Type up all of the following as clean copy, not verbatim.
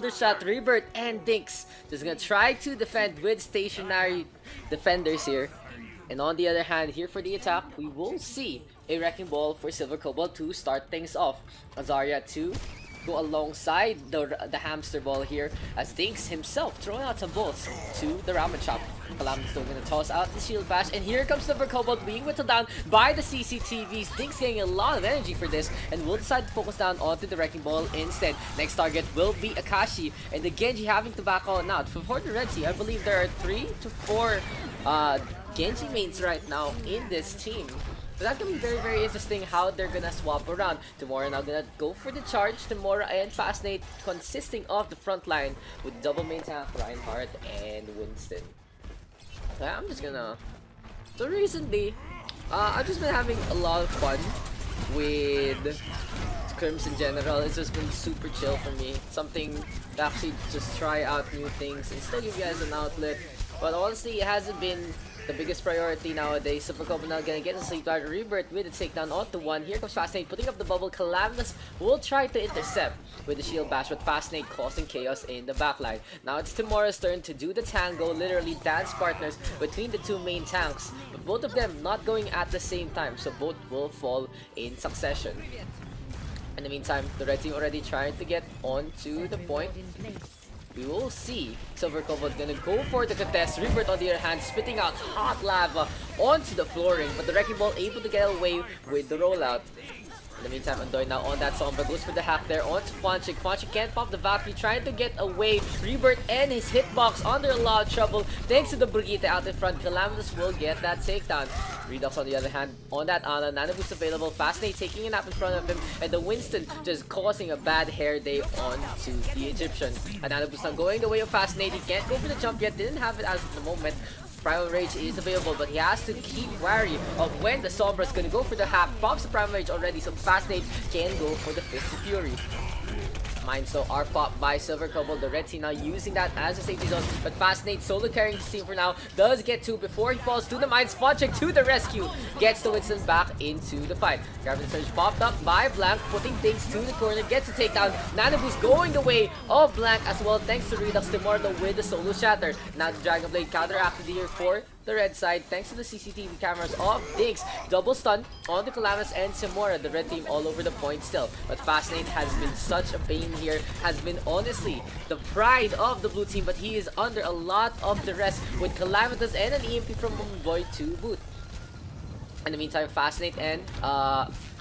shoulder shot. Rebirth and Daks just gonna try to defend with stationary defenders here. And on the other hand, here for the attack, we will see a Wrecking Ball for Silver Cobalt to start things off. Azaria to go alongside the hamster ball here as Daks himself throwing out some balls to the Ramen Chop. Calamity still gonna toss out the Shield Bash, and here comes Silver Cobalt being whittled down by the CCTVs. Daks getting a lot of energy for this, and will decide to focus down onto the Wrecking Ball instead. Next target will be Akashi, and the Genji having to back on out. For the Red Team, I believe there are 3 to 4 Genji mains right now in this team. So that's gonna be very, very interesting how they're gonna swap around. Tomorrow now gonna go for the charge. Tomorrow and Fascinate consisting of the front line with double main tank, Reinhardt and Winston. So I'm just gonna... So recently, I've just been having a lot of fun with scrims in general. It's just been super chill for me. Something to actually just try out new things and still give you guys an outlet. But honestly, it hasn't been the biggest priority nowadays. Silver Cobalt now gonna get a Sleep Dart. Rebirth with a takedown onto one. Here comes Fascinate putting up the bubble. Calamitous will try to intercept with the Shield Bash, but Fascinate causing chaos in the backline. Now it's Tomorrow's turn to do the tango, literally dance partners between the two main tanks. But both of them not going at the same time, so both will fall in succession. In the meantime, the red team already trying to get onto the point. We will see Silver Cobalt gonna go for the contest. Rebirth on the other hand spitting out hot lava onto the flooring, but the Wrecking Ball able to get away with the rollout. In the meantime, Andoy now on that Sombra goes for the hack there onto Fonchik. Fonchik can't pop the Valkyrie, trying to get away. Rebirth and his hitbox under a lot of trouble thanks to the Brigitte out in front. Calamitous will get that takedown. Redux on the other hand on that Ana. Nano boost available. Fascinate taking a nap in front of him, and the Winston just causing a bad hair day onto the Egyptian. And Nano boost now going the way of Fascinate. He can't go for the jump yet. Didn't have it as of the moment. Primal Rage is available, but he has to keep wary of when the Sombra is going to go for the hack. Pops the Primal Rage already, so Fascinate can go for the Fist of Fury. Mind so are popped by Silver Cobalt. The red team now using that as a safety zone, but Fascinate solo carrying his team for now. Does get 2 before he falls to the mine. Fonchik to the rescue. Gets the Winston back into the fight. Gravity Surge popped up by Blank, putting things to the corner. Gets a takedown. Nano Boost going the way of Blank as well, thanks to Redux Timorlo with the solo shatter. Now the Dragon Blade counteracted here for the red side thanks to the CCTV cameras of Daks. Double stun on the Calamitous and Simora. The red team all over the point still, but Fascinate has been such a pain here, has been honestly the pride of the blue team, but he is under a lot of duress with Calamitous and an EMP from Boy to boot. In the meantime, Fascinate and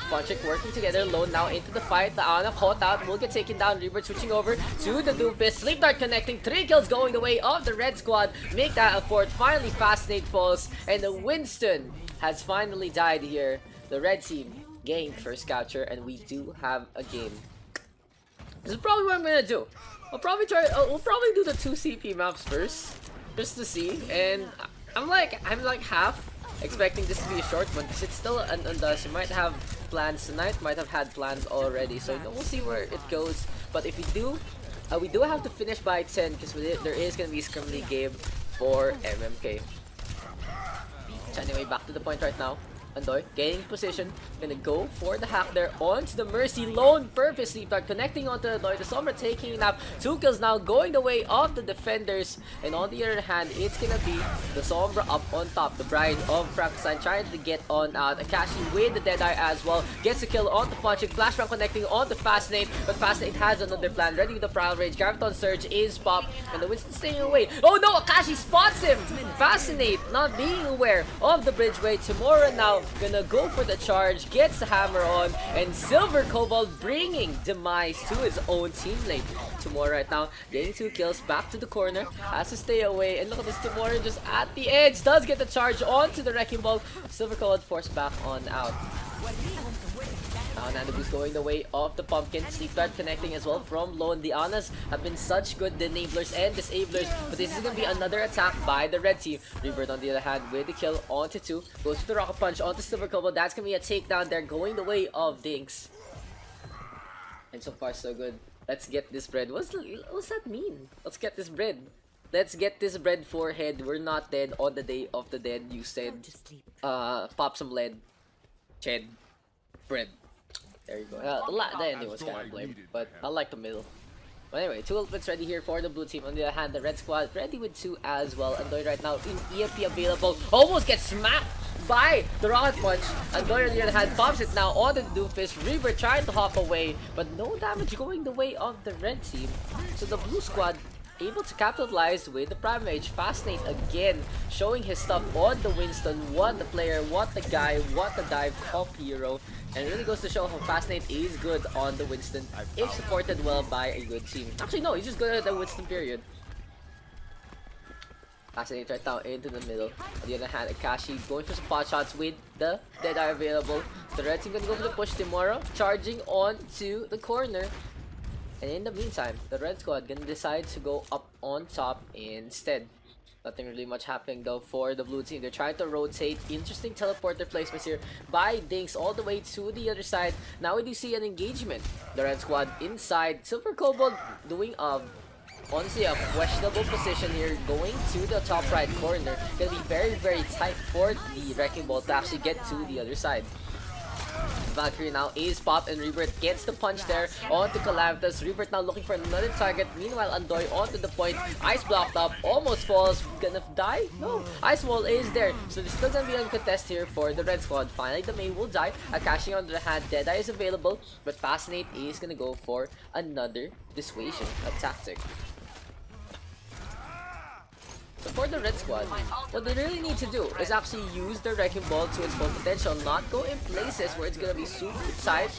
Fonchik working together. Lone now into the fight. The Ana caught out, will get taken down. Rebirth switching over to the Doomfist. Sleep Dart connecting. 3 kills going the way of the red squad. Make that a 4th. Finally, Fascinate falls, and the Winston has finally died here. The red team gained first capture, and we do have a game. This is probably what I'm gonna do. We'll probably do the 2 CP maps first, just to see. And I'm like half expecting this to be a short one because it's still an Undust. You might have plans tonight, might have had plans already, so we'll see where it goes. But if we do have to finish by 10 because there is gonna be a Scrim League game for MMK. So anyway, back to the point right now. Andoy getting position, gonna go for the hack there onto the Mercy. Lone perfect Sleep Dart connecting onto Andoy. The Sombra taking it up. 2 kills now going the way of the defenders, and on the other hand it's gonna be the Sombra up on top. The Bride of Frankenstein trying to get on out. Akashi with the Deadeye as well gets a kill on the Fonchik. Flashbang connecting on the Fascinate, but Fascinate has another plan ready with the Primal Rage. Graviton Surge is popped, and the Winston staying away. Oh no, Akashi spots him. Fascinate not being aware of the bridgeway. Tomorrow now gonna go for the charge, gets the hammer on, and Silver Cobalt bringing demise to his own teammate. Tomorrow right now getting 2 kills, back to the corner, has to stay away, and look at this Tomorrow just at the edge, does get the charge onto the Wrecking Ball. Silver Cobalt forced back on out. Now Anubis going the way of the Pumpkin. Sleep Dart connecting as well from Lone. The Anas have been such good enablers and disablers, but this is going to be another attack by the red team. Rebirth on the other hand with the kill onto 2. Goes for the Rocket Punch onto Silver Cobalt. That's going to be a takedown there going the way of Daks. And so far so good. Let's get this bread. What's that mean? Let's get this bread. Let's get this bread forehead. We're not dead on the day of the dead, you said. Pop some lead. Ched. Bread. There you go. The ending was kind of lame, but I like the middle. But anyway, 2 ultimates ready here for the blue team. On the other hand, the red squad ready with 2 as well. Andoy right now in EMP available. Almost gets smacked by the rocket punch. Andoy on the other hand pops it now on the doofus. Reaver trying to hop away, but no damage going the way of the red team. So the blue squad able to capitalize with the Prime Mage. Fascinate again, showing his stuff on the Winston. What the player, what the guy, what the dive top hero. And it really goes to show how Fascinate is good on the Winston if supported well by a good team. Actually, no, he's just good at the Winston period. Fascinate right now into the middle. On the other hand, Akashi going for some pot shots with the Deadeye available. The red team gonna go for the push. Timura charging on to the corner. And in the meantime, the red squad gonna decide to go up on top instead. Nothing really much happening though for the blue team. They're trying to rotate. Interesting teleporter placements here by Dinks all the way to the other side. Now we do see an engagement. The red squad inside. Silver Kobold doing honestly a questionable position here, going to the top right corner. Gonna be very, very tight for the Wrecking Ball to actually get to the other side. Valkyrie now is popped and Rebirth gets the punch there onto Calamitous. Rebirth now looking for another target. Meanwhile, Andoy onto the point. Ice blocked up, almost falls. Gonna die? No. Ice wall is there. So there's still gonna be a contest here for the red squad. Finally, the main will die. Akashi on the other hand, Deadeye is available. But Fascinate is gonna go for another dissuasion, a tactic. So for the red squad, what they really need to do is actually use the Wrecking Ball to its full potential, not go in places where it's gonna be super tight.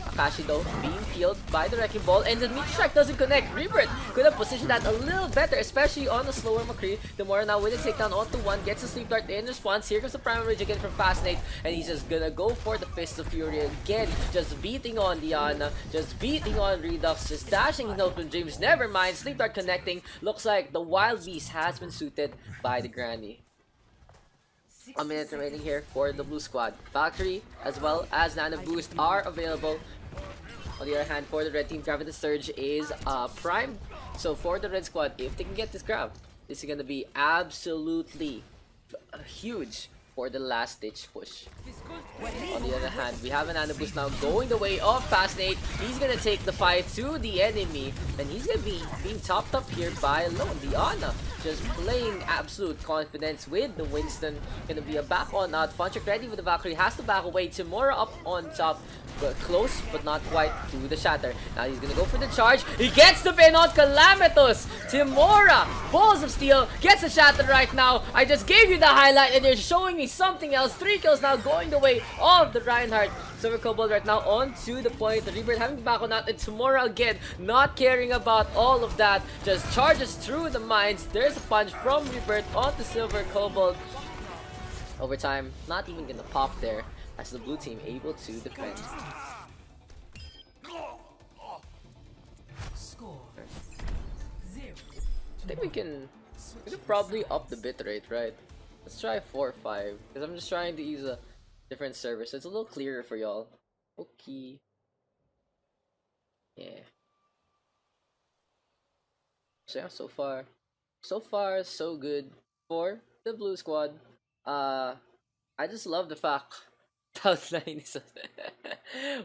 Akashi though being peeled by the Wrecking Ball, and the Meat Strike doesn't connect. Rebirth could have positioned that a little better, especially on the slower McCree. Timura now with a takedown onto 1, gets a sleep dart in response. Here comes the Primal Rage again from Fascinate, and he's just gonna go for the Fist of Fury again, just beating on Diana, just beating on Redux, just dashing in open dreams. Never mind, sleep dart connecting. Looks like the Wild Beast has been suited by the Granny. A minute remaining here for the blue squad. Valkyrie as well as Nano Boost are available. On the other hand, for the red team, Gravity Surge is prime. So for the red squad, if they can get this grab, this is gonna be absolutely huge for the last ditch push. On the other hand, we have an Anubis now going the way of Fascinate. He's gonna take the fight to the enemy, and he's gonna be being topped up here by Lone Diana. Just playing absolute confidence with the Winston. Gonna be a back on out. Funchuk ready with the Valkyrie, has to back away. Timura up on top, but close but not quite to the shatter. Now he's gonna go for the charge. He gets the pin on Calamitous. Timura, Balls of Steel, gets a shatter right now. I just gave you the highlight and they're showing me something else. 3 kills now going the way of the Reinhardt. Silver Kobold right now on to the point. The Rebirth having back on out, and Timura again not caring about all of that. Just charges through the mines. There's a punch from Rebirth onto Silver Kobold. Overtime, not even gonna pop there as the blue team able to defend. I think we can probably up the bitrate, right? Let's try 4 or 5, because I'm just trying to use a different server, so it's a little clearer for y'all. Okay. Yeah. So yeah, so far so good for the blue squad. I just love the fact Cloud9 is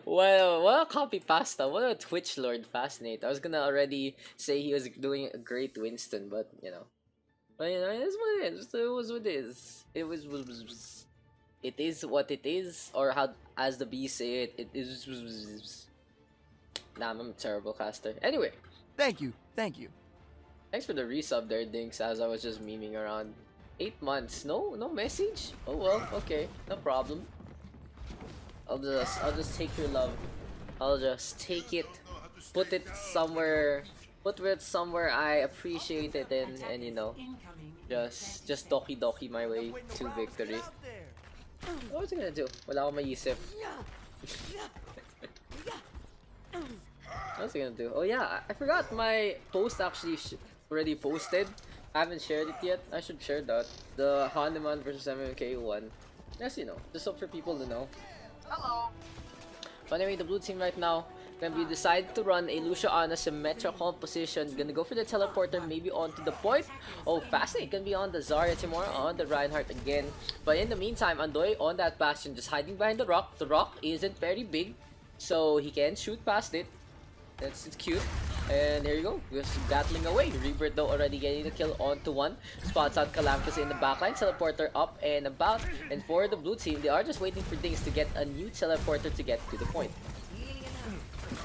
well, what a copy pasta, what a Twitch Lord Fascinate. I was gonna already say he was doing a great Winston, but you know, it is what it is. It was what it is. It is what it is, or how, as the bees say it, it is. Nah, I'm a terrible caster. Anyway, thank you. Thanks for the resub there, Dinks, as I was just memeing around. 8 months, no message? Oh well, okay, no problem. I'll just take your love. I'll just take it, put it somewhere I appreciate it in, and you know, just doki my way to victory. What was I gonna do? Wala akong maisip. What was I gonna do? Oh yeah, I forgot my post actually already posted. I haven't shared it yet. I should share that. The Hanamura versus MMK one. Yes, you know, just so for people to know. Hello. But anyway, the blue team right now gonna be decided to run a Lucia on a symmetrical position. Gonna go for the teleporter, maybe onto the point. Oh, Fascinate gonna be on the Zarya. Timura on the Reinhardt again. But in the meantime, Andoy on that bastion, just hiding behind the rock. The rock isn't very big, so he can shoot past it. It's cute. And here you go, just battling away. Rebirth though already getting the kill onto one. Spots out Calamitous in the backline. Teleporter up and about. And for the blue team, they are just waiting for things to get a new teleporter to get to the point.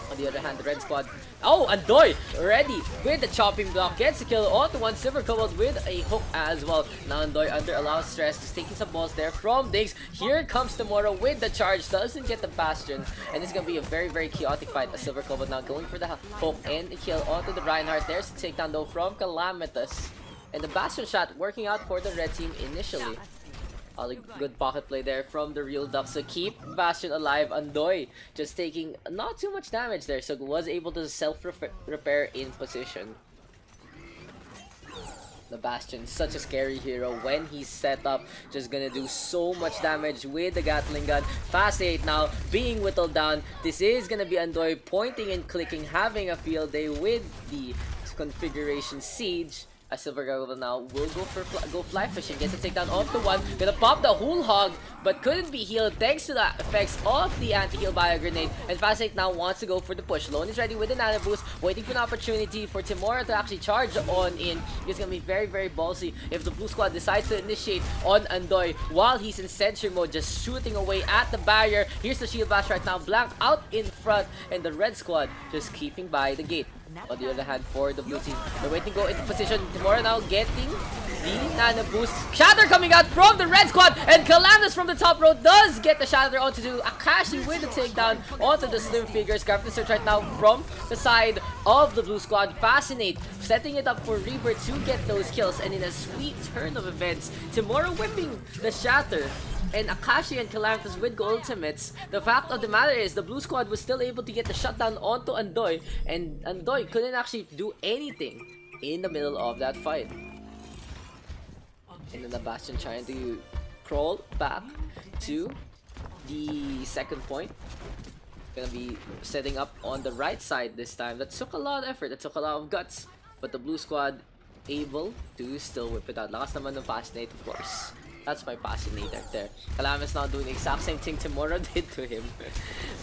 On the other hand, the red squad. Oh, Andoy already with the chopping block gets the kill onto one. Silver Cobalt with a hook as well. Now Andoy under a lot of stress, just taking some balls there from Daks. Here comes Tomorrow with the charge, doesn't get the Bastion, and it's gonna be a very chaotic fight. A Silver Cobalt now going for the hook and the kill onto the Reinhardt. There's the takedown though from Calamitous, and the Bastion shot working out for the red team initially. A good pocket play there from the real Daks to keep Bastion alive. Andoy just taking not too much damage there, so was able to self-repair in position. The Bastion, such a scary hero when he's set up, just gonna do so much damage with the Gatling gun. Fast 8 now being whittled down. This is gonna be Andoy pointing and clicking, having a field day with the configuration Siege. A Silver Gargoyle now will go fly fishing, gets a takedown off the one, gonna pop the whole hog, but couldn't be healed thanks to the effects of the anti-heal bio grenade. And Fast 8 now wants to go for the push. Lone is ready with the nano boost, waiting for an opportunity for Timora to actually charge on in. It's gonna be very ballsy if the blue squad decides to initiate on Andoy while he's in sentry mode, just shooting away at the barrier. Here's the shield bash right now, blank out in front, and the red squad just keeping by the gate. On the other hand, for the blue team, they're waiting to go into position. Timora now getting the nano boost. Shatter coming out from the red squad, and Calamitous from the top row does get the shatter onto Akashi with the takedown onto the slim figures. Grab the search right now from the side of the blue squad. Fascinate, setting it up for Rebirth to get those kills, and in a sweet turn of events, Timora whipping the shatter. And Akashi and Calamitous with go ultimates. The fact of the matter is, the blue squad was still able to get the shutdown onto Andoy, and Andoy couldn't actually do anything in the middle of that fight. And then the Bastion trying to crawl back to the second point. Gonna be setting up on the right side this time. That took a lot of effort, that took a lot of guts, but the blue squad able to still whip it out. Lakas naman ng Fascinate, of course. That's my Fascinate right there. Calamitous now doing the exact same thing Timora did to him.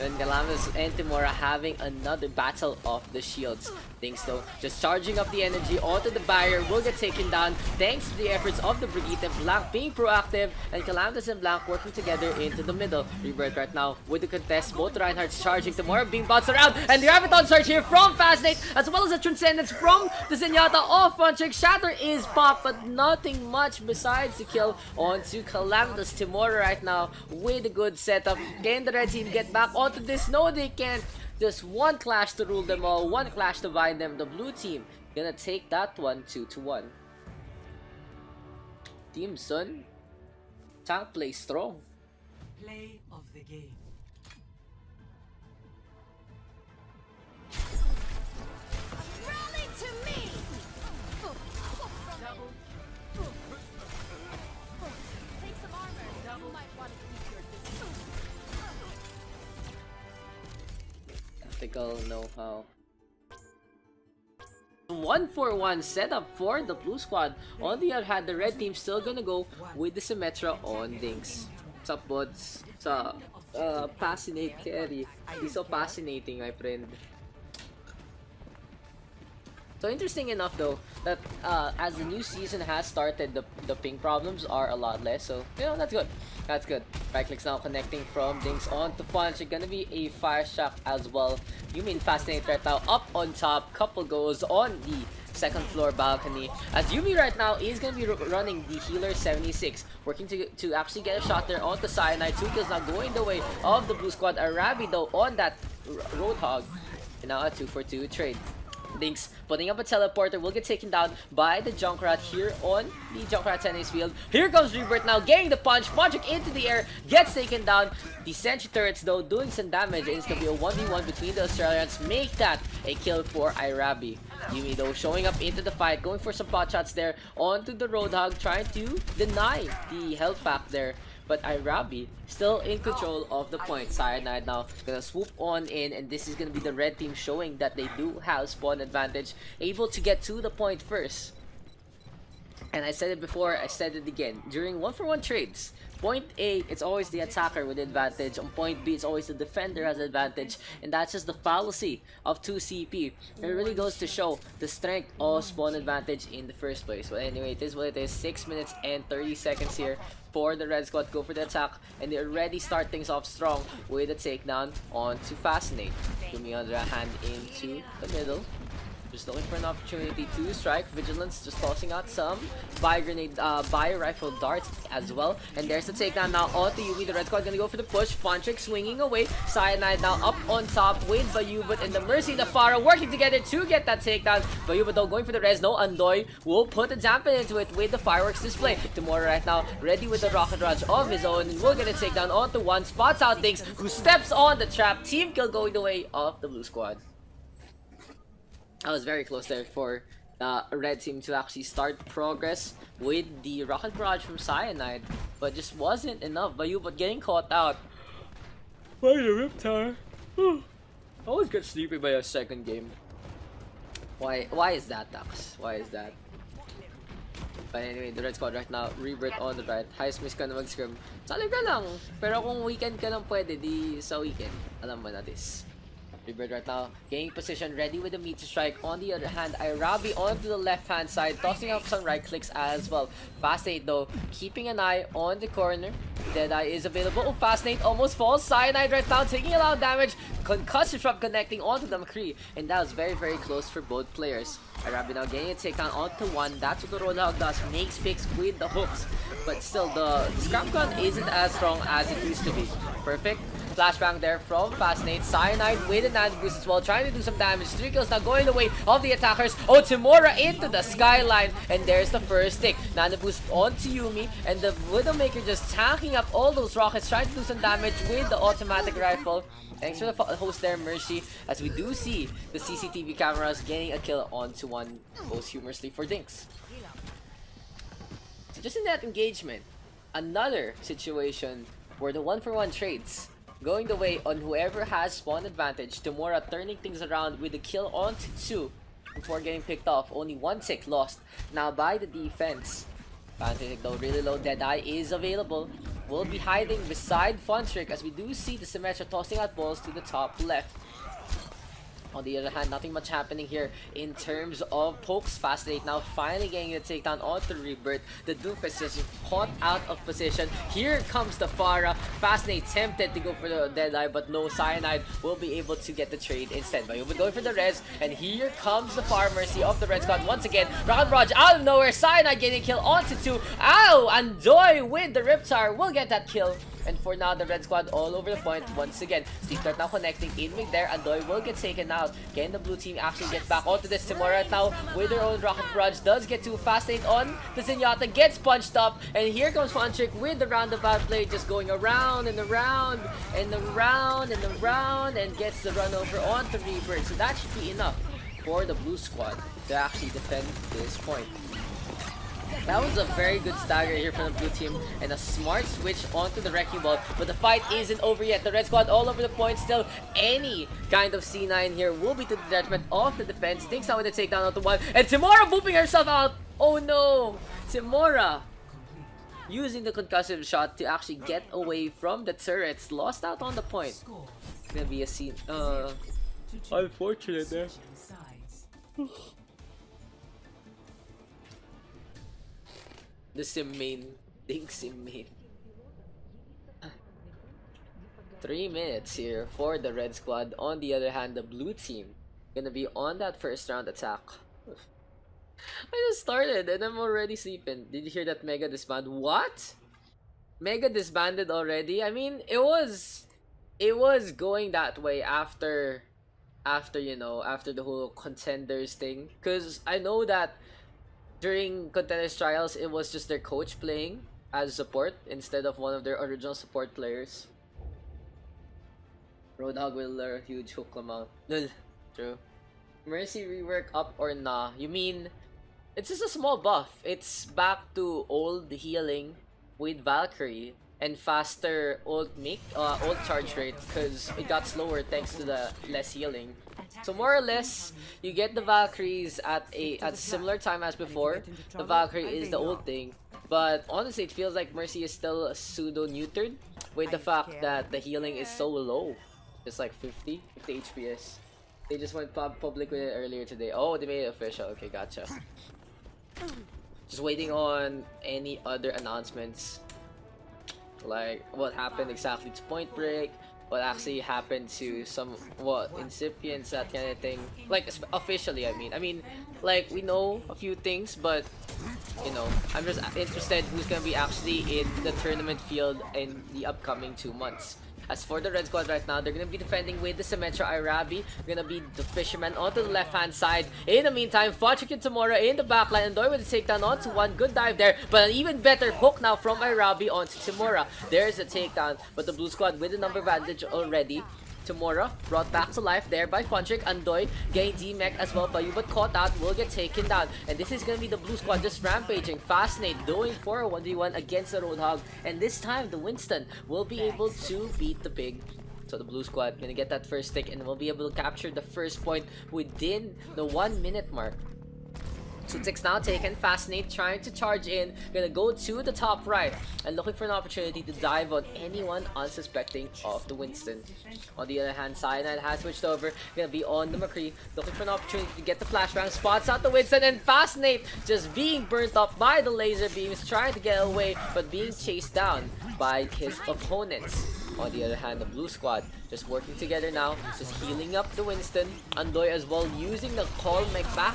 And Calamitous and Timora having another battle of the shields. Things though, just charging up the energy onto the barrier, will get taken down thanks to the efforts of the Brigitte. Blanc being proactive, and Calamitous and Blanc working together into the middle. Rebirth right now with the contest, both Reinhardt's charging, Timora being bounced around, and the Graviton Surge here from Fascinate, as well as a Transcendence from the Zenyatta off front check. Shatter is popped, but nothing much besides the kill onto Calamitous. Timora right now with a good setup. Can the red team get back onto this? No, they can't. Just one clash to rule them all, one clash to bind them. The blue team gonna take that one 2-1. Team Sun, tank play strong. Play of the game. Rally to me! Take some armor. You might want to keep your distance. Tactical know-how. 1-for-1 setup for the blue squad. On the other hand, the red team still gonna go with the Symmetra on Dinks. What's up, buds? What's up? Fascinate carry. He's so fascinating, my friend. So interesting enough though, that as the new season has started, the ping problems are a lot less. So, you know, that's good. That's good. Right clicks now connecting from Dinks on to Punch. It's gonna be a Fire Shock as well. You mean Fascinate right now up on top. Couple goes on the second floor balcony. As Yumi right now is gonna be running the Healer 76, working to actually get a shot there onto Cyanide. 2 kills now going the way of the blue squad. Arabi though on that Roadhog. And now a 2-for-2 trade. Dinks putting up a teleporter, will get taken down by the Junkrat here on the Junkrat tennis field. Here comes Rebirth now, getting the punch, punching into the air, gets taken down. The sentry turrets though doing some damage, and it's gonna be a 1v1 between the Australians. Make that a kill for Irabi. Yumi though showing up into the fight, going for some pot shots there onto the Roadhog, trying to deny the health pack there. But Irabi still in control of the point. Cyanide now gonna swoop on in, and this is gonna be the red team showing that they do have spawn advantage, able to get to the point first. And I said it before, I said it again. During 1-for-1 trades, point A, it's always the attacker with the advantage. On point B, it's always the defender has the advantage. And that's just the fallacy of 2CP. It really goes to show the strength of spawn advantage in the first place. But anyway, it is what it is. 6 minutes and 30 seconds here for the Red Squad. Go for the attack. And they already start things off strong with a takedown onto Fascinate. Yumi on the hand into the middle. Just looking for an opportunity to strike. Vigilance just tossing out some bio rifle darts as well. And there's the takedown now onto Yumi. The Red Squad gonna go for the push. Fontrick swinging away. Cyanide now up on top with Bayubat and the Mercy the Pharah working together to get that takedown. Bayubat though going for the res. No, Andoy will put a dampen into it with the fireworks display. Tomorrow right now ready with the rocket raj of his own and will get a takedown onto one. Spots out Daks who steps on the trap. Team kill going the way of the blue squad. I was very close there for the red team to actually start progress with the rocket barrage from Cyanide, but just wasn't enough. Bayubat getting caught out by the Rip Tower. I always get sleepy by a second game. Why is that, Daks? Why is that? But anyway, the Red Squad right now, Rebirth on the right. Highest miss ka na mag-scrim. Talaga lang. Pero kung weekend ka lang pwede, di sa weekend. Alam mo na this. Rebirth right now, gaining position, ready with the meat to strike. On the other hand, Irabi onto the left-hand side, tossing up some right clicks as well. Fascinate though, keeping an eye on the corner. Deadeye is available. Oh, Fascinate almost falls. Cyanide right now, taking a lot of damage. Concussion from connecting onto the McCree. And that was very, very close for both players. Irabi now getting a takedown onto one. That's what the Roadhog does. Makes picks with the hooks. But still, the scrap gun isn't as strong as it used to be. Perfect. Flashbang there from Fascinate. Cyanide with an Anubis as well, trying to do some damage. 3 kills now going the way of the attackers. Oh, Timura into the skyline. And there's the first stick. Nano boost onto Yumi. And the Widowmaker just tanking up all those rockets, trying to do some damage with the automatic rifle. Thanks for the host there, Mercy. As we do see the CCTV cameras getting a kill onto one posthumously for Dinks. So just in that engagement, another situation where the 1-for-1 trades going the way on whoever has spawn advantage. Tamura turning things around with a kill onto 2 before getting picked off. Only 1 tick lost now by the defense. Fantastic though, really low. Deadeye is available. Will be hiding beside Fontrick as we do see the Symmetra tossing out balls to the top left. On the other hand, nothing much happening here in terms of pokes. Fascinate now finally getting a takedown onto Rebirth. The Doomfist is caught out of position. Here comes the Pharah. Fascinate tempted to go for the Deadeye, but no, Cyanide will be able to get the trade instead. But he'll be going for the res, and here comes the Pharah Mercy of the Red Squad once again. Rocket Barrage out of nowhere. Cyanide getting a kill onto 2. Ow! Andoy with the Riptar will get that kill. And for now, the Red Squad all over the point once again. Steve now connecting in with there. Andoy will get taken out. Can the blue team actually get back onto this? Timura right now with their own rocket barrage does get too Fascinate on the Zenyatta, gets punched up. And here comes Fontrick with the roundabout play, just going around and around and around and around, and gets the run over onto Rebirth. So that should be enough for the blue squad to actually defend this point. That was a very good stagger here from the blue team and a smart switch onto the Wrecking Ball, but the fight isn't over yet. The Red Squad all over the point still. Any kind of C9 here will be to the detriment of the defense. Thinks out with a takedown onto one, and Timura booping herself out. Oh no! Timura using the concussive shot to actually get away from the turrets. Lost out on the point. It's gonna be a scene. Unfortunate there. The sim main. Ding sim main. 3 minutes here for the Red Squad. On the other hand, the blue team gonna be on that first round attack. I just started and I'm already sleeping. Did you hear that Mega disbanded? What? Mega disbanded already? I mean, it was going that way after you know, after the whole contenders thing. Cause I know that during Contenders Trials, it was just their coach playing as support instead of one of their original support players. Roadhog will lure a huge hook amount. Lul. True. Mercy rework up or nah? You mean, it's just a small buff. It's back to old healing with Valkyrie and faster ult charge rate because it got slower thanks to the less healing. So more or less, you get the Valkyries at a similar time as before. The Valkyrie is the old thing, but honestly, it feels like Mercy is still pseudo neutered with the fact that the healing is so low. It's like 50 HPS. They just went public with it earlier today. Oh, they made it official. Okay, gotcha. Just waiting on any other announcements, like what happened exactly to Point Break, what actually happened to some incipients, that kind of thing. Like officially, I mean, like we know a few things, but you know, I'm just interested who's gonna be actually in the tournament field in the upcoming 2 months. As for the red squad right now, they're gonna be defending with the Symmetra Arabi. Gonna be the Fisherman onto the left-hand side. In the meantime, Fodrick and Tamura in the backline. And Doi with the takedown onto one. Good dive there. But an even better hook now from Arabi onto Tamura. There's a takedown. But the blue squad with the number advantage already. Tamura brought back to life there by Fodrick. Andoy getting D-Mech as well. Bayu but caught out, will get taken down. And this is gonna be the blue squad just rampaging. Fascinate doing for a 1v1 against the Roadhog. And this time the Winston will be able to beat the pig. So the blue squad gonna get that first stick and will be able to capture the first point within the 1 minute mark. So Tick's now taken. Fascinate trying to charge in. Gonna go to the top right and looking for an opportunity to dive on anyone unsuspecting of the Winston. On the other hand, Cyanide has switched over. Gonna be on the McCree. Looking for an opportunity to get the flashbang. Spots out the Winston and Fascinate just being burnt up by the laser beams. Trying to get away but being chased down by his opponents. On the other hand, the blue squad just working together now. Just healing up the Winston. Andoy as well using the call mech back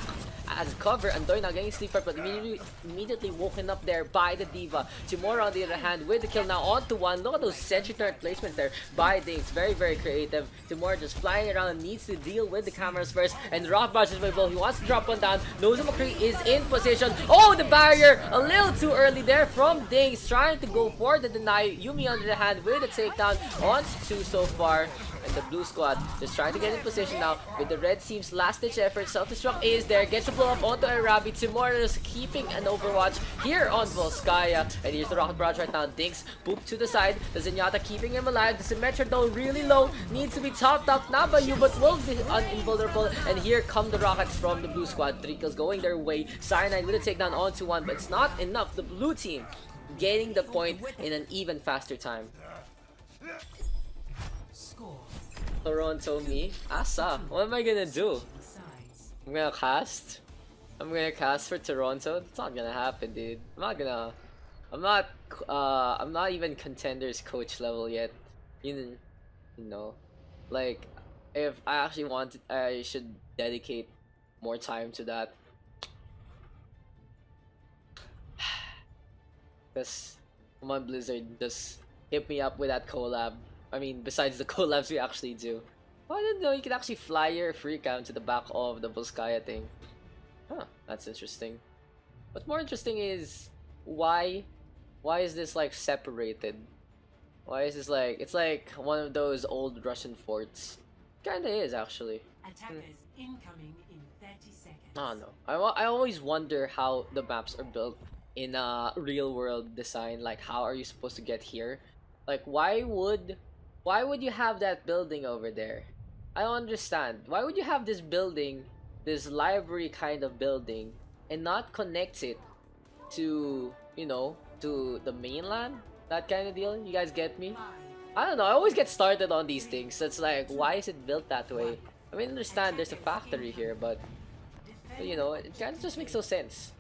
as cover. Andoy now getting sleeper but immediately woken up there by the Diva. Timura on the other hand with the kill now onto one. Look at those sentry turret placements there by Daks. Very, very creative. Timura just flying around and needs to deal with the cameras first. And Rockbars is available. He wants to drop one down. Knows McCree is in position. Oh, the barrier a little too early there from Daks. Trying to go for the deny. Yumi on the other hand with the takedown on 2 so far. And the blue squad just trying to get in position now with the red team's last ditch effort. Self-destruct is there, gets a blow up onto Arabi. Timura is keeping an overwatch here on Volskaya. And here's the rocket barrage right now. Dinks boop to the side. The Zenyatta keeping him alive. The Symmetra though really low, needs to be topped up now by you, but will be invulnerable. And here come the rockets from the blue squad. 3 kills going their way. Cyanide with a takedown onto one, but it's not enough. The blue team getting the point in an even faster time. Toronto me? Asa, what am I gonna do? I'm gonna cast? I'm gonna cast for Toronto? It's not gonna happen, dude. I'm not even contenders coach level yet. You know, like, if I actually wanted, I should dedicate more time to that. Cause, come on Blizzard, just hit me up with that collab. I mean, besides the collabs we actually do. Oh, I didn't know you could actually fly your free cam to the back of the Volskaya thing. Huh, that's interesting. What's more interesting is why is this like separated? Why is this like, it's like one of those old Russian forts. Kinda is actually. Attackers incoming in 30 seconds. Oh no. I always wonder how the maps are built in a real world design. Like, how are you supposed to get here? Like, why would you have that building over there? I don't understand. Why would you have this building, this library kind of building, and not connect it to, you know, to the mainland? That kind of deal? You guys get me? I don't know. I always get started on these things. It's like, why is it built that way? I mean, I understand there's a factory here, but you know, it kind of just makes no sense.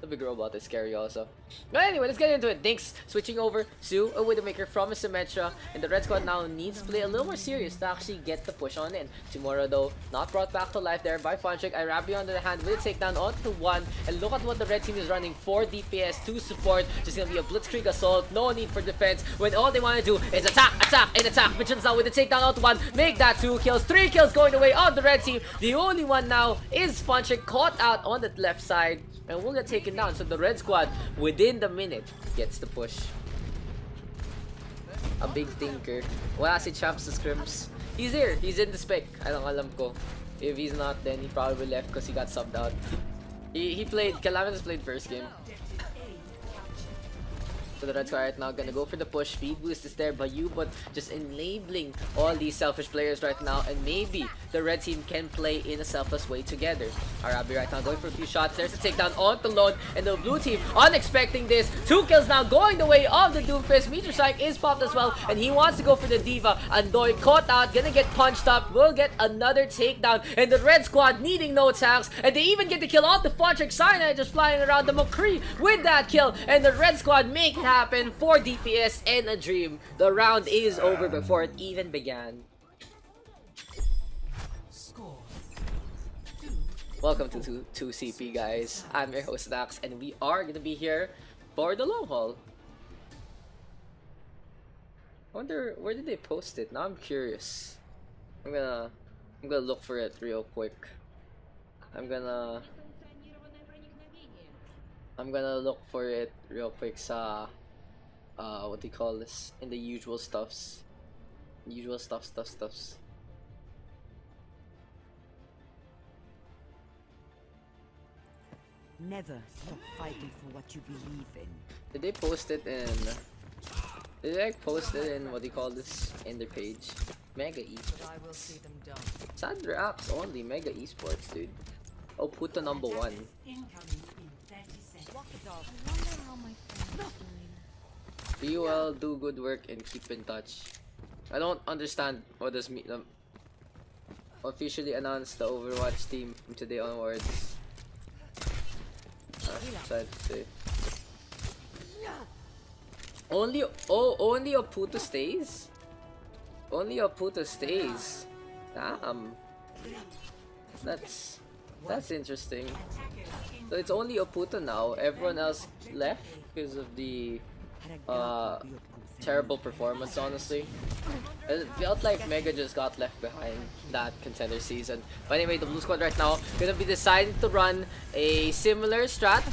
The big robot is scary also. But anyway, let's get into it. Dinks switching over to a Widowmaker from a Symmetra. And the red squad now needs to play a little more serious to actually get the push on in. Tomorrow though, not brought back to life there by Fonchik. Arabi on the other hand with a takedown onto one. And look at what the red team is running. 4 DPS, 2 support. Just gonna be a blitzkrieg assault. No need for defense. When all they want to do is attack, attack, and attack. Vigilance now with the takedown onto one. Make that 2 kills. 3 kills going away on the red team. The only one now is Fonchik caught out on the left side. And will get taken down. So the red squad within the minute gets the push. A big thinker. Wala si Champs sa scrims. He's here. He's in the spec. I don't alam ko. If he's not, then he probably left because he got subbed out. He played. Calamitous played first game. So the Red Squad right now gonna go for the push. Speed boost is there by you, but just enabling all these selfish players right now, and maybe the red team can play in a selfless way together. Arabi right now going for a few shots. There's a takedown on the Lone, and the blue team unexpecting this. 2 kills now going the way of the Doomfist. Meteor Strike is popped as well, and he wants to go for the Diva. Andoy caught out, gonna get punched up, will get another takedown, and the Red Squad needing no tanks, and they even get the kill off the Fontric. Cyanide just flying around the McCree with that kill, and the Red Squad make it happen for DPS and a dream. The round is over before it even began. Score. Welcome to 2CP, guys. I'm your host Daks, and we are gonna be here for the long haul. I wonder where did they post it? Now I'm curious. I'm gonna look for it real quick. I'm gonna look for it real quick sa what do you call this, in the usual stuffs. Stuffs. Never stop fighting for what you believe in. Did they post it in? Did they like post it in what do you call this, in their page? Mega Esports. I will see them done. Sandra apps only. Mega Esports, dude. Oh, Puto number 1. Incoming in 30 seconds. Walk it off. I wonder how my friends are doing. Be well, do good work, and keep in touch. I don't understand what does mean. Officially announced the Overwatch team from today onwards. Sad to say. Only Oputo stays? Only Oputo stays. Damn. That's interesting. So it's only Oputo now. Everyone else left because of the terrible performance, honestly. It felt like Mega just got left behind that contender season. But anyway, the Blue Squad right now gonna be deciding to run a similar strat,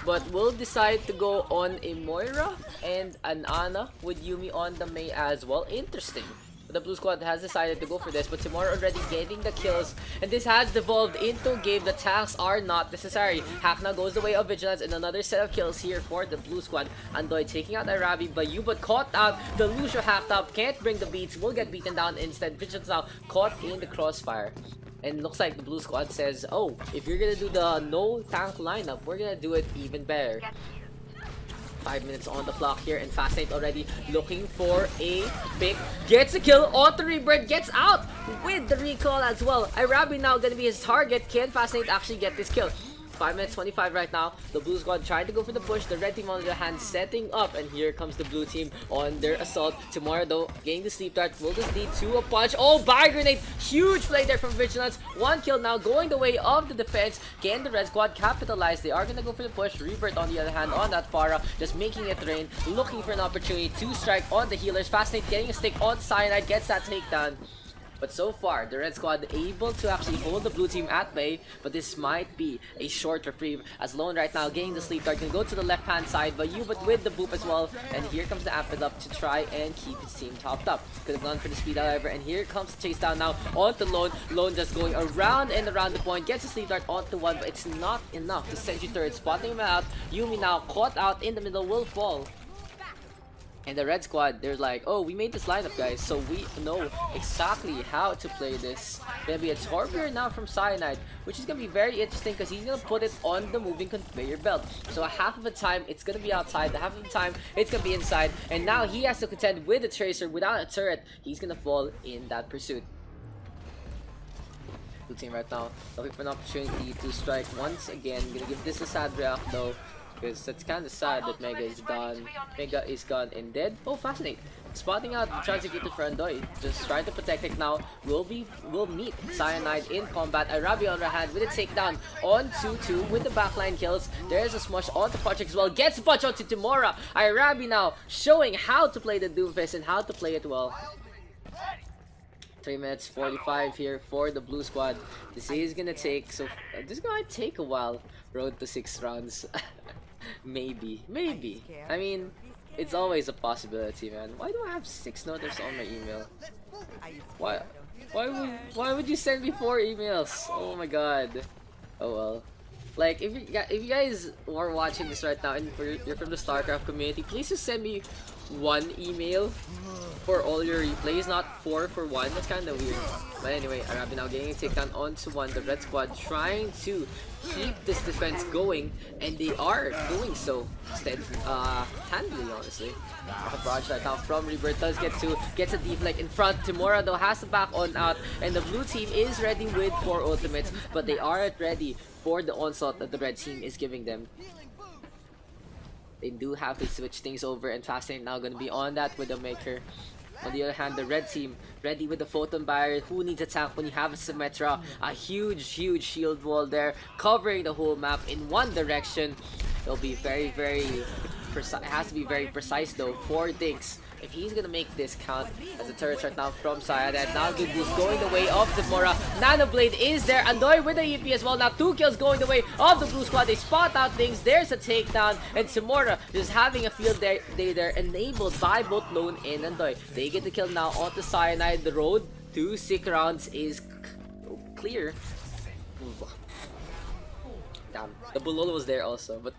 but we'll decide to go on a Moira and an Ana with Yumi on the Mei as well. Interesting. The Blue Squad has decided to go for this, but Timur already getting the kills, and this has devolved into a game. The tanks are not necessary. Hakna goes the way of Vigilance, and another set of kills here for the Blue Squad. Andoy taking out Arabi, Bayu, but caught out. The Lucio hacked up, can't bring the beats, will get beaten down instead. Vigilance now caught in the crossfire. And looks like the Blue Squad says, oh, if you're gonna do the no tank lineup, we're gonna do it even better. 5 minutes on the clock here, and Fascinate already looking for a pick. Gets a kill on the Rebirth, gets out with the recall as well. Arabi now gonna be his target. Can Fascinate actually get this kill? 5 minutes 25 right now. The Blue Squad trying to go for the push. The red team on the other hand setting up, and here comes the blue team on their assault. Tomorrow though, getting the sleep dart will just lead to a punch. Oh, buy grenade! Huge play there from Vigilance. 1 kill now going the way of the defense. Can the red squad capitalize? They are gonna go for the push. Rebirth on the other hand on that Pharah, just making it rain, looking for an opportunity to strike on the healers. Fascinate getting a stick on Cyanide, gets that takedown. But so far, the red squad able to actually hold the blue team at bay, but this might be a short reprieve as Lone right now getting the sleep dart can go to the left hand side, but with the boop as well, and here comes the Amped up to try and keep his team topped up. Could have gone for the speed however, and here comes the chase down now onto Lone. Lone just going around and around the point, gets a sleep dart onto 1, but it's not enough. The sentry turret spotting him out. Yumi now caught out in the middle, will fall. And the red squad, they're like, oh, we made this lineup, guys, so we know exactly how to play this. Gonna be a Torbjorn now from Cyanide, which is gonna be very interesting because he's gonna put it on the moving conveyor belt. So half of the time it's gonna be outside, the half of the time it's gonna be inside, and now he has to contend with the Tracer without a turret. He's gonna fall in that pursuit. Blue team right now looking for an opportunity to strike once again. Gonna give this a sad react though, because that's kind of sad that Mega is gone. Mega is gone and dead. Oh, Fascinate. Spotting out the Transigated for Andoy. Just trying to protect it now. Will meet Cyanide in combat. Arabi on the other hand with a takedown on 2-2 with the backline kills. There's a smush on the Project as well. Gets a punch onto Timura. Arabi now showing how to play the Doomfist and how to play it well. 3 minutes 45 here for the blue squad. This is gonna take a while. Road to 6 rounds. Maybe. I mean, it's always a possibility, man. Why do I have 6 notices on my email? Why would you send me 4 emails? Oh my god. Oh well. Like, if you guys are watching this right now and you're from the StarCraft community, please just send me one email for all your replays, not 4 for 1. That's kind of weird. But anyway, Arabi now getting a takedown onto one. The red squad trying to keep this defense going, and they are doing so handily, honestly. Barrage right now from Rebirth does gets a deep leg in front. Timura though has to back on out, and the blue team is ready with 4 ultimates, but they aren't ready for the onslaught that the red team is giving them. They do have to switch things over, and Fascinating now going to be on that with the Maker. On the other hand, the red team ready with the Photon Barrier. Who needs a tank when you have a Symmetra? A huge shield wall there covering the whole map in one direction. It'll be very precise. It has to be very precise though for Daks if he's gonna make this count. As the turret right now from Sayad, and now good boost going the way of Timura. Nanoblade is there. Andoy with the EP as well. Now 2 kills going the way of the blue squad. They spot out things. There's a takedown, and Timura just having a field day there, enabled by both Lone and Andoy. They get the kill now onto Cyanide. The road to 6 rounds is clear. Damn, the Bulol was there also, but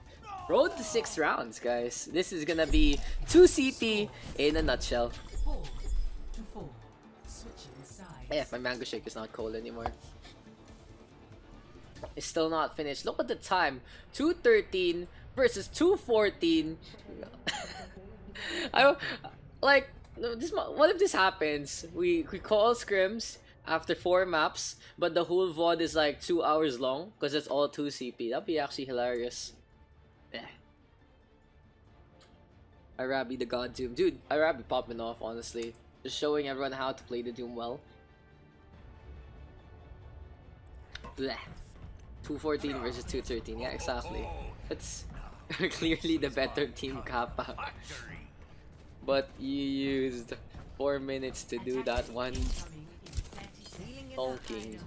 road to 6 rounds, guys. This is gonna be 2 CP in a nutshell. 4 to 4. Switching sides. Yeah, my mango shake is not cold anymore. It's still not finished. Look at the time. 2:13 versus 2:14. I like this. What if this happens? We call scrims after 4 maps, but the whole VOD is like 2 hours long because it's all 2 CP. That'd be actually hilarious. Yeah. Arabi the God Doom. Dude, Arabi popping off, honestly. Just showing everyone how to play the Doom well. Bleh. 2:14 versus 2:13. Yeah, exactly. It's clearly the better team Kappa. But you used 4 minutes to do that one. Honking.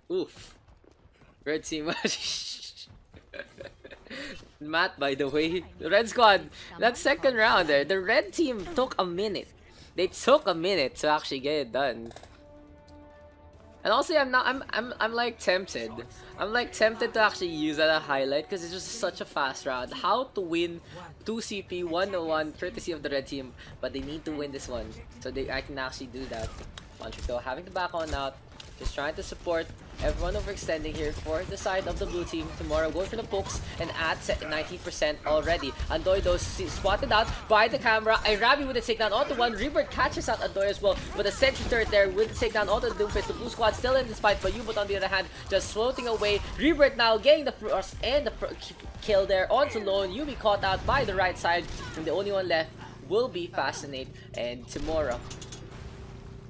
Oof. Red team. Matt, by the way, the red squad, that second round there, the red team took a minute. They took a minute to actually get it done. And also, I'm like tempted. I'm like tempted to actually use that as a highlight because it's just such a fast round. How to win 2 CP 101 courtesy of the red team, but they need to win this one, so I can actually do that. Montreal having to back on out. Just trying to support everyone overextending here for the side of the blue team. Tomorrow going for the pokes and at 90% already. Andoy though spotted out by the camera. Irabi with a takedown onto one. Rebirth catches out Andoy as well. But a sentry turret there with the takedown onto the Doomfist. The blue squad still in this fight for you, but on the other hand, just floating away. Rebirth now getting the first and the kill there onto Lone. You be caught out by the right side, and the only one left will be Fascinate and Timura.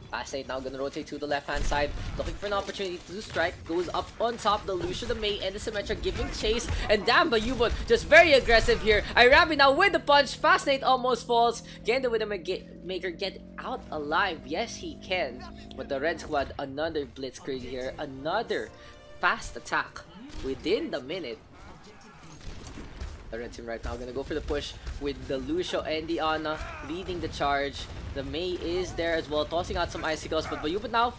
Fascinate now gonna rotate to the left hand side, looking for an opportunity to strike. Goes up on top. The Lucia, the Mei, and the Symmetra giving chase. And damn, Bayubot just very aggressive here. Irabi now with the punch. Fascinate almost falls. Can the Widowmaker get out alive? Yes, he can. But the red squad, another blitzkrieg here. Another fast attack within the minute. The red team right now gonna go for the push with the Lucio and the Ana leading the charge. The Mei is there as well, tossing out some icicles, but Bayubat now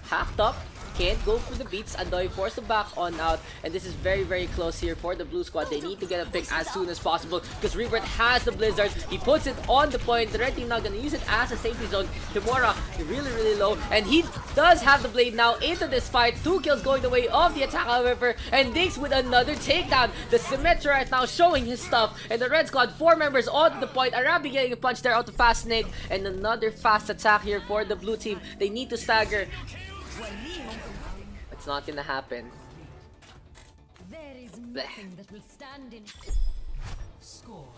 hacked up. Can't go for the beats. Andoy forced to back on out, and this is very close here for the blue squad. They need to get a pick as soon as possible because Rebirth has the blizzard. He puts it on the point. The red team now gonna use it as a safety zone. Timura really low, and he does have the blade now into this fight. 2 kills going the way of the attack, however, and Daks with another takedown. The Symmetra right now showing his stuff, and the red squad 4 members on the point. Arabi getting a punch there out to Fascinate, and another fast attack here for the blue team. They need to stagger. It's not gonna happen. There is nothing that will stand in. Score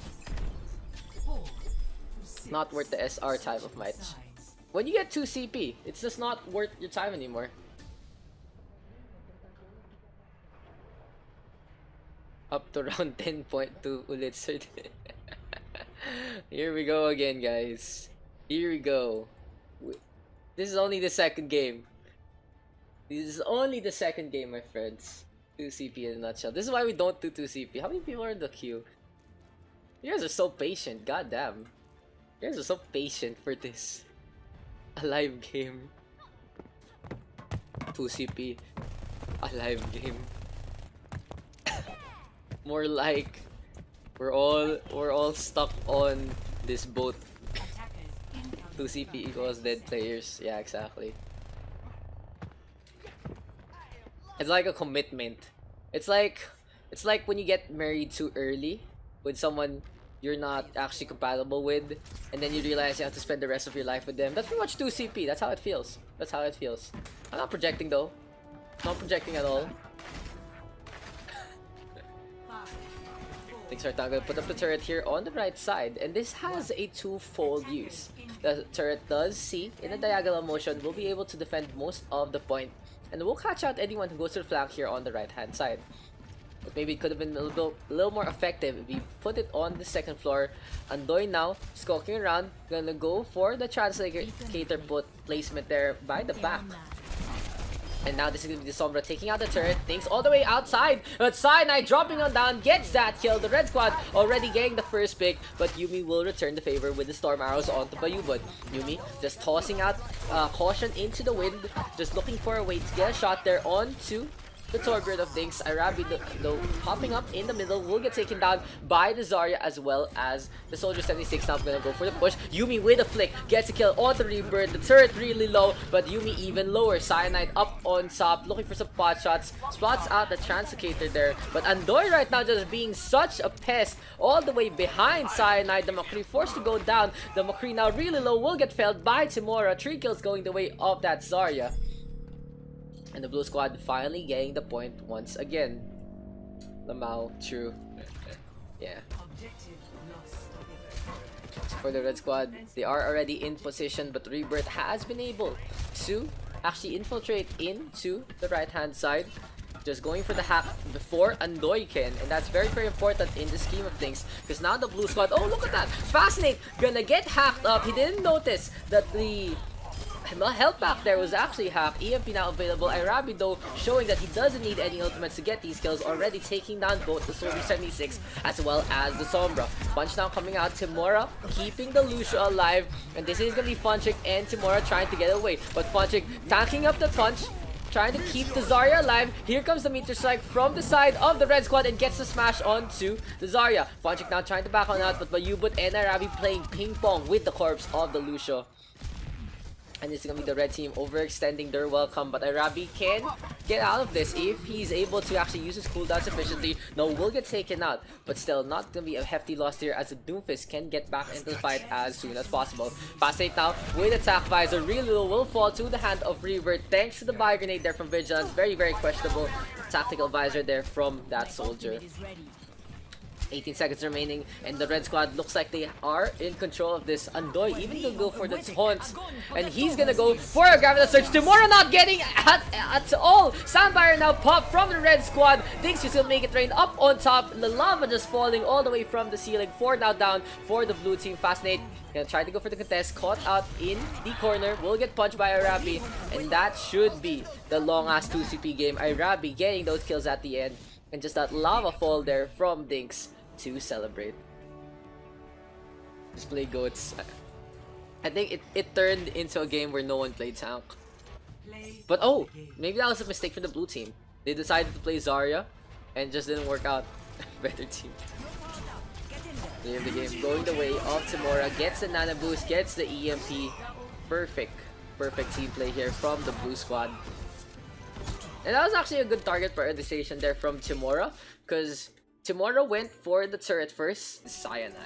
4 to 6. Not worth the SR type of match. Sides. When you get 2 CP, it's just not worth your time anymore. Up to round 10.2 ulit, sir. Here we go again, guys. Here we go. This is only the second game. This is only the second game, my friends. 2 CP in a nutshell. This is why we don't do 2 CP. How many people are in the queue? You guys are so patient. God damn. You guys are so patient for this. A live game. 2CP a live game. More like we're all stuck on this boat. 2CP equals dead players. Yeah, exactly. It's like a commitment. It's like when you get married too early with someone you're not actually compatible with, and then you realize you have to spend the rest of your life with them. That's pretty much 2CP. That's how it feels. That's how it feels. I'm not projecting though. Not projecting at all. Things are gonna put up the turret here on the right side, and this has a twofold use. The turret does see in a diagonal motion, will be able to defend most of the point, and will catch out anyone who goes to the flank here on the right hand side. But maybe it could have been a little more effective if we put it on the second floor. Andoy now skulking around, gonna go for the translator put placement there by the back. And now this is gonna be the Sombra taking out the turret, things all the way outside, but Cyanide dropping on down, gets that kill. The red squad already getting the first pick, but Yuumi will return the favor with the storm arrows onto Bayubot. Yuumi just tossing out caution into the wind, just looking for a way to get a shot there onto the Torbjorn of Dinks. Arabi though popping up in the middle will get taken down by the Zarya, as well as the Soldier 76 now gonna go for the push. Yuumi with a flick gets a kill on the Rebirth. The turret really low, but Yuumi even lower. Cyanide up on top looking for some pot shots, spots out the Translocator there, but Andoy right now just being such a pest all the way behind Cyanide. The McCree forced to go down. The McCree now really low will get felled by Timora. 3 kills going the way of that Zarya. And the blue squad finally getting the point once again. Lamau, true. Yeah. For the red squad, they are already in position, but Rebirth has been able to actually infiltrate into the right hand side. Just going for the hack before Andoy can, and that's very, very important in the scheme of things, because now the blue squad, oh look at that, Fascinate gonna get hacked up. He didn't notice that the health back there was actually hacked. EMP now available. Arabi though showing that he doesn't need any ultimates to get these kills, already taking down both the Soldier 76 as well as the Sombra. Punch now coming out. Timora keeping the Lucio alive, and this is gonna be Funchik and Timora trying to get away, but Funchik tanking up the punch, trying to keep the Zarya alive. Here comes the meteor strike from the side of the red squad and gets the smash onto the Zarya. Funchik now trying to back on out, but Bayubot and Arabi playing ping pong with the corpse of the Lucio. And it's gonna be the red team overextending their welcome, but Arabi can get out of this if he's able to actually use his cooldown sufficiently. No, will get taken out, but still not gonna be a hefty loss here, as the Doomfist can get back into the fight as soon as possible. Fascinate now with attack visor, really low, will fall to the hand of Rebirth thanks to the buy grenade there from Vigilance. Very, very questionable tactical visor there from that soldier. 18 seconds remaining, and the red squad looks like they are in control of this. Andoy even gonna go for the taunt, and he's gonna go for a Gravitas Surge. Timora not getting at all. Soundfire now popped from the red squad. Thinks to still make it rain up on top. The lava just falling all the way from the ceiling. 4 now down for the blue team. Fascinate gonna try to go for the contest, caught out in the corner, will get punched by Arabi, and that should be the long ass 2CP game. Arabi getting those kills at the end, and just that lava fall there from Dinks to celebrate. Display goats. I think it turned into a game where no one played tank. But oh, maybe that was a mistake for the blue team. They decided to play Zarya and just didn't work out. Better team. Play of the game going the way of Timora, gets the Nana boost, gets the EMP. Perfect team play here from the blue squad. And that was actually a good target prioritization there from Timora, because Timora went for the turret first, Cyanide.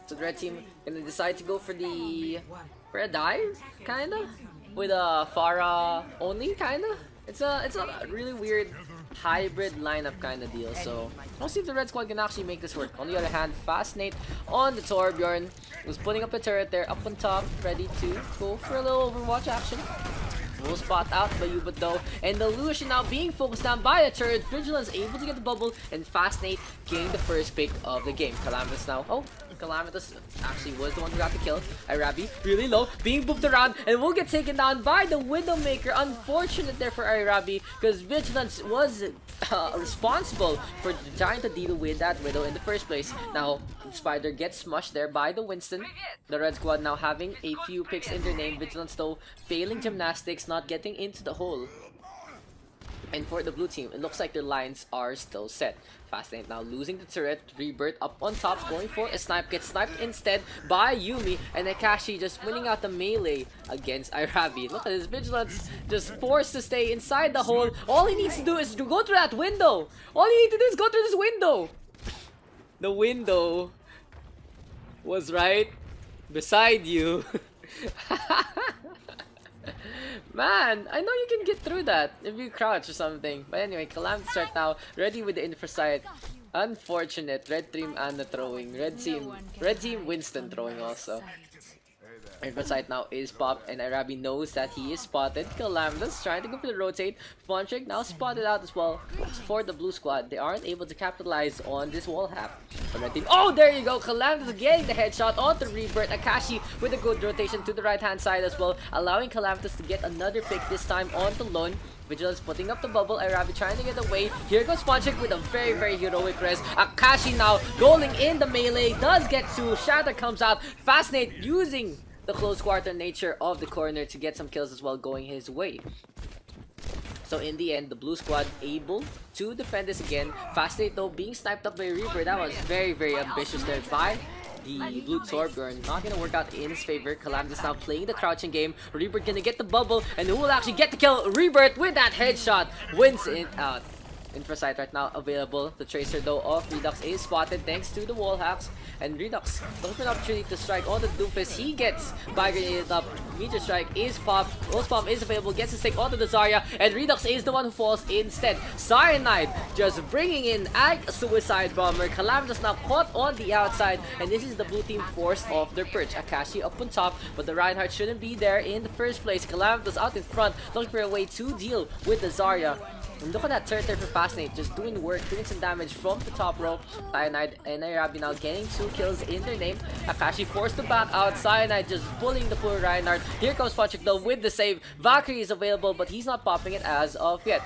So the red team gonna decide to go for a dive, kinda, with a Pharah only, kinda. It's a really weird hybrid lineup kind of deal. So we'll see if the red squad can actually make this work. On the other hand, Fascinate on the Torbjorn was putting up a turret there, up on top, ready to go for a little Overwatch action. Will spot out Bayubot though, and the Lucian now being focused down by a turret. Vigilance able to get the bubble, and Fascinate getting the first pick of the game. Calamitous now. Oh, Calamitous actually was the one who got the kill. Irabi, really low, being booped around, and will get taken down by the Widowmaker. Unfortunate there for Irabi, because Vigilance was responsible for trying to deal with that Widow in the first place. Now, Spider gets smushed there by the Winston. The Red Squad now having a few picks in their name. Vigilance though failing gymnastics, not getting into the hole. And for the blue team, it looks like their lines are still set. Fascinating now losing the turret. Rebirth up on top, going for a snipe. Gets sniped instead by Yumi. And Akashi just winning out the melee against Irabi. Look at his Vigilance just forced to stay inside the hole. All he needs to do is to go through that window. All you need to do is go through this window. The window was right beside you. Man, I know you can get through that if you crouch or something. But anyway, Calamitous right now, ready with the infra side. Unfortunate, red team Anna throwing, red team Winston throwing also. Infra side now is popped, and Irabi knows that he is spotted. Calamitous trying to go for the rotate. Fontrick now spotted out as well for the blue squad. They aren't able to capitalize on this wall hack. Oh, there you go. Calamitous getting the headshot onto Rebirth. Akashi with a good rotation to the right hand side as well, allowing Calamitous to get another pick, this time onto Lone. Vigilance putting up the bubble. Irabi trying to get away. Here goes Fontrick with a very heroic res. Akashi now going in the melee. Does get to. Shatter comes out. Fascinate using the close quarter nature of the corner to get some kills as well going his way. So in the end, the blue squad able to defend this again. Fascinate though being sniped up by Reaper. That was very ambitious there by the blue Torbjorn. Not gonna work out in his favor. Calamitous now playing the crouching game. Rebirth gonna get the bubble, and who will actually get the kill? Rebirth with that headshot wins it out. Infra sight right now available. The tracer though of Redux is spotted thanks to the wall hacks. And Redux looking for an opportunity to strike on the Doomfist. He gets grenaded up. Meteor strike is popped. Pulse bomb is available. Gets his take onto the Zarya. And Redux is the one who falls instead. Cyanide just bringing in a suicide bomber. Calamitous now caught on the outside. And this is the blue team forced off their perch. Akashi up on top. But the Reinhardt shouldn't be there in the first place. Calamitous out in front. Looking for a way to deal with the Zarya. And look at that turret there for Fascinate, just doing work, doing some damage from the top row. Cyanide and Irabi now getting 2 kills in their name. Akashi forced to back out. Cyanide just pulling the poor Reinhardt. Here comes Fontrick though with the save. Valkyrie is available, but he's not popping it as of yet.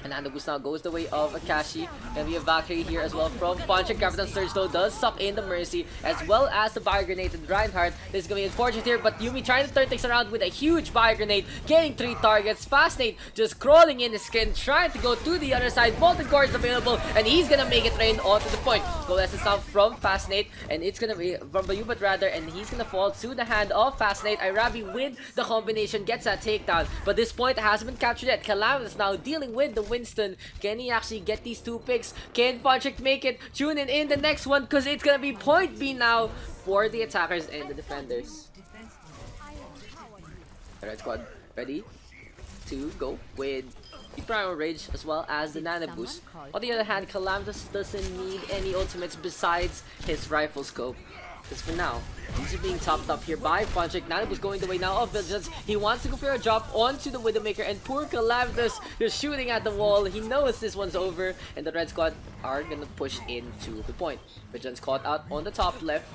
And Anubis now goes the way of Akashi. And we have Valkyrie here as well from Fontrick. Graviton Surge though does suck in the Mercy, as well as the Bio Grenade and Reinhardt. This is going to be unfortunate here, but Yumi trying to turn things around with a huge Bio Grenade, getting 3 targets. Fascinate just crawling in his skin, trying to go to the other side. Molten Core is available, and he's going to make it rain onto the point. Goal essence now from Fascinate, and it's going to be from Bayubat rather, and he's going to fall to the hand of Fascinate. Irabi with the combination gets that takedown, but this point hasn't been captured yet. Calamitous now dealing with the Winston. Can he actually get these 2 picks? Can Fontrick make it? Tune in the next one, because it's gonna be point B now for the attackers and the defenders. The Red Squad ready to go with the Primal Rage as well as the Nano Boost. On the other hand, Calamitous doesn't need any ultimates besides his rifle scope. Because for now, these are being topped up here by Fontrick. Nanobus going the way now of Vigilance. He wants to go for a drop onto the Widowmaker, and poor Calamitous just shooting at the wall. He knows this one's over, and the Red Squad are gonna push into the point. Vigilance caught out on the top left,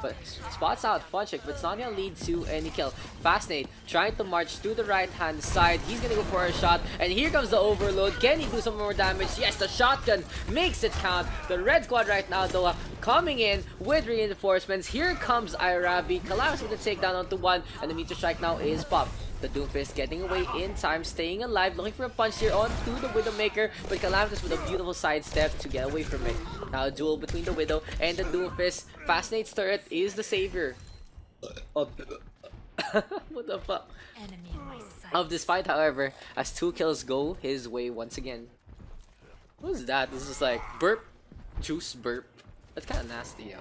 but spots out Fontrick, but it's not gonna lead to any kill. Fascinate trying to march to the right hand side. He's gonna go for a shot, and here comes the overload. Can he do some more damage? Yes, the shotgun makes it count. The Red Squad right now though coming in with reinforcements. Here comes Irabi. Calamitous with the takedown onto 1, and the Meteor Strike now is popped. The Doomfist getting away in time, staying alive, looking for a punch here onto the Widowmaker, but Calamitous with a beautiful sidestep to get away from it. Now a duel between the Widow and the Doomfist. Fascinate's turret is the savior of what the fuck? Of this fight, however, as 2 kills go his way once again. What is that? This is like burp, juice burp. That's kind of nasty, yo.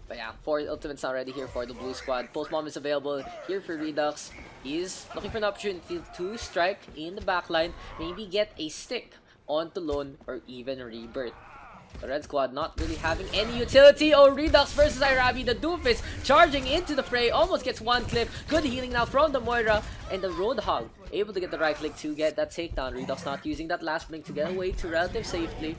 But yeah, 4 ultimates already here for the blue squad. Pulse bomb is available here for Redux. He's looking for an opportunity to strike in the backline, maybe get a stick onto Lone or even Rebirth. The Red Squad not really having any utility. Oh, Redux versus Irabi. The Doomfist charging into the fray. Almost gets 1 clip. Good healing now from the Moira. And the Roadhog able to get the right click to get that takedown. Redux not using that last blink to get away to relative safely.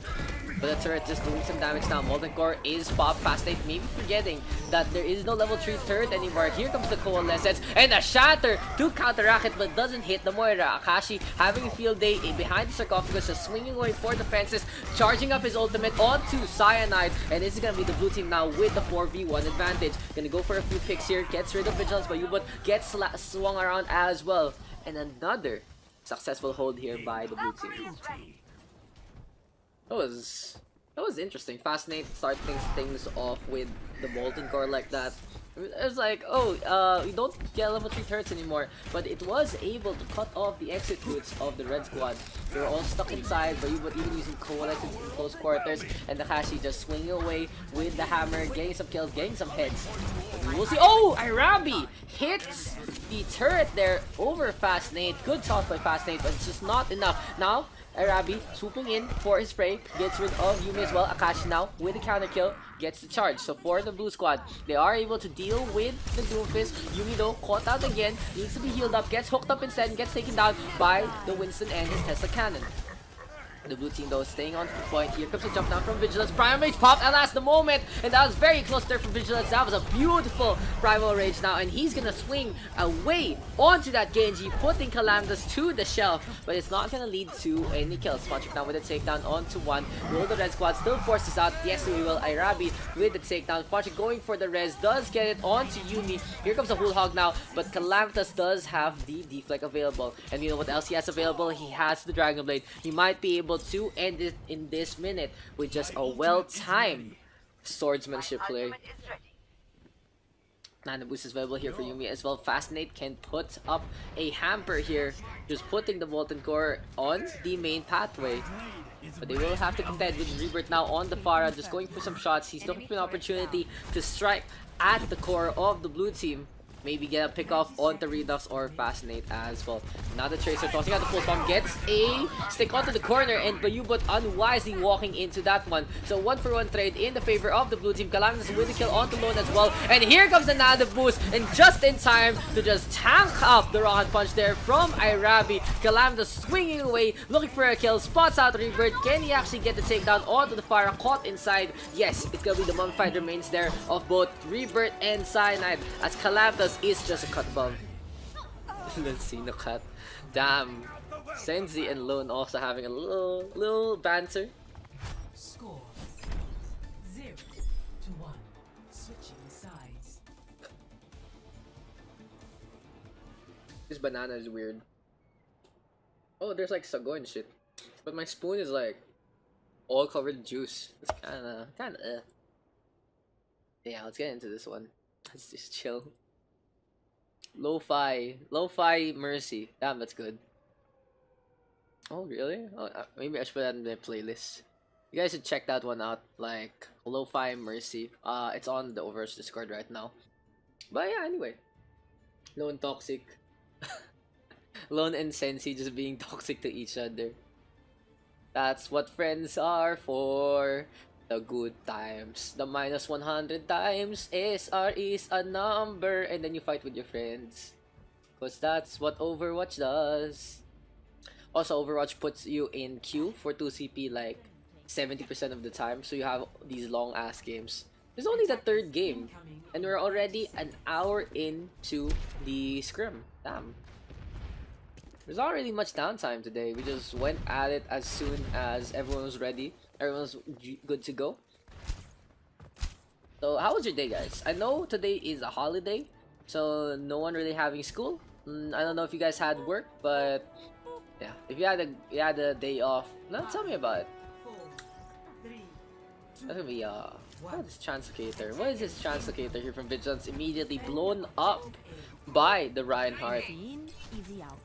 But the turret just doing some damage now. Molten Core is popped. Fascinate maybe forgetting that there is no level 3 turret anymore. Here comes the Coalescence and a Shatter to counteract it but doesn't hit the Moira. Akashi having a field day behind the sarcophagus, just swinging away for the fences, charging up his ultimate onto Cyanide, and this is gonna be the blue team now with the 4v1 advantage. Gonna go for a few picks here, gets rid of Vigilance, but Ubot gets swung around as well. And another successful hold here by the blue team. That was interesting. Fascinate starting things off with the Molten Core like that. It was like, oh, we don't get level 3 turrets anymore, but it was able to cut off the exit routes of the red squad. They were all stuck inside, but even using Coalescence in close quarters, and Nakashi just swinging away with the hammer, getting some kills, getting some hits. We will see. Oh, Arabi hits the turret there over Fascinate. Good toss by Fascinate, but it's just not enough. Now, Arabi swooping in for his spray, gets rid of Yumi as well. Akashi now with the counter kill, gets the charge. So for the blue squad, they are able to deal with the Doomfist. Yumi though, caught out again, needs to be healed up, gets hooked up instead, and gets taken down by the Winston and his Tesla cannon. The blue team though staying on the point. Here comes a jump down from Vigilance. Primal Rage popped at last the moment, and that was very close there from Vigilance. That was a beautiful Primal Rage now, and he's gonna swing away onto that Genji, putting Calamitous to the shelf, but it's not gonna lead to any kills. Punching down with a takedown onto one. Will the red squad still force this out? Yes, we will. Irabi with the takedown. Punching going for the res, does get it onto Yumi. Here comes a Whole Hog now, but Calamitous does have the deflect available, and you know what else he has available? He has the Dragon Blade. He might be able to end it in this minute with just a well-timed swordsmanship play. Anubis is available here for Yumi as well. Fascinate can put up a hamper here, just putting the Molten Core on the main pathway. But they will have to contend with Rebirth now on the Pharah, just going for some shots. He's looking for an opportunity to strike at the core of the blue team. Maybe get a pick off onto Redux or Fascinate as well. Now the Tracer tossing out the full bomb, gets a stick onto the corner, and Bayubot unwisely walking into that one. So 1-for-1 trade in the favor of the blue team. Calamitous with the kill onto Lone as well. And here comes the Nada boost, and just in time to just tank up the Rocket Punch there from Irabi. Calamitous swinging away, looking for a kill, spots out Rebirth. Can he actually get the takedown onto the fire? Caught inside. Yes, it's gonna be the mummified remains there of both Rebirth and Cyanide, as Calamitous is just a cut above. Let's see, no cut. Damn. Senzi and Lone also having a little banter. Score 0-1. Switching sides. This banana is weird. Oh, there's like sago and shit. But my spoon is like all covered in juice. It's kinda Yeah, let's get into this one. Let's just chill. Lo-fi Mercy. Damn, that's good. Oh, really? Oh, maybe I should put that in the playlist. You guys should check that one out. Like, Lo-fi Mercy. It's on the OverRush Discord right now. But yeah, anyway. Lone toxic. Lone and Sensi just being toxic to each other. That's what friends are for. The good times. The -100 times. SR is a number. And then you fight with your friends. Because that's what Overwatch does. Also, Overwatch puts you in queue for 2CP like 70% of the time. So you have these long ass games. It's only the third game. And we're already an hour into the scrim. Damn. There's not really much downtime today. We just went at it as soon as everyone was ready. Everyone's good to go. So how was your day, guys? I know today is a holiday, so no one really having school. I don't know if you guys had work, but yeah, if you had a day off, no, tell me about it. That's gonna be what is Translocator? What is this Translocator here from Vigilance? Immediately blown up by the Reinhardt. Easy out.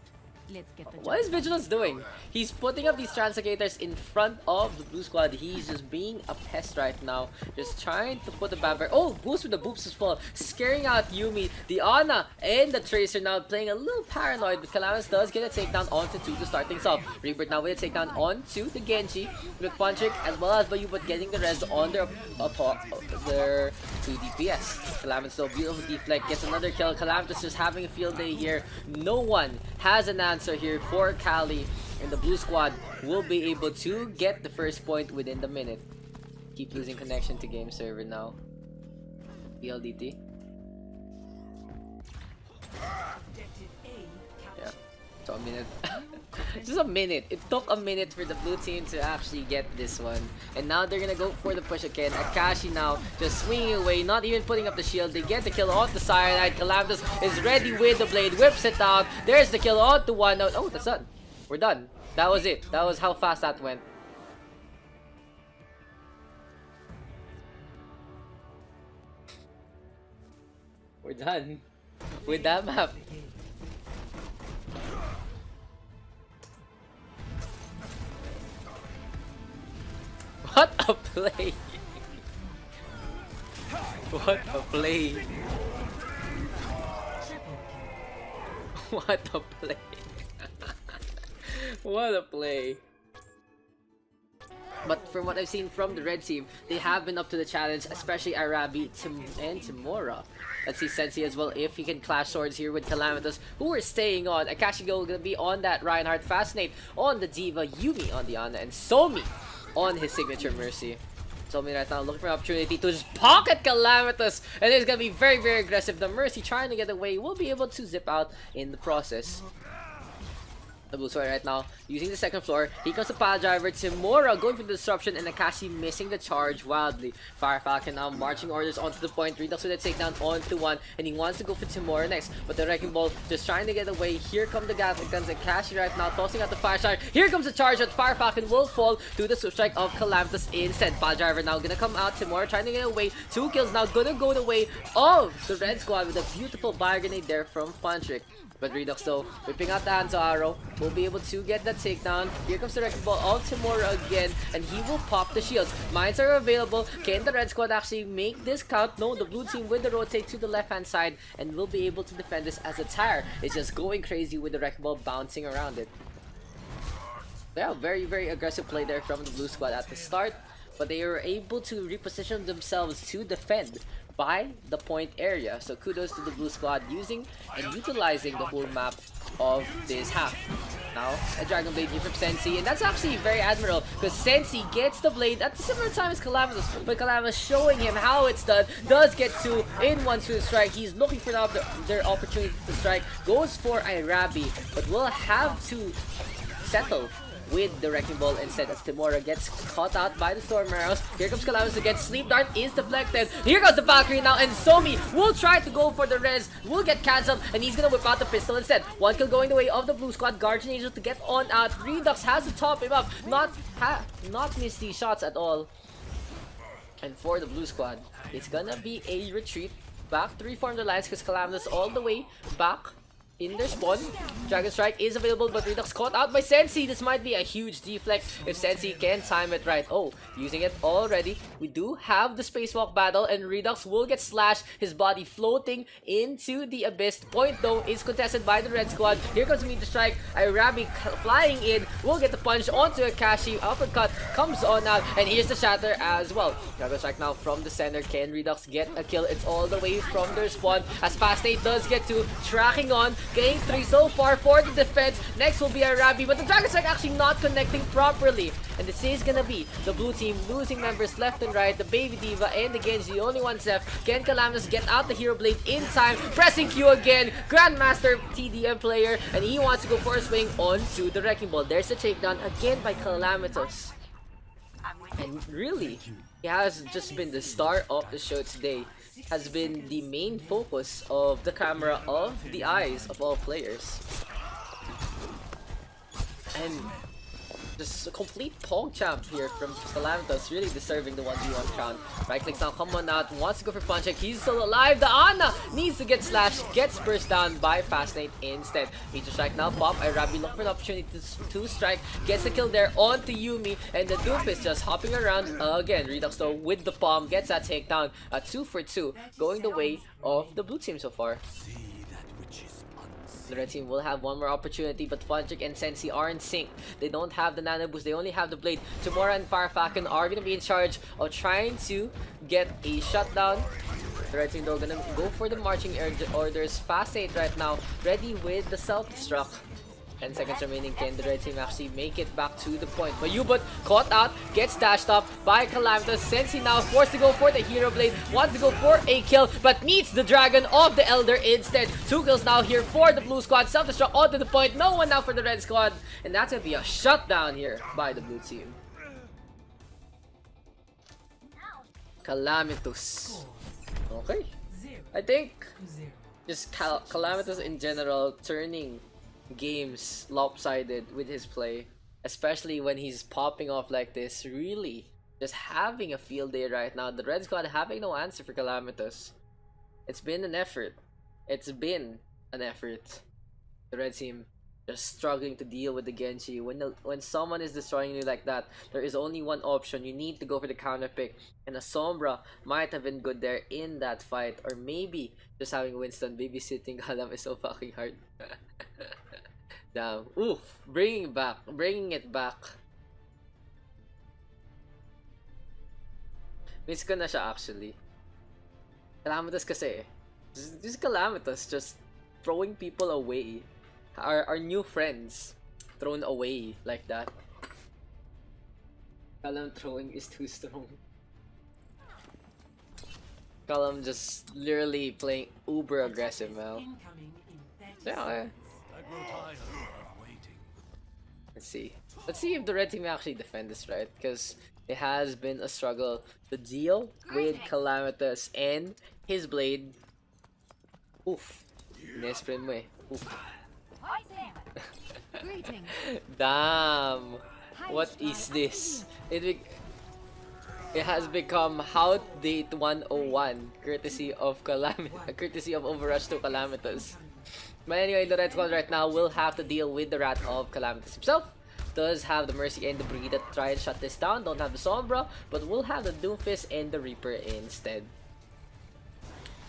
Let's get the What is Vigilance doing? He's putting up these Translocators in front of the blue squad. He's just being a pest right now. Just trying to put the bamper. Oh, boost with the boops as well. Scaring out Yumi. The Ana and the Tracer now playing a little paranoid. But Calamitous does get a takedown onto 2 to start things off. Rebirth now with a takedown onto the Genji. With Punchik as well as Bayu, but getting the res on their 2 DPS. Calamitous still beautiful deflect. Gets another kill. Calamitous just having a field day here. No one has an answer here for Cali, and the blue squad will be able to get the first point within the minute. Keep losing connection to game server now. PLDT. Yeah, so a minute. Just a minute. It took a minute for the blue team to actually get this one. And now they're gonna go for the push again. Akashi now just swinging away, not even putting up the shield. They get the kill on the Cyanide. Calamitous is ready with the blade, whips it out. There's the kill on to one. Oh, that's done. We're done. That was it. That was how fast that went. We're done with that map. What a play! What a play! What a play! What a play! But from what I've seen from the red team, they have been up to the challenge, especially Arabi and Timura. Let's see Sensei as well if he can clash swords here with Calamitous, who are staying on. Akashigo gonna be on that Reinhardt, Fascinate on the Diva, Yumi on the Ana, and Somi on his signature Mercy. Somi right now looking for an opportunity to just pocket Calamitous, and it's gonna be very, very aggressive. The Mercy trying to get away will be able to zip out in the process. The blue sword right now using the second floor. Here comes the pile driver. Timura going for the disruption, and Akashi missing the charge wildly. Fire Falcon now marching orders onto the point. Redux with a takedown onto one, and he wants to go for Timura next. But the Wrecking Ball just trying to get away. Here come the Gatling guns. Akashi right now tossing out the fire strike. Here comes the charge, but Fire Falcon will fall to the swift strike of Calamitous instead. Pile driver now gonna come out. Timura trying to get away. 2 kills now gonna go the way of the red squad with a beautiful fire grenade there from Funtrick. But Redux though, whipping out the Hanzo Arrow, will be able to get that takedown. Here comes the Wrecking Ball of Timura again, and he will pop the shields. Mines are available. Can the red squad actually make this count? No, the blue team with the rotate to the left-hand side, and will be able to defend this as a tire. It's just going crazy with the Wrecking Ball bouncing around it. Yeah, very, very aggressive play there from the blue squad at the start, but they were able to reposition themselves to defend by the point area. So kudos to the blue squad using and utilizing the whole map of this half. Now, a Dragon Blade here from Sensei, and that's actually very admirable because Sensei gets the blade at the similar time as Calamitous, but Calamitous showing him how it's done, does get 2 in 1 swing strike. He's looking for their opportunity to strike, goes for Irabi, but will have to settle with the Wrecking Ball instead as Timura gets caught out by the Storm Arrows. Here comes Calamitous again. Sleep Dart is deflected. Here goes the Valkyrie now, and Somi will try to go for the res. Will get cancelled, and he's gonna whip out the pistol instead. 1 kill going the way of the blue squad. Guardian Angel to get on out. Redux has to top him up. Not miss these shots at all. And for the blue squad, it's gonna be a retreat back to reform the lines because Calamitous all the way back in their spawn. Dragon Strike is available, but Redux caught out by Sensei. This might be a huge deflect if Sensei can time it right. Oh, using it already. We do have the spacewalk battle, and Redux will get slashed. His body floating into the abyss. Point though is contested by the red squad. Here comes Meteor Strike. Irabi flying in. Will get the punch onto Akashi. Uppercut comes on out, and here's the shatter as well. Dragon Strike now from the center. Can Redux get a kill? It's all the way from their spawn as Fascinate does get 2. Tracking on. Game 3 so far for the defense. Next will be Arabi, but the Dragon Strike actually not connecting properly. And this is gonna be the blue team losing members left and right. The Baby Diva and the Genji, the only ones left. Can Calamitous get out the Hero Blade in time? Pressing Q again. Grandmaster TDM player, and he wants to go for a swing onto the Wrecking Ball. There's the takedown again by Calamitous. And really, he has just been the star of the show today. Has been the main focus of the camera, of the eyes of all players. And just a complete Pong champ here from Calamitous, really deserving the 1v1 crown. Right clicks now, come on out, wants to go for fun check, he's still alive, the Ana needs to get slashed, gets burst down by Fascinate instead. Meteor Strike now pop, Irabi look for an opportunity to strike, gets the kill there onto Yumi, and the Doofus just hopping around again. Redux though with the palm gets that takedown, a 2 for 2, going the way of the blue team so far. The red team will have one more opportunity, but Funtrick and Sensei are in sync. They don't have the nano boost, they only have the blade. Timura and Fire Falcon are going to be in charge of trying to get a shutdown. The red team though gonna go for the marching orders. Fascinate right now, ready with the self-destruct. 10 seconds remaining. Can the red team actually make it back to the point? But Yubut caught out, gets dashed up by Calamitous. Sensi now forced to go for the Hero Blade, wants to go for a kill, but meets the Dragon of the Elder instead. 2 kills now here for the blue squad. Self-destruct onto the point. No one now for the red squad. And that's going to be a shutdown here by the blue team. Calamitous. Okay. I think just Calamitous in general turning games lopsided with his play, especially when he's popping off like this, really just having a field day right now. The red squad having no answer for Calamitous. It's been an effort. The red team just struggling to deal with the Genji. When someone is destroying you like that, there is only one option. You need to go for the counter pick, and a Sombra might have been good there in that fight, or maybe just having Winston babysitting Galam is so fucking hard. Damn. Oof. Bringing it back. Miss ko na siya actually. Calamitous kasi. Just Calamitous just throwing people away. Our new friends thrown away like that. Calam throwing is too strong. Calam just literally playing uber aggressive now. So, yeah, let's see if the red team actually defend this, right? Because it has been a struggle to deal with Calamitous and his blade. Oof. Nesprin mo eh. Oof. Damn. What is this? It has become How Date 101 courtesy of OverRush to Calamitous. But anyway, the red squad right now will have to deal with the wrath of Calamitous himself. Does have the Mercy and the Brigida to try and shut this down. Don't have the Sombra, but will have the Doomfist and the Reaper instead.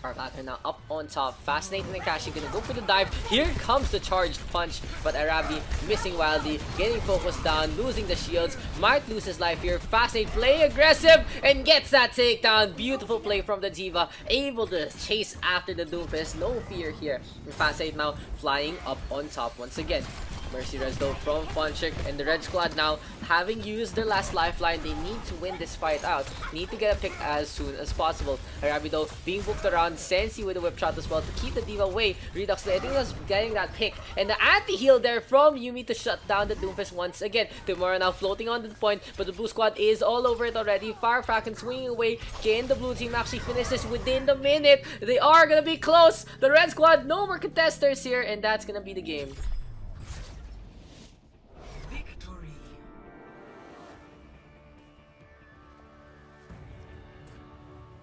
Our Pattern now up on top. Fascinating and Kashi gonna go for the dive. Here comes the charged punch, but Arabi missing wildly, getting focused down, losing the shields, might lose his life here. Fascinate, play aggressive, and gets that takedown. Beautiful play from the Diva, able to chase after the Doomfist. No fear here. And Fascinate now flying up on top once again. Mercy res though from Funchick, and the red squad now having used their last lifeline. They need to win this fight out. Need to get a pick as soon as possible. Arabi though being booked around. Sensi with a whip shot as well to keep the Diva away. Redux I think was getting that pick, and the anti-heal there from Yumi to shut down the Doomfist once again. Tomorrow now floating on the point, but the blue squad is all over it already. Fire Kraken swinging away. Can the blue team actually finish this within the minute? They are gonna be close. The red squad, no more contesters here, and that's gonna be the game.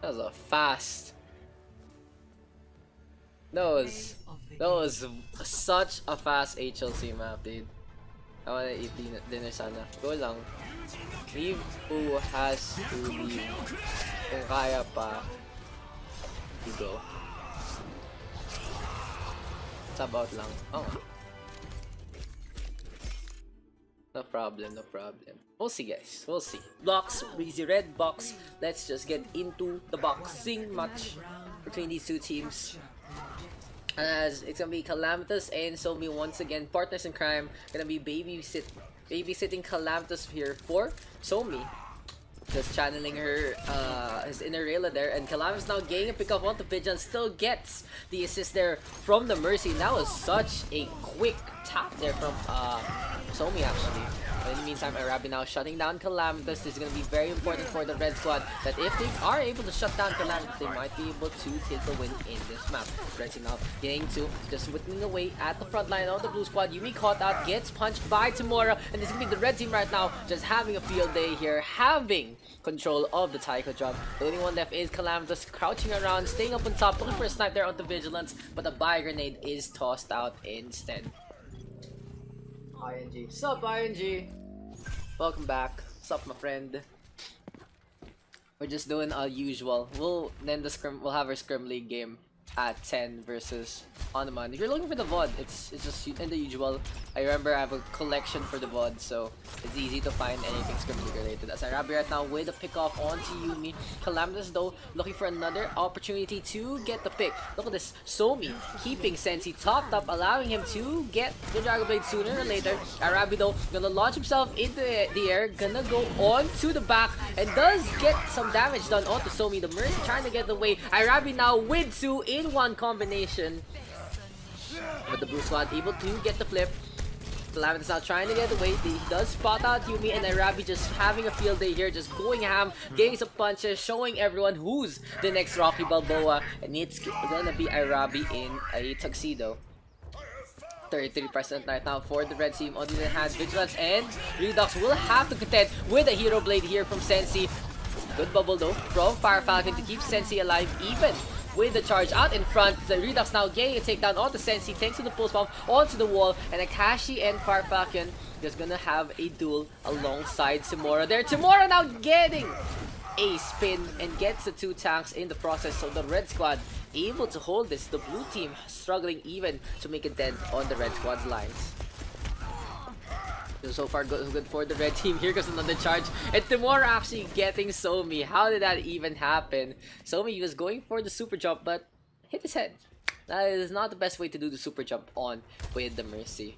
That was a fast. That was such a fast HLC map, dude. I wanna eat dinner sana. Go lang. Leave who has to leave. Kung kaya pa, you go. It's about lang. Oh. No problem, no problem. We'll see, guys. We'll see. Blocks, Breezy Red box. Let's just get into the boxing match between these two teams. As it's gonna be Calamitous and Somi once again, partners in crime. Gonna be babysitting Calamitous here for Somi. Just channeling her his inner Rayla there, and Calamitous now getting a pick up onto Pigeon, still gets the assist there from the Mercy. That was such a quick tap there from Somi actually. But in the meantime, Arabi now shutting down Calamitous. This is going to be very important for the red squad, that if they are able to shut down Calamitous, they might be able to take the win in this map. Red team now getting to just whittling away at the front line of the blue squad. Yumi caught out, gets punched by Tamura, and this is going to be the red team right now just having a field day here, having control of the Taiko job. The only one left is Calamitous, crouching around, staying up on top, looking for a snipe there onto Vigilance, but the buy grenade is tossed out instead. ING. Sup, ING? Welcome back. Sup, my friend? We're just doing our usual. We'll have our Scrim League game at 10 versus Hanuman. If you're looking for the VOD, it's just in the usual. I remember I have a collection for the VOD, so it's easy to find anything Scrim League related. As Arabi right now with a pick off onto Yumi. Calamitous though looking for another opportunity to get the pick. Look at this, Somi keeping Sensi topped up, allowing him to get the Dragon Blade sooner or later. Arabi though gonna launch himself into the air, gonna go on to the back, and does get some damage done onto Somi. The Mercy trying to get away. Arabi now with 2 in 1 combination. But the blue squad able to get the flip. Calamitous now trying to get away. He does spot out Yumi, and Arabi just having a field day here, just going ham, getting some punches, showing everyone who's the next Rocky Balboa. And it's gonna be Arabi in a tuxedo. 33% right now for the red team. On the other hand, Vigilance and Redux will have to contend with a Hero Blade here from Sensi. Good bubble though from Fire Falcon to keep Sensi alive even with the charge out in front. The Redux now getting a takedown onto Sensi thanks to the pulse bomb onto the wall, and Akashi and Fire Falcon just gonna have a duel alongside Timora there. Timora now getting a spin and gets the 2 tanks in the process, so the red squad able to hold this. The blue team struggling even to make a dent on the red squad's lines. So far good for the red team. Here goes another charge, and Timora actually getting Somi. How did that even happen? Somi was going for the super jump but hit his head. That is not the best way to do the super jump on with the Mercy.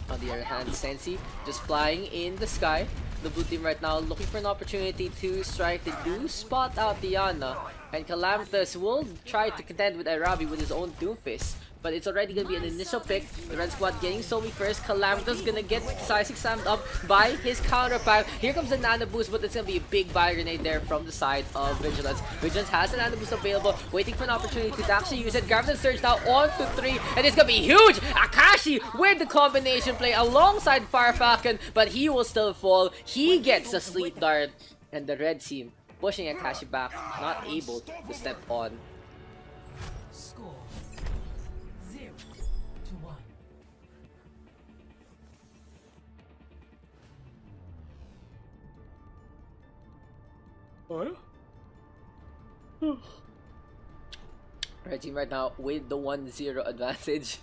On the other hand, Sensi just flying in the sky. The blue team right now looking for an opportunity to strike. They do spot out Diana, and Calamitous will try to contend with Arabi with his own Doomfist. But it's already gonna be an initial pick. The red squad getting Somi first. Calamitous gonna get Seismic slammed up by his counter pipe. Here comes the nano boost, but it's gonna be a big fire grenade there from the side of Vigilance. Vigilance has a nano boost available, waiting for an opportunity to actually use it. Graviton Surge now on to 3, and it's gonna be huge! Akashi with the combination play alongside Fire Falcon, but he will still fall. He gets a sleep dart, and the red team pushing Akashi back, not able to step on. Score 0-1. Red team right now with the 1-0 advantage.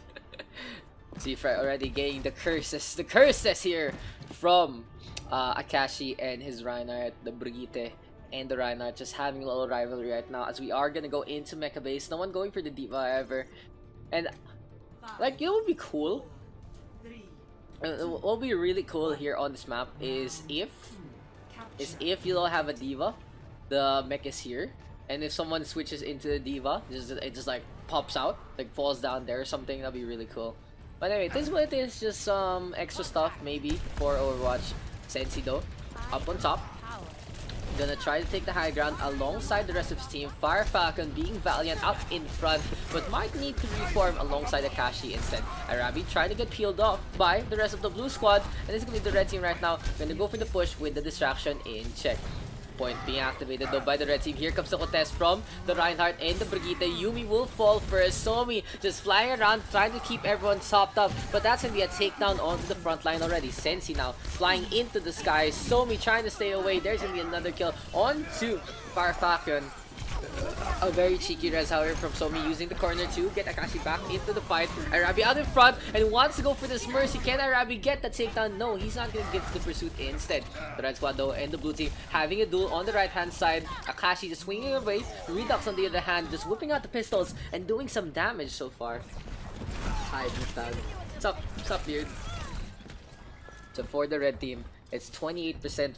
Seafright already getting the curses here from Akashi and his Reinhardt, the Brigitte and the Reinhardt just having a little rivalry right now, as we are gonna go into Mecha Base. No one going for the Diva however, and like it would be cool. What would be really cool here on this map is if you don't have a Diva, the mech is here, and if someone switches into the Diva, it just like pops out, like falls down there or something. That'd be really cool. But anyway, this is what it is, just some extra stuff maybe for Overwatch. Sensi though, up on top, gonna try to take the high ground alongside the rest of his team. Fire Falcon being valiant up in front, but might need to reform alongside Akashi instead. Arabi trying to get peeled off by the rest of the blue squad, and it's gonna be the red team right now, gonna go for the push with the distraction in check. Point being activated though by the red team. Here comes the contest from the Reinhardt and the Brigitte. Yumi will fall first. Somi just flying around trying to keep everyone topped up, but that's gonna be a takedown onto the front line already. Sensi now flying into the sky. Somi trying to stay away. There's gonna be another kill onto Fire Falcon. A very cheeky res however from Somi, using the corner to get Akashi back into the fight. Arabi out in front and wants to go for this Mercy. Can Arabi get the takedown? No, he's not going to get the pursuit instead. The red squad though and the blue team having a duel on the right hand side. Akashi just swinging away. Redux on the other hand just whipping out the pistols and doing some damage so far. Hi, Mustang. What's up, dude? So for the red team, it's 28%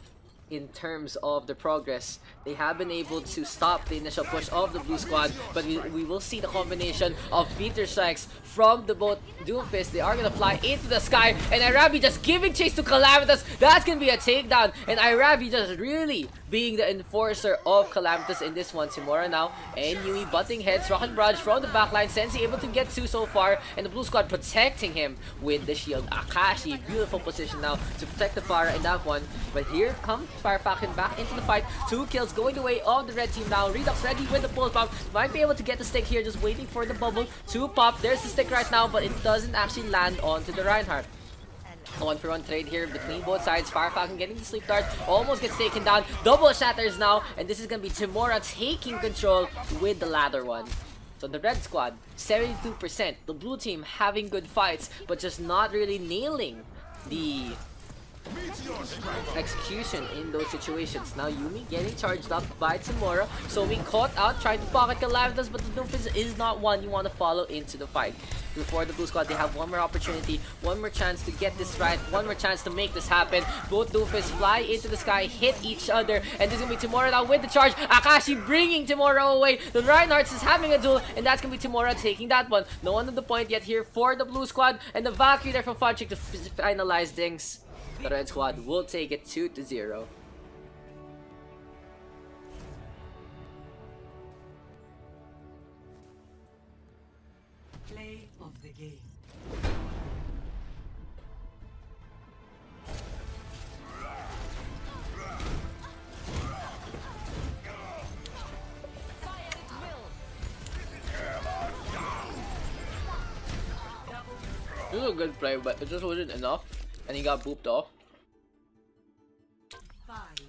in terms of the progress. They have been able to stop the initial push of the blue squad, but we will see the combination of meteor strikes from the both Doomfist. They are gonna fly into the sky, and Arabi just giving chase to Calamitous. That's gonna be a takedown, and Arabi just really being the enforcer of Calamitous in this one. Timora now and Yui butting heads. Rocket Barrage from the backline. Sensi able to get 2 so far, and the blue squad protecting him with the shield. Akashi, beautiful position now to protect the fire in that one, but here comes Fire Falcon back into the fight. 2 kills going the way of the red team now. Redux ready with the pulse bomb. Might be able to get the stick here, just waiting for the bubble to pop. There's the stick right now, but it doesn't actually land onto the Reinhardt. A 1-for-1 trade here between both sides. Fire Falcon getting the sleep dart, almost gets taken down. Double shatters now, and this is gonna be Timora taking control with the ladder one. So the red squad, 72%. The blue team having good fights, but just not really nailing the execution in those situations. Now Yumi getting charged up by Timora. So we caught out, trying to pocket Calamitous, but the Doomfist is not one you want to follow into the fight. Before the blue squad, they have one more opportunity, one more chance to get this right, one more chance to make this happen. Both Doomfists fly into the sky, hit each other, and this is going to be Timora now with the charge. Akashi bringing Timora away. The Reinhardt is having a duel, and that's going to be Timora taking that one. No one on the point yet here for the blue squad, and the Valkyrie there from Funchik to finalize things. The red squad will take it 2-0. Play of the game. This was a good play, but it just wasn't enough, and he got booped off.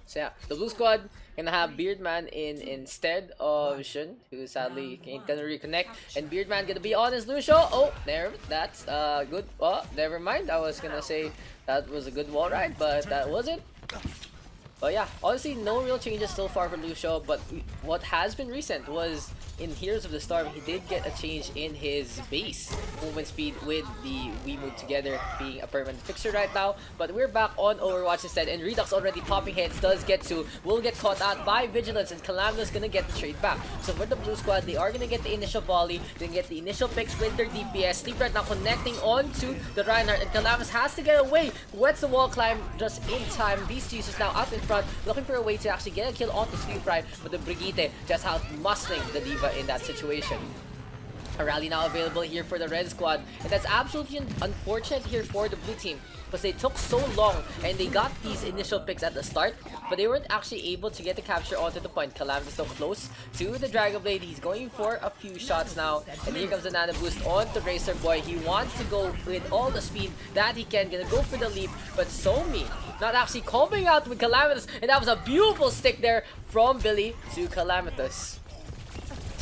So yeah, the blue squad gonna have Beardman in instead of Shun, who sadly ain't gonna reconnect, and Beardman gonna be on his Lucio. Oh, there, that's good. Oh, never mind. I was gonna say that was a good wall ride, but that wasn't. But yeah, honestly, no real changes so far for Lucio, but what has been recent was in Heroes of the Storm, he did get a change in his base movement speed with the We Move Together being a permanent fixture right now. But we're back on Overwatch instead, and Redux already popping heads does get to, will get caught out by Vigilance, and Calamitous gonna get the trade back. So for the blue squad, they are gonna get the initial volley, then get the initial picks with their DPS. Sleep right now connecting onto the Reinhardt, and Calamitous has to get away. Wets the wall climb just in time. Beast Jesus now out in front, looking for a way to actually get a kill onto Sleep Right, but the Brigitte just out muscling the Diva in that situation. A rally now available here for the red squad, and that's absolutely unfortunate here for the blue team because they took so long and they got these initial picks at the start, but they weren't actually able to get the capture onto the point. Calamitous so close to the Dragon Blade. He's going for a few shots now, and here comes the Nano Boost onto Racer Boy. He wants to go with all the speed that he can, gonna go for the leap, but Somi not actually coming out with Calamitous, and that was a beautiful stick there from Billy to Calamitous.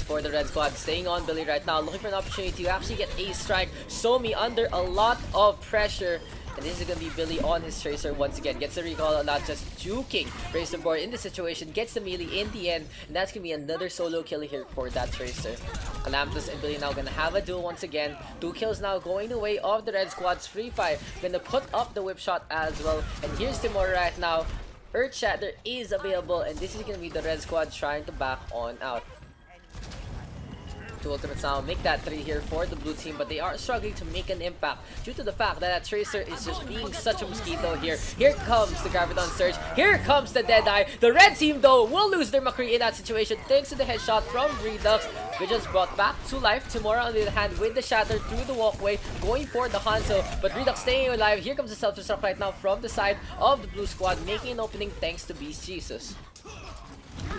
For the red squad, staying on Billy right now, looking for an opportunity to actually get a strike. Somi under a lot of pressure, and this is gonna be Billy on his Tracer once again. Gets the recall, not just juking Razor Board in this situation, gets the melee in the end, and that's gonna be another solo kill here for that Tracer. Calamitous and Billy now gonna have a duel once again. 2 kills now going the way of the red squad's free fight. Gonna put up the whip shot as well, and here's Timor right now. Earth Shatter is available, and this is gonna be the red squad trying to back on out. Ultimates now make that 3 here for the blue team, but they are struggling to make an impact due to the fact that Tracer is just being such a mosquito here. Here comes the Graviton Surge, here comes the Deadeye. The red team though will lose their McCree in that situation thanks to the headshot from Redux. Vigilance brought back to life. Timora on the other hand with the shatter through the walkway, going for the Hanzo, but Redux staying alive. Here comes the self-destruct right now from the side of the blue squad, making an opening thanks to Beast Jesus.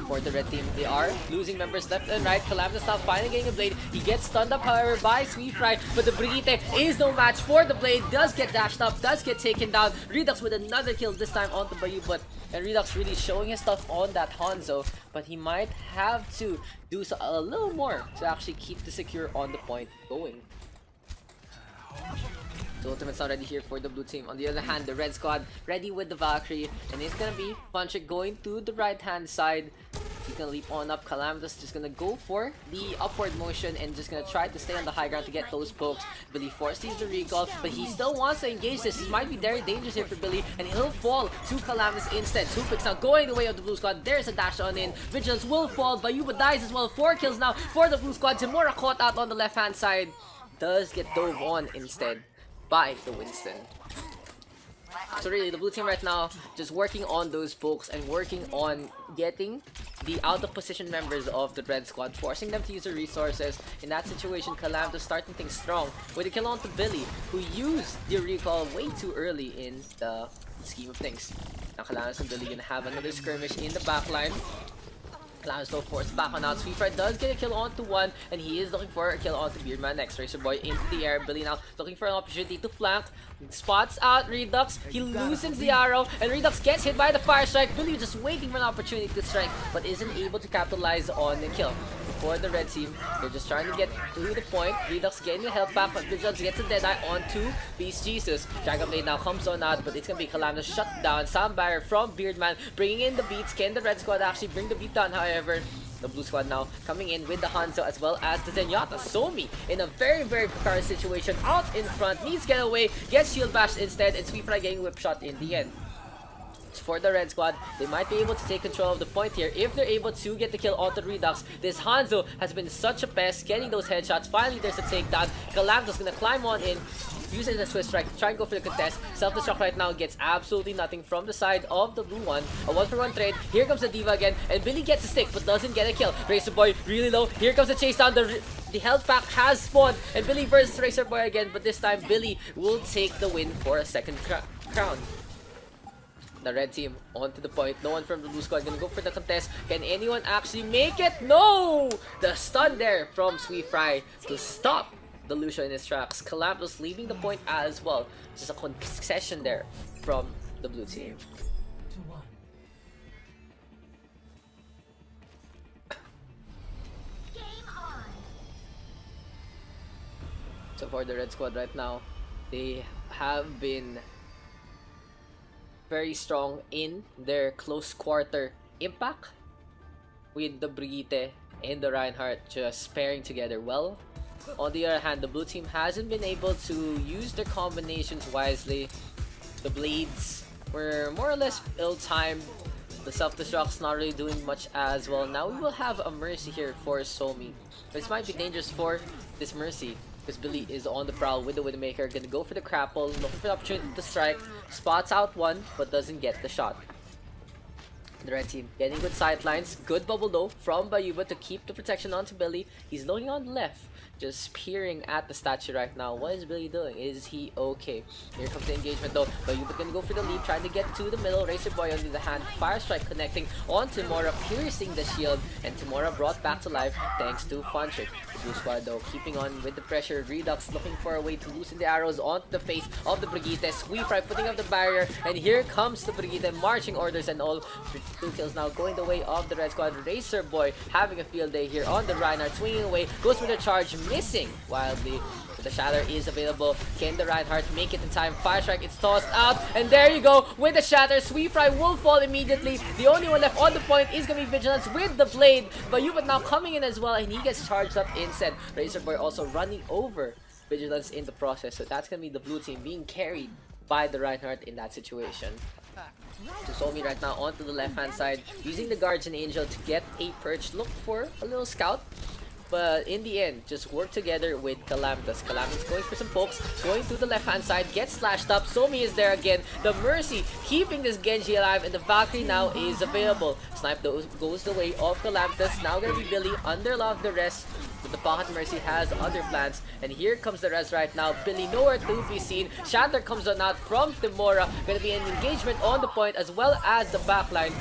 For the red team, they are losing members left and right. Calamitous now finally getting a blade. He gets stunned up, however, by Sweet Fry, but the Brigitte is no match for the blade. Does get dashed up, does get taken down. Redux with another kill, this time on the Bayou, and Redux really showing his stuff on that Hanzo, but he might have to do a little more to actually keep the secure on the point going. The ultimate's not ready here for the blue team. On the other hand, the red squad ready with the Valkyrie, and it's gonna be Funchik going to the right hand side. He's gonna leap on up. Calamitous just gonna go for the upward motion and just gonna try to stay on the high ground to get those pokes. Billy foresees the recall, but he still wants to engage this. This might be very dangerous here for Billy, and he'll fall to Calamitous instead. 2 picks now going the way of the blue squad. There's a dash on in. Vigilance will fall. Bayuba dies as well. 4 kills now for the blue squad. Timora caught out on the left hand side. Does get dove on instead by the Winston. So really, the blue team right now just working on those pokes and working on getting the out of position members of the red squad, forcing them to use their resources. In that situation, Calamitous starting things strong with a kill on to Billy, who used the recall way too early in the scheme of things. Now Calamitous and Billy gonna have another skirmish in the backline. Clown's though forced back on out. Sweetfry does get a kill onto one, and he is looking for a kill onto Beardman next. Razor Boy into the air. Billy now looking for an opportunity to flank. Spots out Redux. He loosens the arrow, and Redux gets hit by the fire strike. Billy just waiting for an opportunity to strike, but isn't able to capitalize on the kill. For the red team, they're just trying to get to the point. Redux getting the health back, but Vigilance gets a Deadeye onto Beast Jesus. Dragon Blade now comes on out, but it's gonna be Calamity shut down. Sound barrier from Beardman, bringing in the beats. Can the red squad actually bring the beat down? However, the blue squad now coming in with the Hanzo as well as the Zenyatta. Somi in a very precarious situation out in front, needs to get away, gets shield bashed instead, and Sweetfry getting whip shot in the end. For the red squad, they might be able to take control of the point here if they're able to get the kill onto Redux. This Hanzo has been such a pest, getting those headshots. Finally, there's a takedown. Galactus gonna climb on in, using the Swiss Strike to try and go for the contest. Self-destruct right now gets absolutely nothing from the side of the blue one. A 1-for-1 trade. Here comes the Diva again, and Billy gets a stick but doesn't get a kill. Razor Boy really low. Here comes the chase down. The health pack has spawned, and Billy versus Razor Boy again, but this time Billy will take the win for a second crown. The red team onto the point. No one from the blue squad gonna go for the contest. Can anyone actually make it? No! The stun there from Sweetfry to stop the Lucio in his tracks. Calamity leaving the point as well. Just a concession there from the blue team. 2-1. So for the red squad right now, they have been very strong in their close quarter impact, with the Brigitte and the Reinhardt just pairing together well. On the other hand, the blue team hasn't been able to use their combinations wisely. The blades were more or less ill-timed. The self-destruct's not really doing much as well. Now we will have a Mercy here for Somi. This might be dangerous for this Mercy, because Billy is on the prowl with the Widowmaker. Gonna go for the grapple, looking for the opportunity to strike. Spots out one, but doesn't get the shot. The red team getting good sightlines. Good bubble though from Bayuba to keep the protection onto Billy. He's looking on the left, just peering at the statue right now. What is Billy doing? Is he okay? Here comes the engagement though. Bayuba gonna go for the leap, trying to get to the middle. Razor Boy on the other hand, fire strike connecting on Timora, piercing the shield, and Timora brought back to life thanks to Funtrick. The blue squad though keeping on with the pressure. Redux looking for a way to loosen the arrows onto the face of the Brigitte. Sweetfry putting up the barrier, and here comes the Brigitte, marching orders and all. 2 kills now going the way of the red squad. Razor Boy having a field day here on the Reinhardt, swinging away, goes for the charge, missing wildly. The Shatter is available. Can the Reinhardt make it in time? Fire Strike, it's tossed out, and there you go with the Shatter. Sweetfry will fall immediately. The only one left on the point is gonna be Vigilance with the blade. Bayubat now coming in as well, and he gets charged up instead. Razor Boy also running over Vigilance in the process, so that's gonna be the blue team being carried by the Reinhardt in that situation. To Somi right now onto the left hand side, using the Guardian Angel to get a perch. Look for a little scout, but in the end, just work together with Calamitous. Calamitous going for some pokes, going to the left-hand side, gets slashed up. Somi is there again. The Mercy keeping this Genji alive, and the Valkyrie now is available. Snipe goes the way of Calamitous. Now gonna be Billy under lock the rest, but the Pocket Mercy has other plans. And here comes the rest right now. Billy nowhere to be seen. Shatter comes on out from Timora. Gonna be an engagement on the point as well as the backline.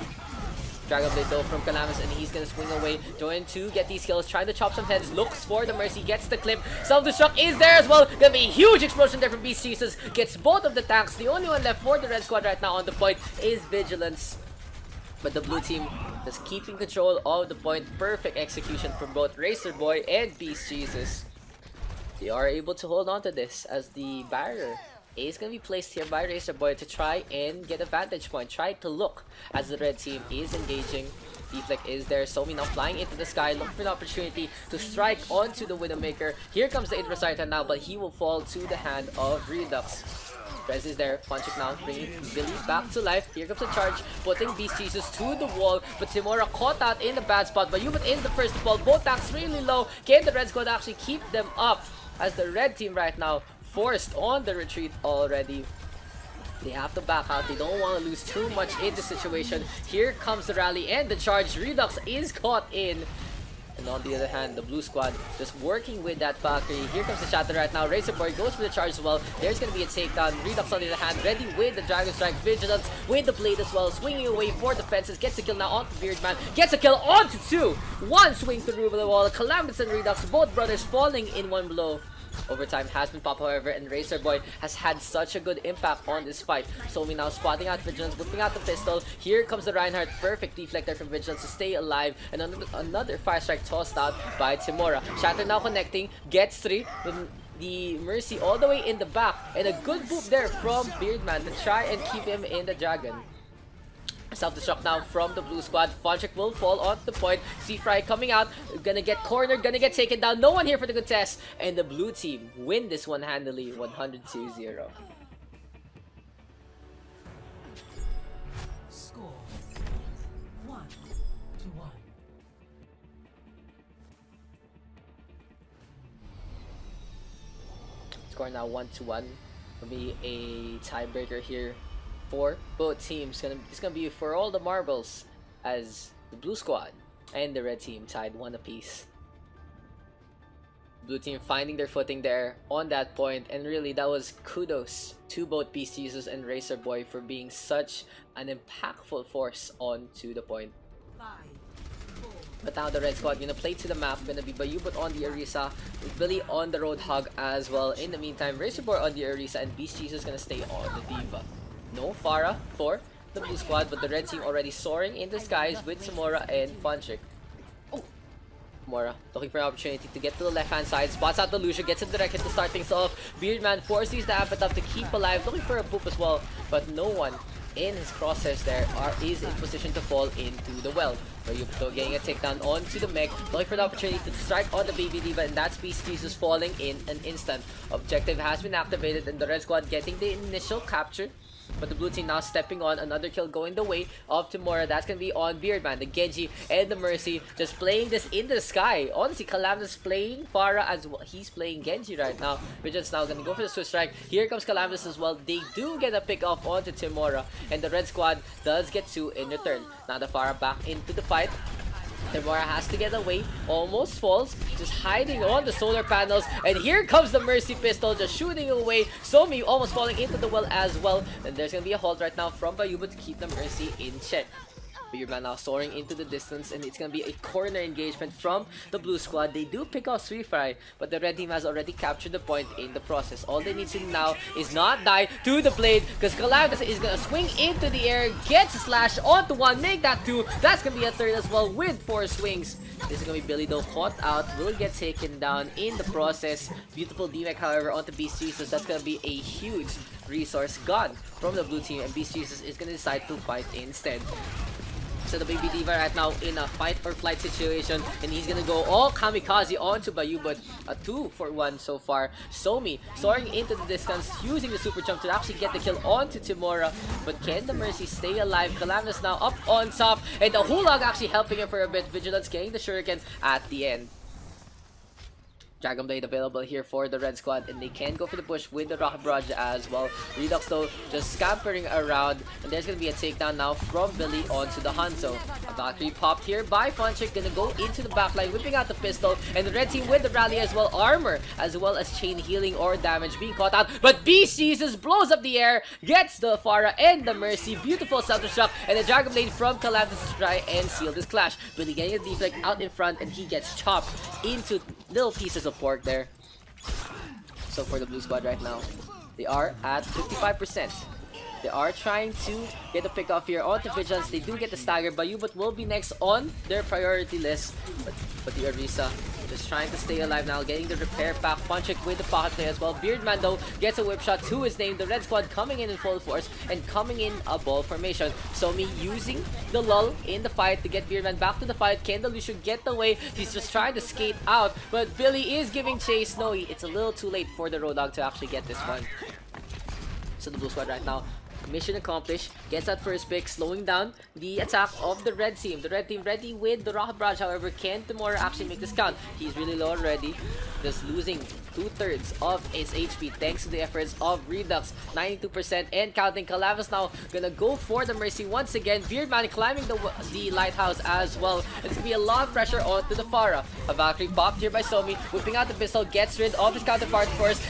Dragon Blade though from Calamitous, and he's gonna swing away, trying to get these kills, trying to chop some heads, looks for the Mercy, gets the clip. Self-destruct is there as well. Gonna be a huge explosion there from Beast Jesus, gets both of the tanks. The only one left for the red squad right now on the point is Vigilance, but the blue team just keeping control of the point. Perfect execution from both Razor Boy and Beast Jesus. They are able to hold on to this as the barrier is going to be placed here by Razor Boy to try and get a vantage point. Try to look as the red team is engaging. Deflect is there. Somi now flying into the sky, looking for an opportunity to strike onto the Widowmaker. Here comes the Intrasighter now, but he will fall to the hand of Redux. Prez is there. Punchik now bringing Billy back to life. Here comes the charge, putting Beast Jesus to the wall, but Timora caught out in the bad spot. But Yubat in the first ball. Both tanks really low. Can the red squad actually keep them up as the red team right now forced on the retreat already? They have to back out. They don't want to lose too much in this situation. Here comes the rally and the charge. Redux is caught in. And on the other hand, the blue squad just working with that Valkyrie. Here comes the shatter right now. Razorboy goes for the charge as well. There's gonna be a takedown. Redux on the other hand, ready with the Dragon Strike. Vigilance with the blade as well. Swinging away for defenses. Gets a kill now onto Beardman. Gets a kill onto 2. One swing through the wall. Calamitous and Redux, both brothers falling in one blow. Overtime has been popped, however, and Razorboy has had such a good impact on this fight. Somi now spotting out Vigilance, whipping out the pistol. Here comes the Reinhardt, perfect deflector from Vigilance to stay alive, and another fire strike tossed out by Timora. Shatter now connecting, gets 3. The Mercy all the way in the back, and a good boop there from Beardman to try and keep him in the Dragon. Self-destruct now from the blue squad. Fonchik will fall onto the point. Seafry coming out. Gonna get cornered. Gonna get taken down. No one here for the contest. And the blue team win this one handily. 102-0. Score 1-1. Score now 1-1. Will be a tiebreaker here for both teams. It's gonna be for all the marbles, as the blue squad and the red team tied 1 apiece. Blue team finding their footing there on that point, and really that was kudos to both Beast Jesus and Razorboy for being such an impactful force onto the point. 5, 4, But now the red squad gonna play to the map, gonna be Bayubot on the Orisa, with Billy on the Roadhog as well. In the meantime, Razorboy on the Orisa, and Beast Jesus gonna stay on the Diva. No Pharah for the blue squad, but the red team already soaring in the skies with Samora and Fonchik. Oh! Mora looking for an opportunity to get to the left-hand side, spots out the Lucia, gets a direct hit to start things off. Beardman forces the Amphath to keep alive, looking for a boop as well, but no one in his crosshairs there is in position to fall into the well. Bayubto getting a takedown onto the mech, looking for the opportunity to strike on the Baby Diva, and that's Beast Jesus falling in an instant. Objective has been activated, and the red squad getting the initial capture. But the blue team now stepping on, another kill going the way of Timora. That's gonna be on Beardman, the Genji, and the Mercy just playing this in the sky. Honestly, Calamitous playing Pharah as well. He's playing Genji right now. We're just now gonna go for the switch strike. Here comes Calamitous as well. They do get a pick off onto Timora, and the red squad does get 2 in return. Now the Pharah back into the fight. Timora has to get away, almost falls, just hiding on the solar panels, and here comes the Mercy pistol, just shooting away. Somi almost falling into the well as well, and there's gonna be a hold right now from Bayuba to keep the Mercy in check. Beardman now soaring into the distance, and it's gonna be a corner engagement from the blue squad. They do pick off Sweefry, but the red team has already captured the point in the process. All they need to do now is not die to the blade, because Calamitous is gonna swing into the air, gets a slash onto 1, make that 2. That's gonna be a 3rd as well with 4 swings. This is gonna be Billy though, caught out, will get taken down in the process. Beautiful D-Mech, however, onto Beast Jesus. That's gonna be a huge resource gone from the blue team, and Beast Jesus is gonna decide to fight instead. So the Baby Diva right now in a fight or flight situation, and he's gonna go all kamikaze onto Bayubot. A 2-for-1 so far. Somi soaring into the distance, using the super jump to actually get the kill onto Timora. But can the Mercy stay alive? Calamitous now up on top, and the Hulag actually helping him for a bit. Vigilance getting the shuriken at the end. Dragon Blade available here for the red squad, and they can go for the push with the Rocket Barrage as well. Redux though just scampering around, and there's gonna be a takedown now from Billy onto the Hanzo. A Valkyrie popped here by Fonchik, gonna go into the backline, whipping out the pistol, and the red team with the rally as well, armor as well as chain healing or damage being caught out. But Beast Jesus blows up the air, gets the Pharah and the Mercy. Beautiful self-destruct, and the Dragon Blade from Calamitous to try and seal this clash. Billy getting a deflect out in front, and he gets chopped into little pieces of pork there. So for the blue squad right now, they are at 55%. They are trying to get a pick off here onto Vigilance. They do get the stagger. Bayubot will be next on their priority list, but the Orisa just trying to stay alive now, getting the repair pack. Fonchik with the pocket play as well. Beardman though gets a whip shot to his name. The red squad coming in full force and coming in a ball formation. Somi using the lull in the fight to get Beardman back to the fight. Can the Lucio get away? He's just trying to skate out, but Billy is giving chase. No, it's a little too late for the Roadhog to actually get this one. So the blue squad right now mission accomplished. Gets that first pick, slowing down the attack of the red team. The red team ready with the rocket barrage, however, can Hanamura actually make this count? He's really low already, just losing 2/3 of his HP thanks to the efforts of Redux. 92% and counting. Calavas now gonna go for the Mercy once again. Beardman climbing the lighthouse as well. It's gonna be a lot of pressure onto the Pharah. A Valkyrie popped here by Somi, whipping out the pistol, gets rid of his counterpart first.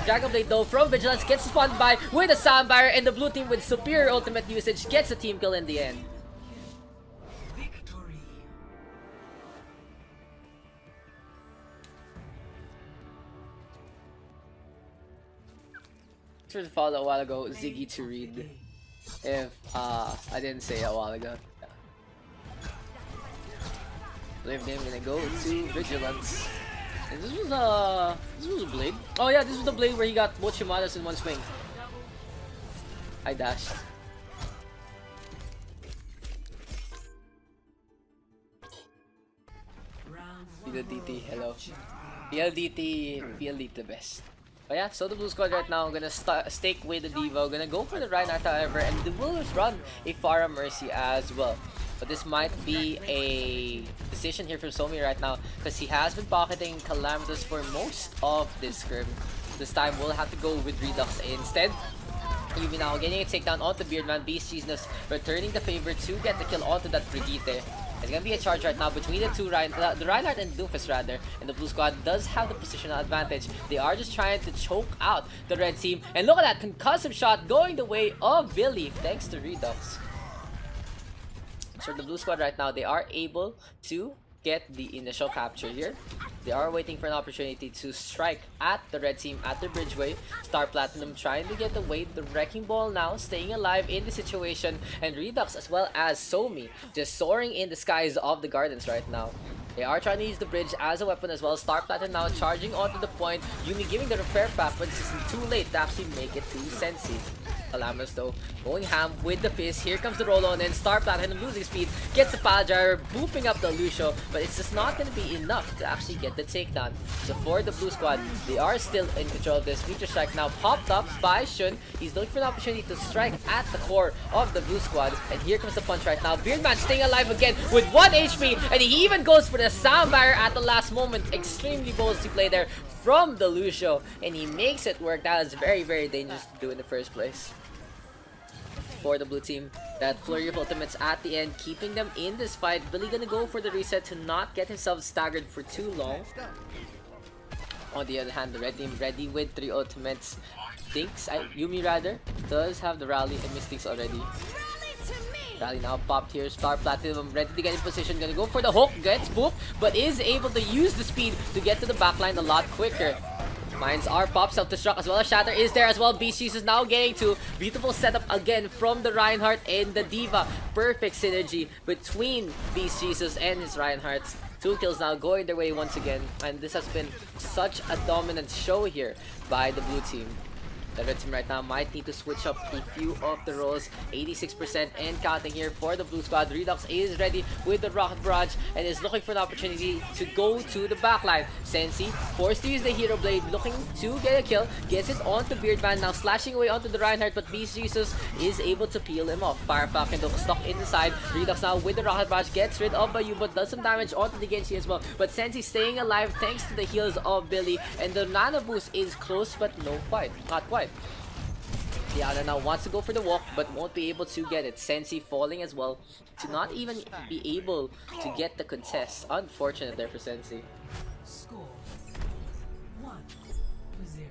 Dragon Blade though from Vigilance gets responded by with a Soundbarrier, and the blue team with superior ultimate usage gets a team kill in the end. Thanks for the follow a while ago, Ziggy to read. If I didn't say a while ago. Blade name gonna go to Vigilance. And this was a blade. Oh yeah, this was the blade where he got both Shimadas in one swing. I dashed. PLDT, hello. PLDT the best. But yeah, so the blue squad right now gonna stick with the Devo, gonna go for the Reinhardt however, and the Wolves run a Pharah Mercy as well. But this might be a decision here from Somi right now, because he has been pocketing Calamitous for most of this scrim. This time we'll have to go with Redux instead. Yumi now getting a takedown onto Beardman. Beast Jesus returning the favor to get the kill onto that Brigitte. It's gonna be a charge right now between the two the Reinhardt and Doofus rather, and the blue squad does have the positional advantage. They are just trying to choke out the red team, and look at that concussive shot going the way of Billy thanks to Redux. So the blue squad right now, they are able to get the initial capture here. They are waiting for an opportunity to strike at the red team at the bridgeway. Star Platinum trying to get away. The Wrecking Ball now staying alive in the situation, and Redux as well as Somi just soaring in the skies of the gardens right now. They are trying to use the bridge as a weapon as well. Star Platinum now charging onto the point. Yumi giving the repair pack, but it's too late to actually make it to Sensi. Alamas though going ham with the fist. Here comes the roll on, and Star Platinum losing speed gets the pile driver, booping up the Lucio, but it's just not going to be enough to actually get the takedown. So for the blue squad, they are still in control of this. Future Strike now popped up by Shun. He's looking for an opportunity to strike at the core of the blue squad, and here comes the punch right now. Beardman staying alive again with 1 HP, and he even goes for the sound barrier at the last moment. Extremely ballsy play there from the Lucio, and he makes it work. That is very, very dangerous to do in the first place. For the blue team, that flurry of ultimates at the end, keeping them in this fight. Billy gonna go for the reset to not get himself staggered for too long. On the other hand, the red team ready with 3 ultimates. Yumi rather, does have the rally and Mystics already. Rally now popped here. Star Platinum ready to get in position. Gonna go for the hook, gets booped, but is able to use the speed to get to the backline a lot quicker. Mines are popped, self-destruct as well as Shatter is there as well. Beast Jesus now getting to beautiful setup again from the Reinhardt and the Diva. Perfect synergy between Beast Jesus and his Reinhardts. 2 kills now going their way once again, and this has been such a dominant show here by the blue team. The red team right now might need to switch up a few of the roles. 86% and counting here for the blue squad. Redux is ready with the rocket barrage and is looking for an opportunity to go to the backline. Sensi forced to use the hero blade, looking to get a kill. Gets it onto Beardman, now slashing away onto the Reinhardt, but Beast Jesus is able to peel him off. Fire Falcon though stuck in the side. Redux now with the rocket barrage gets rid of Bayu, but does some damage onto the Genji as well. But Sensi staying alive thanks to the heals of Billy, and the nano boost is close but not quite. Diana now wants to go for the walk but won't be able to get it. Sensi falling as well to not even be able to get the contest. Unfortunate there for Sensi. Score 1-0.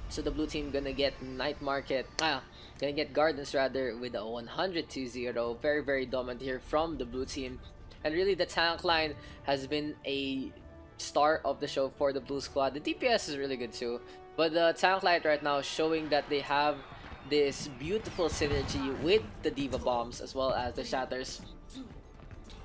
So the blue team gonna get Night Market. Gonna get Gardens rather with a 100-0. Very, very dominant here from the blue team. And really the tank line has been a star of the show for the blue squad. The DPS is really good too. But the tank line right now showing that they have this beautiful synergy with the Diva Bombs as well as the Shatters.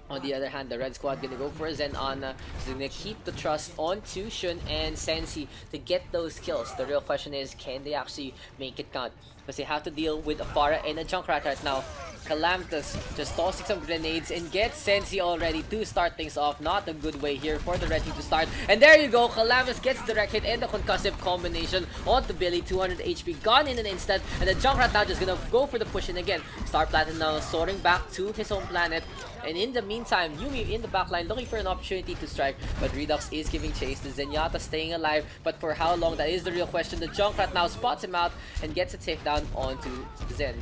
On the other hand, the red squad gonna go for Zen Ana. So they're gonna keep the trust onto Shun and Sensi to get those kills. The real question is, can they actually make it count? Because they have to deal with a Pharah and a Junkrat right now. Calamitous just tossing some grenades and gets Sensi already to start things off. Not a good way here for the red team to start. And there you go, Calamitous gets the direct hit and the concussive combination onto Billy. 200 HP gone in an instant. And the Junkrat now just gonna go for the push in again. Star Platinum now soaring back to his home planet. And in the meantime, Yuumi in the backline looking for an opportunity to strike. But Redux is giving chase. The Zenyatta staying alive. But for how long, that is the real question. The Junkrat now spots him out and gets a takedown onto Zen.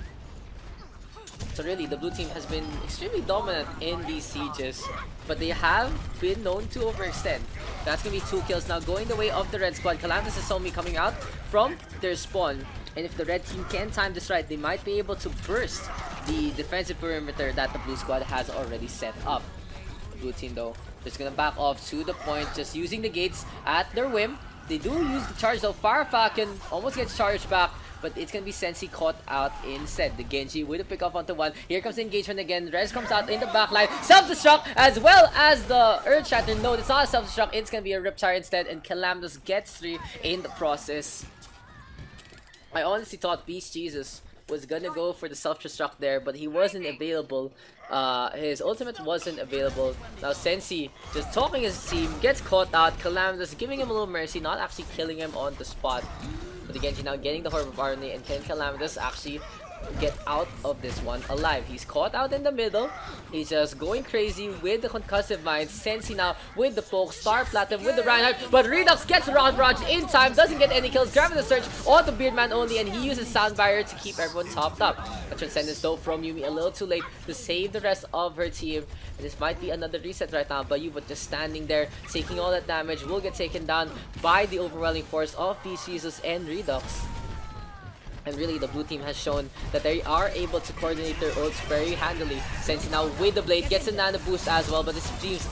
So really, the blue team has been extremely dominant in these sieges, but they have been known to overextend. That's gonna be 2 kills now going the way of the red squad. Calamitous and Somi coming out from their spawn. And if the red team can time this right, they might be able to burst the defensive perimeter that the blue squad has already set up. The blue team though, just gonna back off to the point, just using the gates at their whim. They do use the charge though. Fire Falcon almost gets charged back, but it's gonna be Sensi caught out instead. The Genji with a pick up onto one. Here comes the engagement again. Rez comes out in the backline. Self-destruct as well as the Earth Shatter. No, it's not a self-destruct. It's gonna be a Riptire instead, and Calamitous gets 3 in the process. I honestly thought Beast Jesus was gonna go for the self-destruct there, but he wasn't available. His ultimate wasn't available. Now Sensi just talking his team, gets caught out. Calamitous giving him a little mercy, not actually killing him on the spot. But the Genji now getting the Horror of Irony, and can Calamitous actually get out of this one alive? He's caught out in the middle. He's just going crazy with the concussive mines. Sensi now with the poke. Star Platinum with the Reinhardt, but Redux gets the round barrage in time, doesn't get any kills. Grabbing the search on the Beardman only, and he uses Sound Barrier to keep everyone topped up. A Transcendence though from Yuumi, a little too late to save the rest of her team. This might be another reset right now, but just standing there, taking all that damage, will get taken down by the overwhelming force of Beast Jesus and Redux. And really, the blue team has shown that they are able to coordinate their ults very handily. Sensi now with the blade gets a nano boost as well, but this seems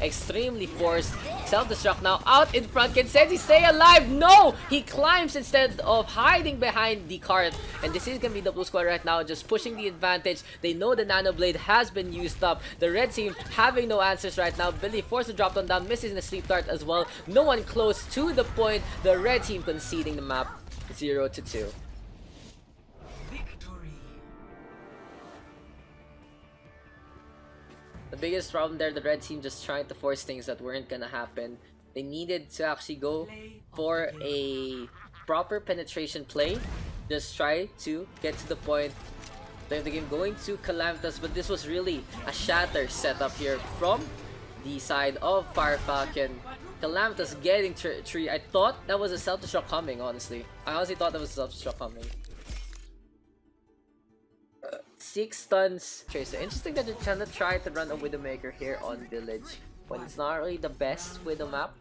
extremely forced. Self-destruct now out in front. Can Sensi stay alive? No! He climbs instead of hiding behind the cart. And this is gonna be the blue squad right now, just pushing the advantage. They know the nano blade has been used up. The red team having no answers right now. Billy forced to drop them down, misses the sleep dart as well. No one close to the point. The red team conceding the map 0-2. The biggest problem there, the red team just trying to force things that weren't gonna happen. They needed to actually go for a proper penetration play. Just try to get to the point. Play of the game going to Calamitous, but this was really a shatter setup here from the side of Fire Falcon. Calamitous getting tree. I thought that was a self-destruct coming, honestly. I honestly thought that was a self-destruct coming. 6 stuns. Tracer. Interesting that they're trying to try to run a Widowmaker here on Village, when it's not really the best Widow map.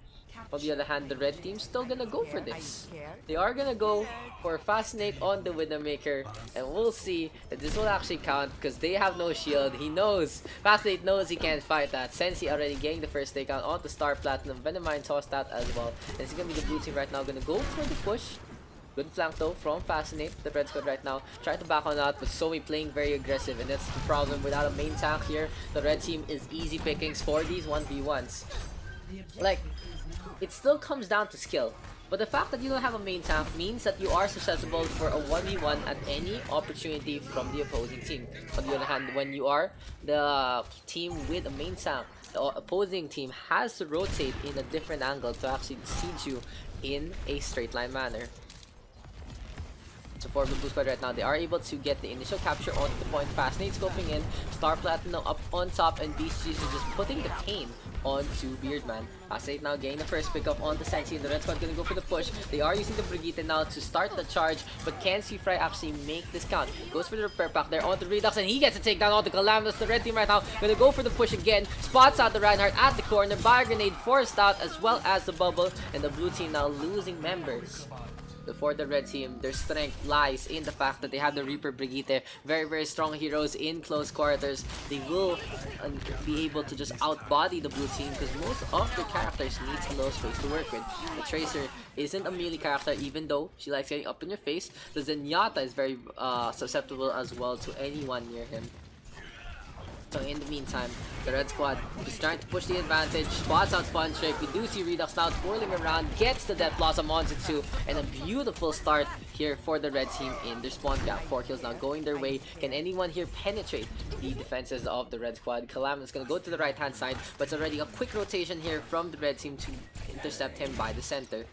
On the other hand, the red team's still gonna go for this. They are gonna go for Fascinate on the Widowmaker, and we'll see if this will actually count because they have no shield. He knows. Fascinate knows he can't fight that. Sensi already getting the first takedown onto Star Platinum. Venomine tossed out as well. And it's gonna be the blue team right now, gonna go for the push. Good flank though from Fascinate, the red squad right now. Try to back on out, but Somi playing very aggressive, and that's the problem. Without a main tank here, the red team is easy pickings for these 1v1s. Like, it still comes down to skill. But the fact that you don't have a main tank means that you are susceptible for a 1v1 at any opportunity from the opposing team. On the other hand, when you are the team with a main tank, the opposing team has to rotate in a different angle to actually siege you in a straight line manner. So for the blue squad right now, they are able to get the initial capture onto the point. Fascinate scoping in, Star Platinum up on top, and Beast Jesus just putting the cane onto Beardman. Fascinate now getting the first pickup onto Sensi, and the red squad gonna go for the push. They are using the Brigitte now to start the charge, but can Seafry actually make this count? Goes for the repair pack there onto Redux, and he gets a takedown onto Calamitous. The red team right now gonna go for the push again. Spots out the Reinhardt at the corner, Bio Grenade forced out as well as the bubble, and the blue team now losing members. For the red team, their strength lies in the fact that they have the Reaper Brigitte, very strong heroes in close quarters. They will be able to just outbody the blue team because most of the characters need a little space to work with. The Tracer isn't a melee character, even though she likes getting up in your face. The Zenyatta is very susceptible as well to anyone near him. So in the meantime, the red squad is trying to push the advantage, spots out Funtrick. We do see Redux now twirling around, gets the Death Blossom onto 2, and a beautiful start here for the red team in their spawn camp. 4 kills now going their way. Can anyone here penetrate the defenses of the red squad? Calamity is going to go to the right hand side, but it's already a quick rotation here from the red team to intercept him by the center.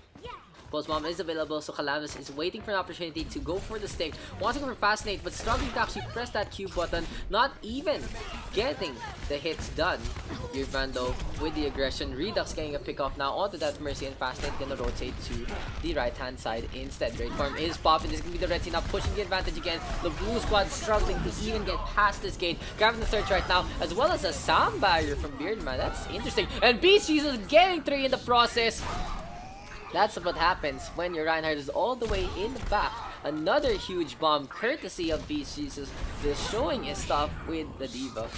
Pulse Bomb is available, so Calamus is waiting for an opportunity to go for the stick. Wants to go for Fascinate, but struggling to actually press that Q button, not even getting the hits done. Beardman though, with the aggression, Redux getting a pick off now onto that Mercy, and Fascinate gonna rotate to the right hand side instead. Great form is popping. This is gonna be the red team now pushing the advantage again. The blue squad struggling to even get past this gate. Grabbing the search right now, as well as a sound barrier from Beardman. That's interesting. And Beast Jesus getting 3 in the process. That's what happens when your Reinhardt is all the way in the back. Another huge bomb courtesy of Beast Jesus, just showing his stuff with the Diva.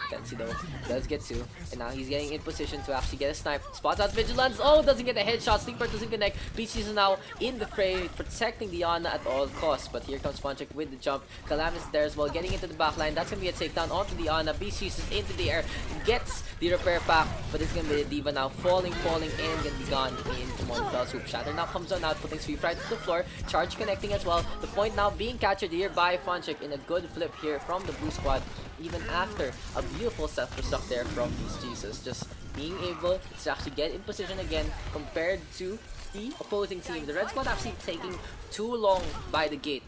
Fancy though, does get 2, and now he's getting in position to actually get a snipe. Spots out Vigilance, oh, doesn't get a headshot, Sleeper doesn't connect. Beast Jesus now in the fray, protecting the Ana at all costs, but here comes Funtrick with the jump. Calamus there as well, getting into the backline. That's gonna be a takedown onto the Ana. Beast Jesus into the air, gets the repair pack, but it's gonna be the Diva now falling, and gonna be gone into Monfell. Swoop Shatter now comes on out, putting Sweep right to the floor. Charge connecting as well. The point now being captured here by Funtrick in a good flip here from the blue squad, even after a beautiful self-destruct there from Beast Jesus. Just being able to actually get in position again compared to the opposing team. The red squad actually taking too long by the gate.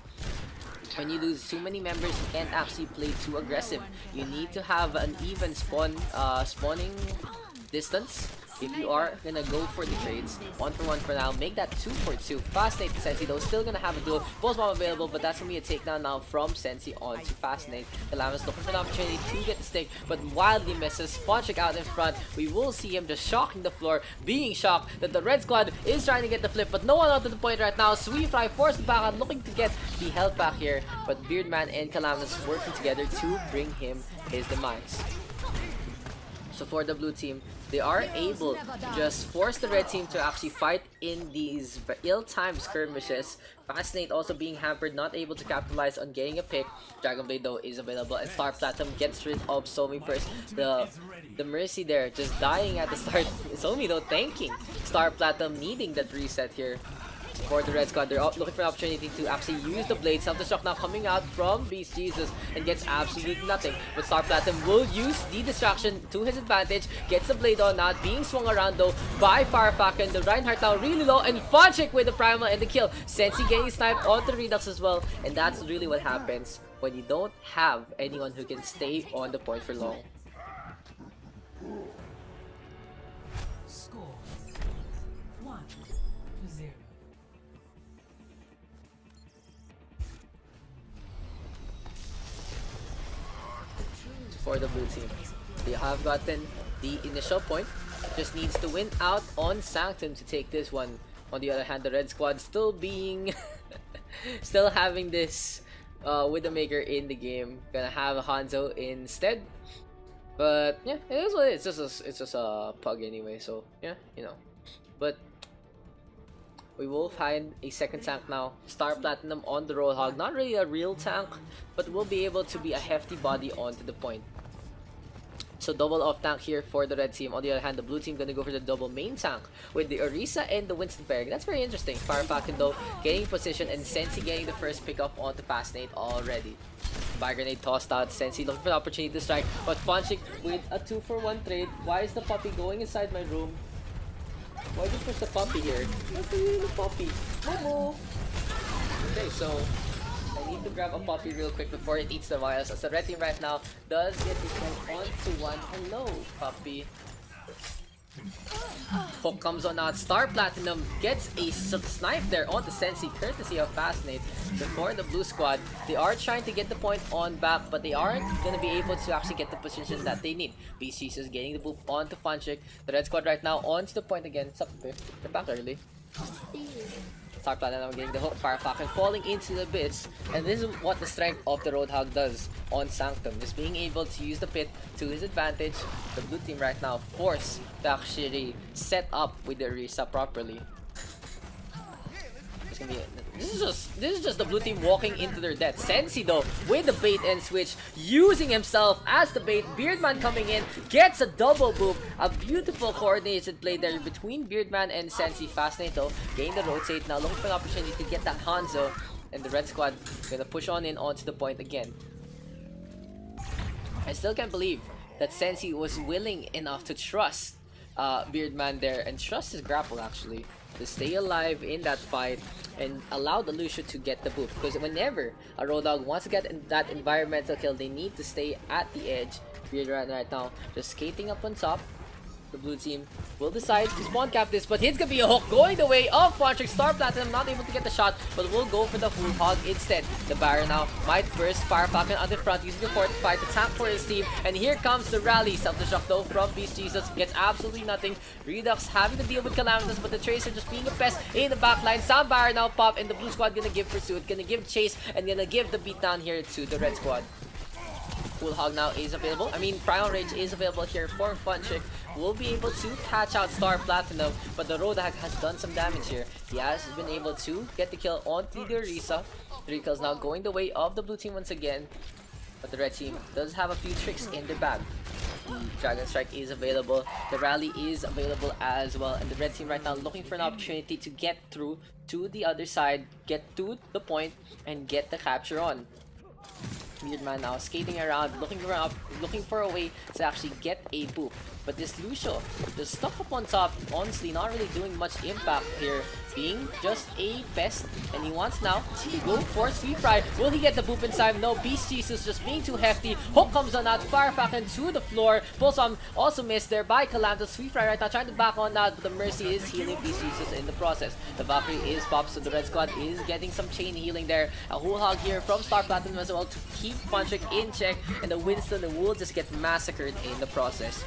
When you lose too many members, you can't actually play too aggressive. You need to have an even spawning distance. If you are gonna go for the trades, 1 for 1 for now, make that 2 for 2. Fascinate to Sensi though, still gonna have a duel. Pulse Bomb available, but that's gonna be a takedown now from Sensi onto Fascinate. Calamus looking for an opportunity to get the stick, but wildly misses. Funtrick out in front. We will see him just shocking the floor, being shocked that the red squad is trying to get the flip, but no one out to the point right now. Sweet Fly forced the back out, looking to get the health back here, but Beardman and Calamus working together to bring him his demise. So for the blue team, they are able to just force the red team to actually fight in these ill-timed skirmishes. Fascinate also being hampered, not able to capitalize on getting a pick. Dragon Blade though is available, and Star Platinum gets rid of Somi first. The Mercy there just dying at the start. Somi though tanking. Star Platinum needing that reset here. For the red squad, they're looking for an opportunity to actually use the blade. Self-destruct now coming out from Beast Jesus and gets absolutely nothing. But Star Platinum will use the distraction to his advantage. Gets the blade on, not being swung around though by Firefaken. The Reinhardt now really low, and Funtrick with the primal and the kill. Sensi getting sniped onto Redux as well, and that's really what happens when you don't have anyone who can stay on the point for long. Score 1-0. For the blue team, they have gotten the initial point, just needs to win out on Sanctum to take this one. On the other hand, the red squad still being still having this Widowmaker in the game, gonna have Hanzo instead, but yeah, it is what it is. It's just a pug anyway, so yeah, you know. But we will find a second tank now. Star Platinum on the Roadhog, not really a real tank, but will be able to be a hefty body onto the point. So double off tank here for the red team. On the other hand, the blue team gonna go for the double main tank with the Orisa and the Winston pairing. That's very interesting. Firefaken though getting position, and Sensi getting the first pick up onto Fascinate already. Fire grenade tossed out. Sensi looking for the opportunity to strike, but Funtrick with a 2 for 1 trade. Why is the puppy going inside my room? Why did you push the puppy here? What's the puppy? Momo! Okay, so I need to grab a puppy real quick before it eats the virus, as the red team right now does get this one onto 1. Hello, puppy. Hook comes on out. Star Platinum gets a snipe there onto Sensi, courtesy of Fascinate. Before the blue squad, they are trying to get the point on back, but they aren't going to be able to actually get the position that they need. Beast Jesus getting the boop onto Funtrick. The red squad right now onto the point again. What's up, Biff? They're back early. Star Platinum getting the hook, Firefaken falling into the abyss, and this is what the strength of the Roadhog does on Sanctum, just being able to use the pit to his advantage. The blue team right now forced to actually set up with the Orisa properly. It's gonna be this is just the blue team walking into their death. Sensi though, with the bait and switch, using himself as the bait. Beardman coming in, gets a double boop. A beautiful coordinated play there between Beardman and Sensi. Fascinate though, gain the rotate. Now looking for an opportunity to get that Hanzo. And the red squad gonna push on in onto the point again. I still can't believe that Sensi was willing enough to trust Beardman there and trust his grapple actually to stay alive in that fight and allow the Lucio to get the boop, because whenever a Road Dogg wants to get in that environmental kill, they need to stay at the edge. Beardman right now just skating up on top. The blue team will decide to spawn cap this, but it's gonna be a hook going the way of Quantric. Star Platinum not able to get the shot, but will go for the full hog instead. The Baron now might burst Fire Falcon on the front, using the fortify to tap for his team. And here comes the rally. Self-destruct though from Beast Jesus, gets absolutely nothing. Redux having to deal with Calamitous, but the Tracer just being a pest in the backline. Sound Baron now pop, and the blue squad gonna give pursuit, gonna give chase, and gonna give the beatdown here to the red squad. Full Hog now is available. I mean, Primal Rage is available here for Funchick. Will be able to catch out Star Platinum, but the Road Dogg has done some damage here. He has been able to get the kill onto the Orisa. 3 kills now going the way of the blue team once again. But the red team does have a few tricks in their bag. The Dragon Strike is available. The Rally is available as well. And the red team right now looking for an opportunity to get through to the other side, get to the point, and get the capture on. Beardman now skating around, looking for a way to actually get a boop. But this Lucio just stuck up on top, honestly not really doing much impact here, being just a pest. And he wants now to go for Sweet Fry. Will he get the boop in time? No, Beast Jesus just being too hefty. Hook comes on out, Fire Falcon to the floor. Pulsam also missed there by Calamitous. Sweet Fry right now trying to back on that, but the Mercy is healing Beast Jesus in the process. The Valkyrie is popped, so the red squad is getting some chain healing there. A whole hog here from Star Platinum as well to keep Funchick in check, and the Winston will just get massacred in the process.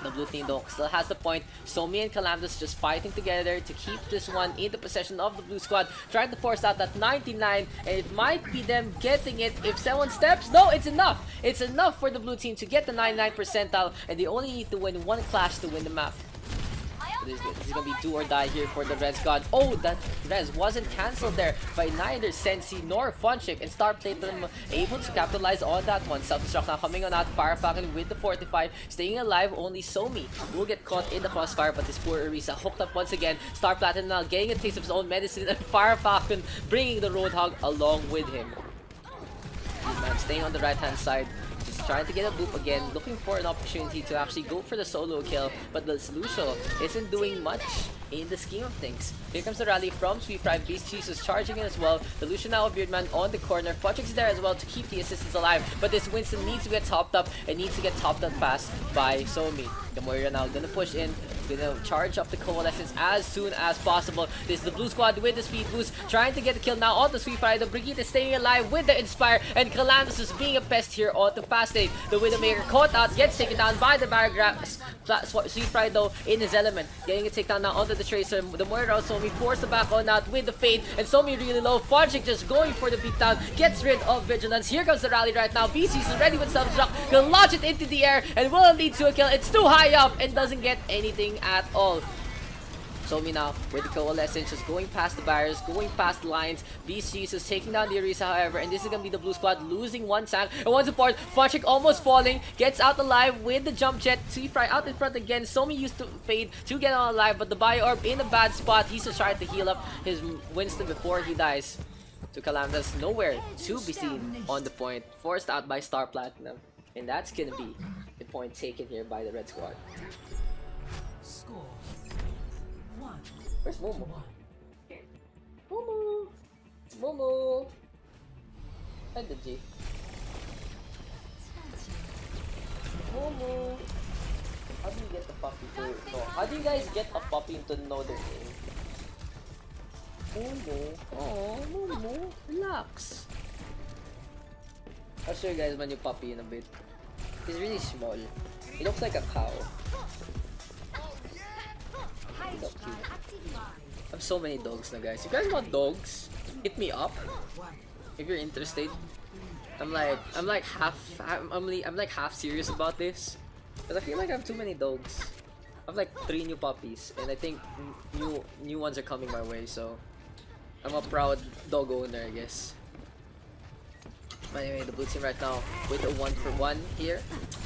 The blue team though still has the point. Somi and Calamitous just fighting together to keep this one in the possession of the blue squad. Trying to force out that 99, and it might be them getting it if someone steps. No, it's enough. It's enough for the blue team to get the 99 percentile, and they only need to win one clash to win the map. This is gonna be do or die here for the red squad. Oh, that res wasn't cancelled there by neither Sensi nor Funchick, and Star Platinum able to capitalize on that one. Self-destruct now coming on out. Fire Falcon with the fortify, staying alive. Only Somi will get caught in the crossfire, but this poor Orisa hooked up once again. Star Platinum now getting a taste of his own medicine, and Fire Falcon bringing the Roadhog along with him. Man staying on the right hand side, just trying to get a boop again, looking for an opportunity to actually go for the solo kill, but the Lucio isn't doing much in the scheme of things. Here comes the rally from Sweet Fry. Beast Jesus charging in as well. The Lucio now of Beardman on the corner. Funchick is there as well to keep the assistants alive, but this Winston needs to get topped up, and needs to get topped up fast by Somi. The Moira now gonna push in, gonna charge up the Coalescence as soon as possible. This is the blue squad with the speed boost, trying to get the kill now on the Sweet Fry. The Brigitte is staying alive with the Inspire, and Calamitous is being a pest here on the fast lane. The Widowmaker caught out, gets taken down by the Barograph. Sweet Fry though in his element, getting a takedown now onto the Tracer. The Moira of Somi forced the back on out with the Fade, and Somi really low. Funchick just going for the beatdown, gets rid of Vigilance. Here comes the rally right now. BC is ready with self-destruct, can launch it into the air, and will lead to a kill. It's too high up and doesn't get anything at all. Somi now with the Coalescence, just going past the barriers, going past the lines. Beast Jesus taking down the Orisa, however, and this is gonna be the blue squad losing one tank and one support. Funchick almost falling, gets out alive with the jump jet. Sweet Fry out in front again. Somi used to fade to get on alive, but the Bio Orb in a bad spot. He's just trying to heal up his Winston before he dies. To Calamitous, nowhere to be seen on the point, forced out by Star Platinum, and that's gonna be the point taken here by the red squad. Score 1. Where's Momo? Momo! Momo! And the G. Momo! How do you get the puppy to know? How do you guys get a puppy to know their name? Momo! Oh, Momo! Relax! I'll show you guys my new puppy in a bit. He's really small. He looks like a cow. So cute. I have so many dogs now, guys. If you guys want dogs, hit me up if you're interested. I'm like half serious about this, because I feel like I have too many dogs. I have like 3 new puppies, and I think new ones are coming my way. So I'm a proud dog owner, I guess. But anyway, the blue team right now with a 1-for-1 here.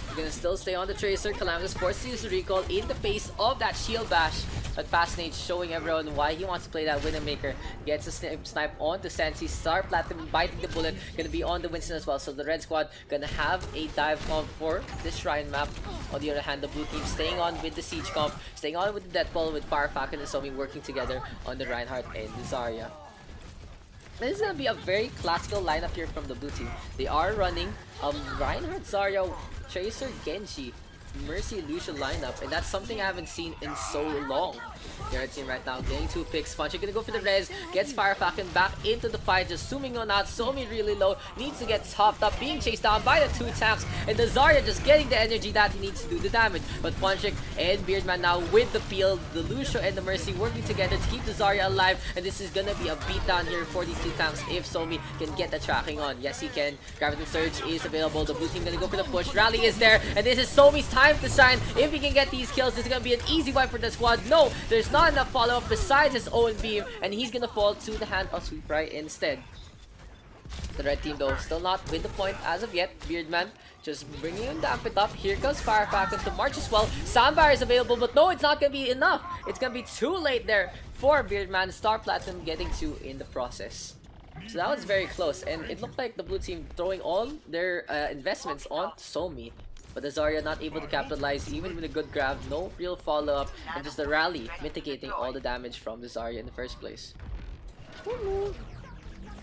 We're gonna still stay on the Tracer. Calamitous forces to use the recall in the face of that shield bash. But Fascinate showing everyone why he wants to play that Widowmaker. Gets a snipe onto Sensi. Star Platinum biting the bullet. Gonna be on the Winston as well. So the red squad gonna have a dive comp for this Shrine map. On the other hand, the blue team staying on with the Siege comp. Staying on with the Deathball with Fire Falcon and Somi working together on the Reinhardt and the Zarya. This is gonna be a very classical lineup here from the blue team. They are running Reinhardt, Zarya, Tracer, Genji, Mercy, Lucian lineup, and that's something I haven't seen in so long. The red team right now getting 2 picks. Puncher gonna go for the res, gets Fire Falcon back into the fight, just zooming on out. Somi really low, needs to get topped up, being chased down by the 2 tanks, and the Zarya just getting the energy that he needs to do the damage. But Punchik and Beardman now with the peel, the Lucio and the Mercy working together to keep the Zarya alive, and this is gonna be a beatdown here for these 2 tanks if Somi can get the tracking on. Yes, he can. Gravity Surge is available. The blue team gonna go for the push. Rally is there, and this is Somi's time to shine. If he can get these kills, this is gonna be an easy wipe for the squad. No, there's not enough follow-up besides his own beam, and he's gonna fall to the hand of Sweetfry instead. The red team though still not with the point as of yet. Beardman just bringing him damp it up. Here comes Fire Falcon to march as well. Soundbar is available, but no, it's not gonna be enough. It's gonna be too late there for Beardman. Star Platinum getting 2 in the process. So that was very close, and it looked like the blue team throwing all their investments on Somi. But the Zarya not able to capitalize even with a good grab, no real follow-up, and just the rally mitigating all the damage from the Zarya in the first place.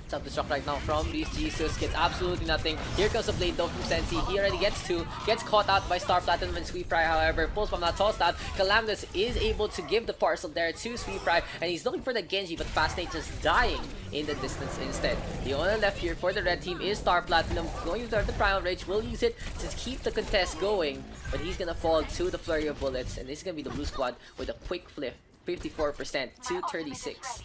Self-destruct right now from Beast Jesus, gets absolutely nothing. Here comes the blade though from Sensi. He already gets 2, gets caught out by Star Platinum and Sweetfry, however. Pulse bomb not tossed out. Calamitous is able to give the parcel there to Sweetfry, and he's looking for the Genji, but Fascinate just dying in the distance instead. The only left here for the red team is Star Platinum. Going to the Primal Rage, will use it to keep the contest going, but he's gonna fall to the flurry of bullets, and this is gonna be the blue squad with a quick flip, 54% to 36.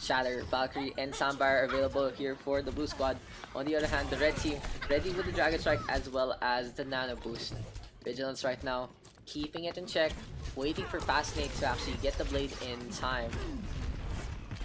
Shatter, Valkyrie, and Sambar are available here for the blue squad. On the other hand, the red team ready with the Dragon Strike as well as the Nano Boost. Vigilance right now, keeping it in check, waiting for Fascinate to actually get the blade in time.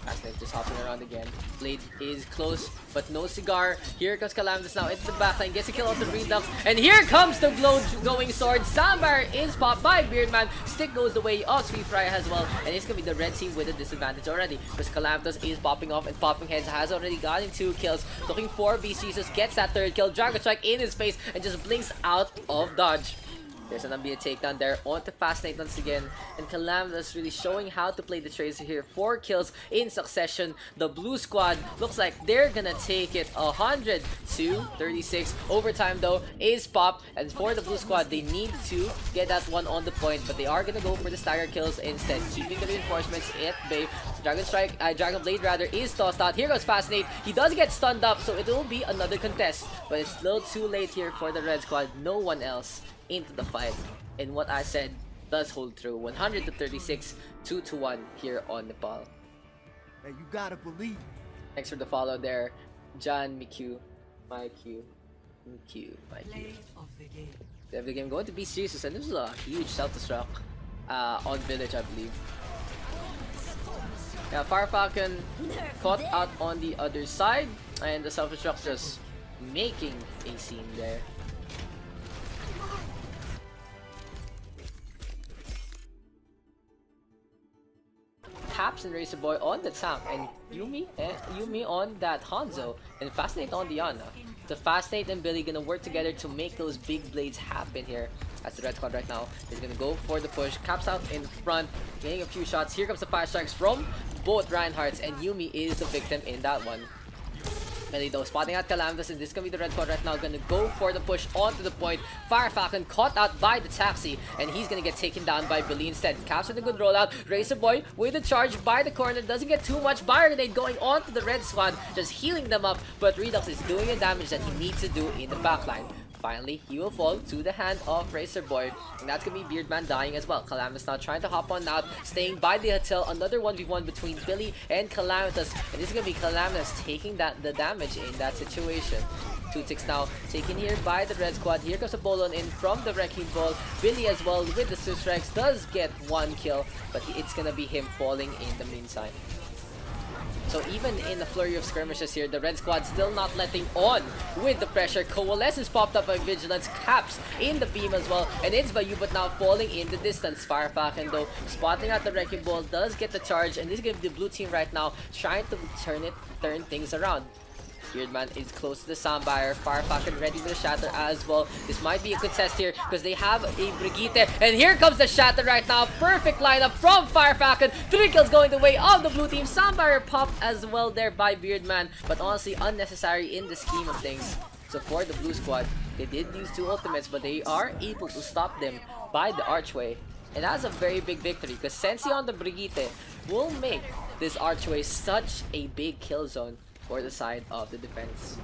Fascinate just hopping around again. Blade is close, but no cigar. Here comes Calamitous now into the backline, gets a kill off the Green Daks, and here comes the glowing sword. Sambar is popped by Beardman. Stick goes the way of Sweetfry as well, and it's gonna be the red team with a disadvantage already, because Calamitous is popping off and popping heads, has already gotten 2 kills. Looking for Beast Jesus, gets that 3rd kill. Dragon Strike in his face and just blinks out of dodge. There's gonna be a takedown there onto Fascinate once again, and Calamitous really showing how to play the Tracer here. 4 kills in succession. The blue squad looks like they're gonna take it 100 to 36. Overtime though is popped, and for the blue squad they need to get that one on the point, but they are gonna go for the stagger kills instead, keeping the reinforcements at bay. Dragon Blade rather is tossed out. Here goes Fascinate. He does get stunned up, so it will be another contest, but it's a little too late here for the red squad. No one else into the fight, and what I said does hold true. 100 to 36, 2 to 1 here on Nepal. Hey, you gotta believe. Thanks for the follow there, John McHugh, my Q, my Q. Play of the game. They have the game going to be serious, and this is a huge self-destruct on Village, I believe. Yeah, Fire Falcon caught out on the other side, and the self-destruct just making a scene there. Caps and Razor Boy on the tank, and Yumi on that Hanzo, and Fascinate on the Ana. So Fascinate and Billy gonna work together to make those big blades happen here. As the red squad right now is gonna go for the push. Caps out in front, getting a few shots. Here comes the fire strikes from both Reinhardts, and Yumi is the victim in that one. Billy though spotting out Calamitous, and this is gonna be the red squad right now, gonna go for the push onto the point. Fire Falcon caught out by the taxi, and he's gonna get taken down by Billy instead. Caps with a good rollout. Razor Boy with a charge by the corner, doesn't get too much. Fire Grenade going onto the red squad, just healing them up, but Redux is doing the damage that he needs to do in the backline. Finally, he will fall to the hand of Razor Boy, and that's gonna be Beardman dying as well. Calamitous now trying to hop on out, staying by the hotel. Another 1v1 between Billy and Calamitous, and this is gonna be Calamitous taking the damage in that situation. 2 ticks now taken here by the red squad. Here comes a Bolon in from the Wrecking Ball. Billy as well with the Swiss Rex does get 1 kill, but it's gonna be him falling in the meantime. So even in the flurry of skirmishes here, the red squad still not letting on with the pressure. Coalescence popped up by Vigilance, Caps in the beam as well, and it's Bayubat now falling in the distance. Firefaken though, spotting out the Wrecking Ball, does get the charge, and this is going to be the blue team right now trying to turn things around. Beardman is close to the Soundbuyer. Firefaken ready with the Shatter as well. This might be a contest here because they have a Brigitte. And here comes the Shatter right now. Perfect lineup from Firefaken. 3 kills going the way of the blue team. Soundbuyer popped as well there by Beardman. But honestly, unnecessary in the scheme of things. So for the blue squad, they did use 2 ultimates, but they are able to stop them by the archway. And that's a very big victory because Sensi on the Brigitte will make this archway such a big kill zone for the side of the defense.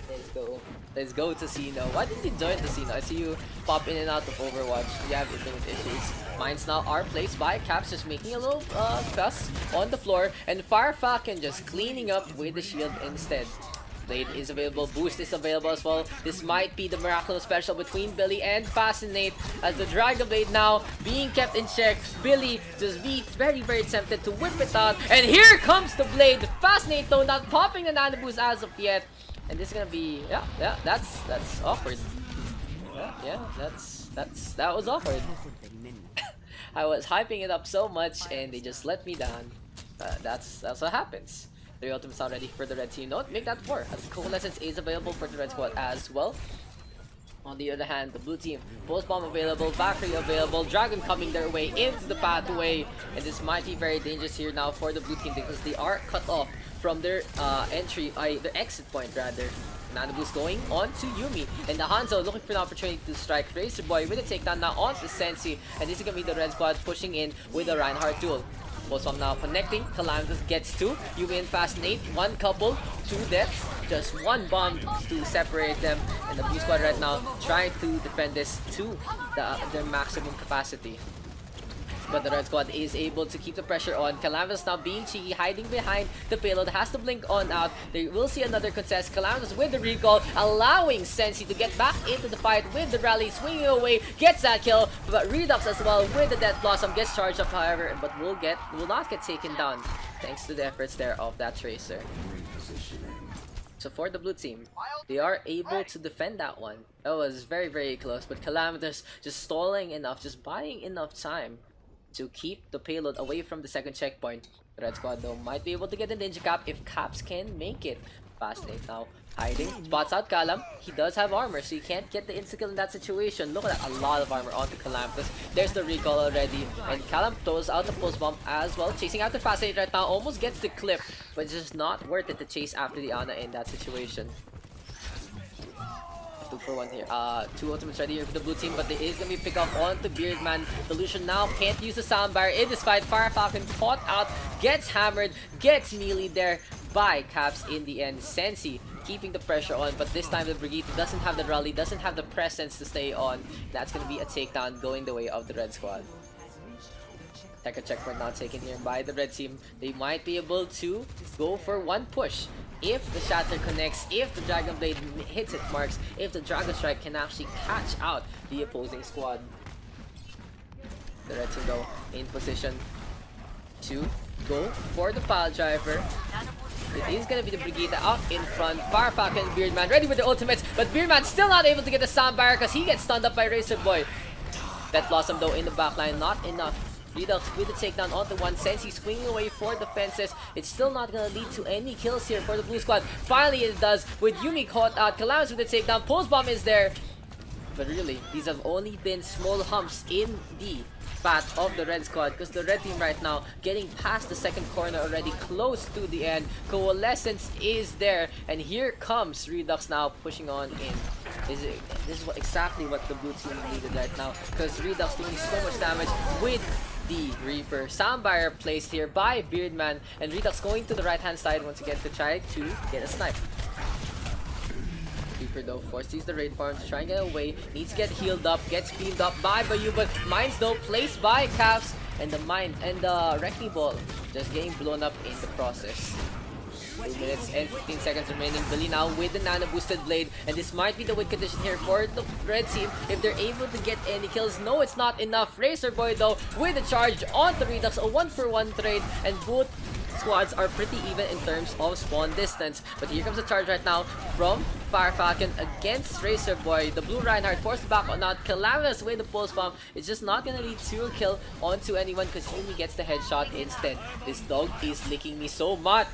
Let's go. Let's go to Casino. Why did you join Casino? I see you pop in and out of Overwatch. You have internet issues. Mines now are placed by Caps, just making a little fuss on the floor, and Firefaken just cleaning up with the shield instead. Blade is available, boost is available as well. This might be the miraculous special between Billy and Fascinate as the Dragon Blade now being kept in check. Billy just be very tempted to whip it out, and here comes the Blade. Fascinate though not popping an Anubis as of yet, and this is gonna be that's awkward. That was awkward. I was hyping it up so much and they just let me down. That's what happens. 3 ultimates already for the red team. Don't make that 4 as Coalescence is available for the red squad as well. On the other hand, the blue team, Pulse Bomb available, Valkyrie available, Dragon coming their way into the pathway, and this might be very dangerous here now for the blue team because they are cut off from their their exit point rather. Anubis going on to Yuumi, and the Hanzo looking for an opportunity to strike Razor Boy with a takedown now onto Sensi, and this is gonna be the red squad pushing in with a Reinhardt duel. Pulse now connecting, Calamitous gets 2, Yuumi and Fascinate, 1 couple, 2 deaths, just 1 bomb to separate them, and the blue squad right now trying to defend this to their maximum capacity. But the red squad is able to keep the pressure on. Calamitous now being cheeky, hiding behind the payload, has to blink on out. They will see another contest. Calamitous with the recall, allowing Sensi to get back into the fight with the rally, swinging away, gets that kill. But Redux as well with the Death Blossom gets charged up, however, but will not get taken down thanks to the efforts there of that Tracer. So for the blue team, they are able to defend that one. That was very close, but Calamitous just stalling enough, just buying enough time to keep the payload away from the second checkpoint. The red squad though might be able to get a ninja cap if Caps can make it. Fascinate now hiding, spots out Calam. He does have armor, so he can't get the insta-kill in that situation. Look at that, a lot of armor onto Calamitous. There's the recall already, and Calam throws out the pulse bomb as well, chasing after Fascinate right now. Almost gets the clip, but it's just not worth it to chase after the Ana in that situation. 2 for 1 here. 2 ultimates ready here for the blue team, but there is gonna be pick off onto Beardman. Delusion now can't use the Soundbuyer in this fight. Firefalcon caught out, gets hammered, gets melee there by Caps in the end. Sensi keeping the pressure on, but this time the Brigitte doesn't have the rally, doesn't have the presence to stay on. That's gonna be a takedown going the way of the red squad. Tech checkpoint now taken here by the red team. They might be able to go for 1 push. If the Shatter connects, if the Dragon Blade hits its marks, if the Dragon Strike can actually catch out the opposing squad. The red team though in position to go for the pile driver. It is gonna be the Brigitte out in front. Firefalcon and Beardman ready with their ultimates, but Beardman still not able to get the Soundbuyer because he gets stunned up by Razor Boy. Death Blossom though in the backline, not enough. Redux with the takedown onto one. Sensi swinging away for the fences. It's still not gonna lead to any kills here for the blue squad. Finally it does with Yuumi caught out. Calamitous with the takedown. Pulse bomb is there. But really, these have only been small humps in the path of the red squad because the red team right now getting past the second corner already, close to the end. Coalescence is there, and here comes Redux now pushing on in. This is exactly what the blue team needed right now because Redux doing so much damage with the Reaper. Soundbuyer placed here by Beardman, and Redux going to the right hand side once again to try to get a snipe. Reaper though forces the raid farm to try and get away, needs to get healed up, gets beamed up by Bayu, but Mines though placed by Caps, and the Wrecking Ball just getting blown up in the process. 2 minutes and 15 seconds remaining. Billy now with the nano boosted blade, and this might be the win condition here for the red team if they're able to get any kills. No, it's not enough. Razor Boy though with the charge on the Redux, a 1-for-1 trade, and both squads are pretty even in terms of spawn distance. But here comes a charge right now from Fire Falcon against Racer Boy. The blue Reinhardt forced back on out. Calamitous with the pulse bomb. It's just not gonna lead to a kill onto anyone because he only gets the headshot instead. This dog is licking me so much.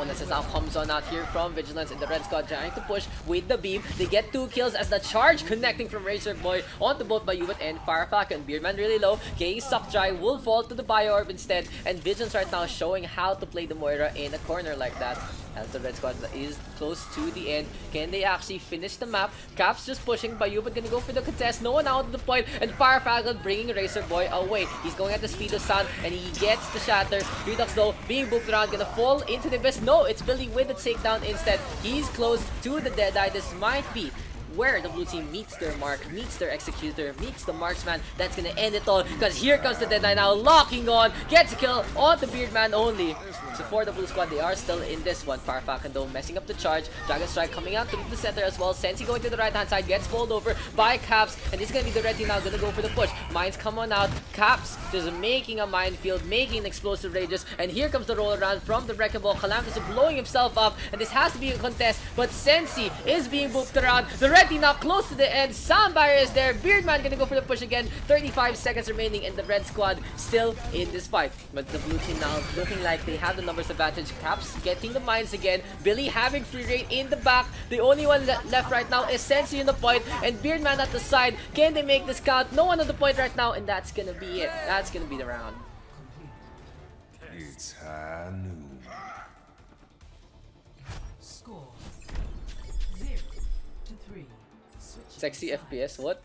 This now comes on out here from Vigilance and the Red Squad trying to push with the beam. They get 2 kills as the charge connecting from Razor Boy onto both Bayubat and Fire Falcon. Beardman really low. K suck dry will fall to the Bio Orb instead. And Vigilance right now showing how to play the Moira in a corner like that. As the Red Squad is close to the end. Can they actually finish the map? Caps just pushing. Bayubat gonna go for the contest. No one out of the point. And Fire Falcon bringing Razor Boy away. He's going at the speed of sound and he gets the shatter. Redux though being booped around. Gonna fall into the abyss. No, it's Billy with the takedown instead. He's close to the Deadeye. This might be where the blue team meets their mark, meets their executor, meets the marksman. That's gonna end it all because here comes the Deadeye now locking on, gets a kill on the Beardman only. So for the blue squad, they are still in this one. Fire Falcon though messing up the charge. Dragon Strike coming out through the center as well. Sensi going to the right hand side, gets bowled over by Caps, and this is gonna be the red team now gonna go for the push. Mines come on out. Caps just making a minefield, making an explosive rages, and here comes the roll around from the Wrecking Ball. Calamitous blowing himself up, and this has to be a contest, but Sensi is being booped around. The red team now close to the end. Sound barrier is there. Beardman gonna go for the push again. 35 seconds remaining, and the red squad still in this fight. But the blue team now looking like they have the numbers advantage. Caps getting the mines again. Billy having free reign in the back. The only one left right now is Sensi in the point, and Beardman at the side. Can they make this count? No one at the point right now, and that's gonna be it. That's gonna be the round. It's Hanamura. Score 0-3. Switching Sexy sides. FPS, what?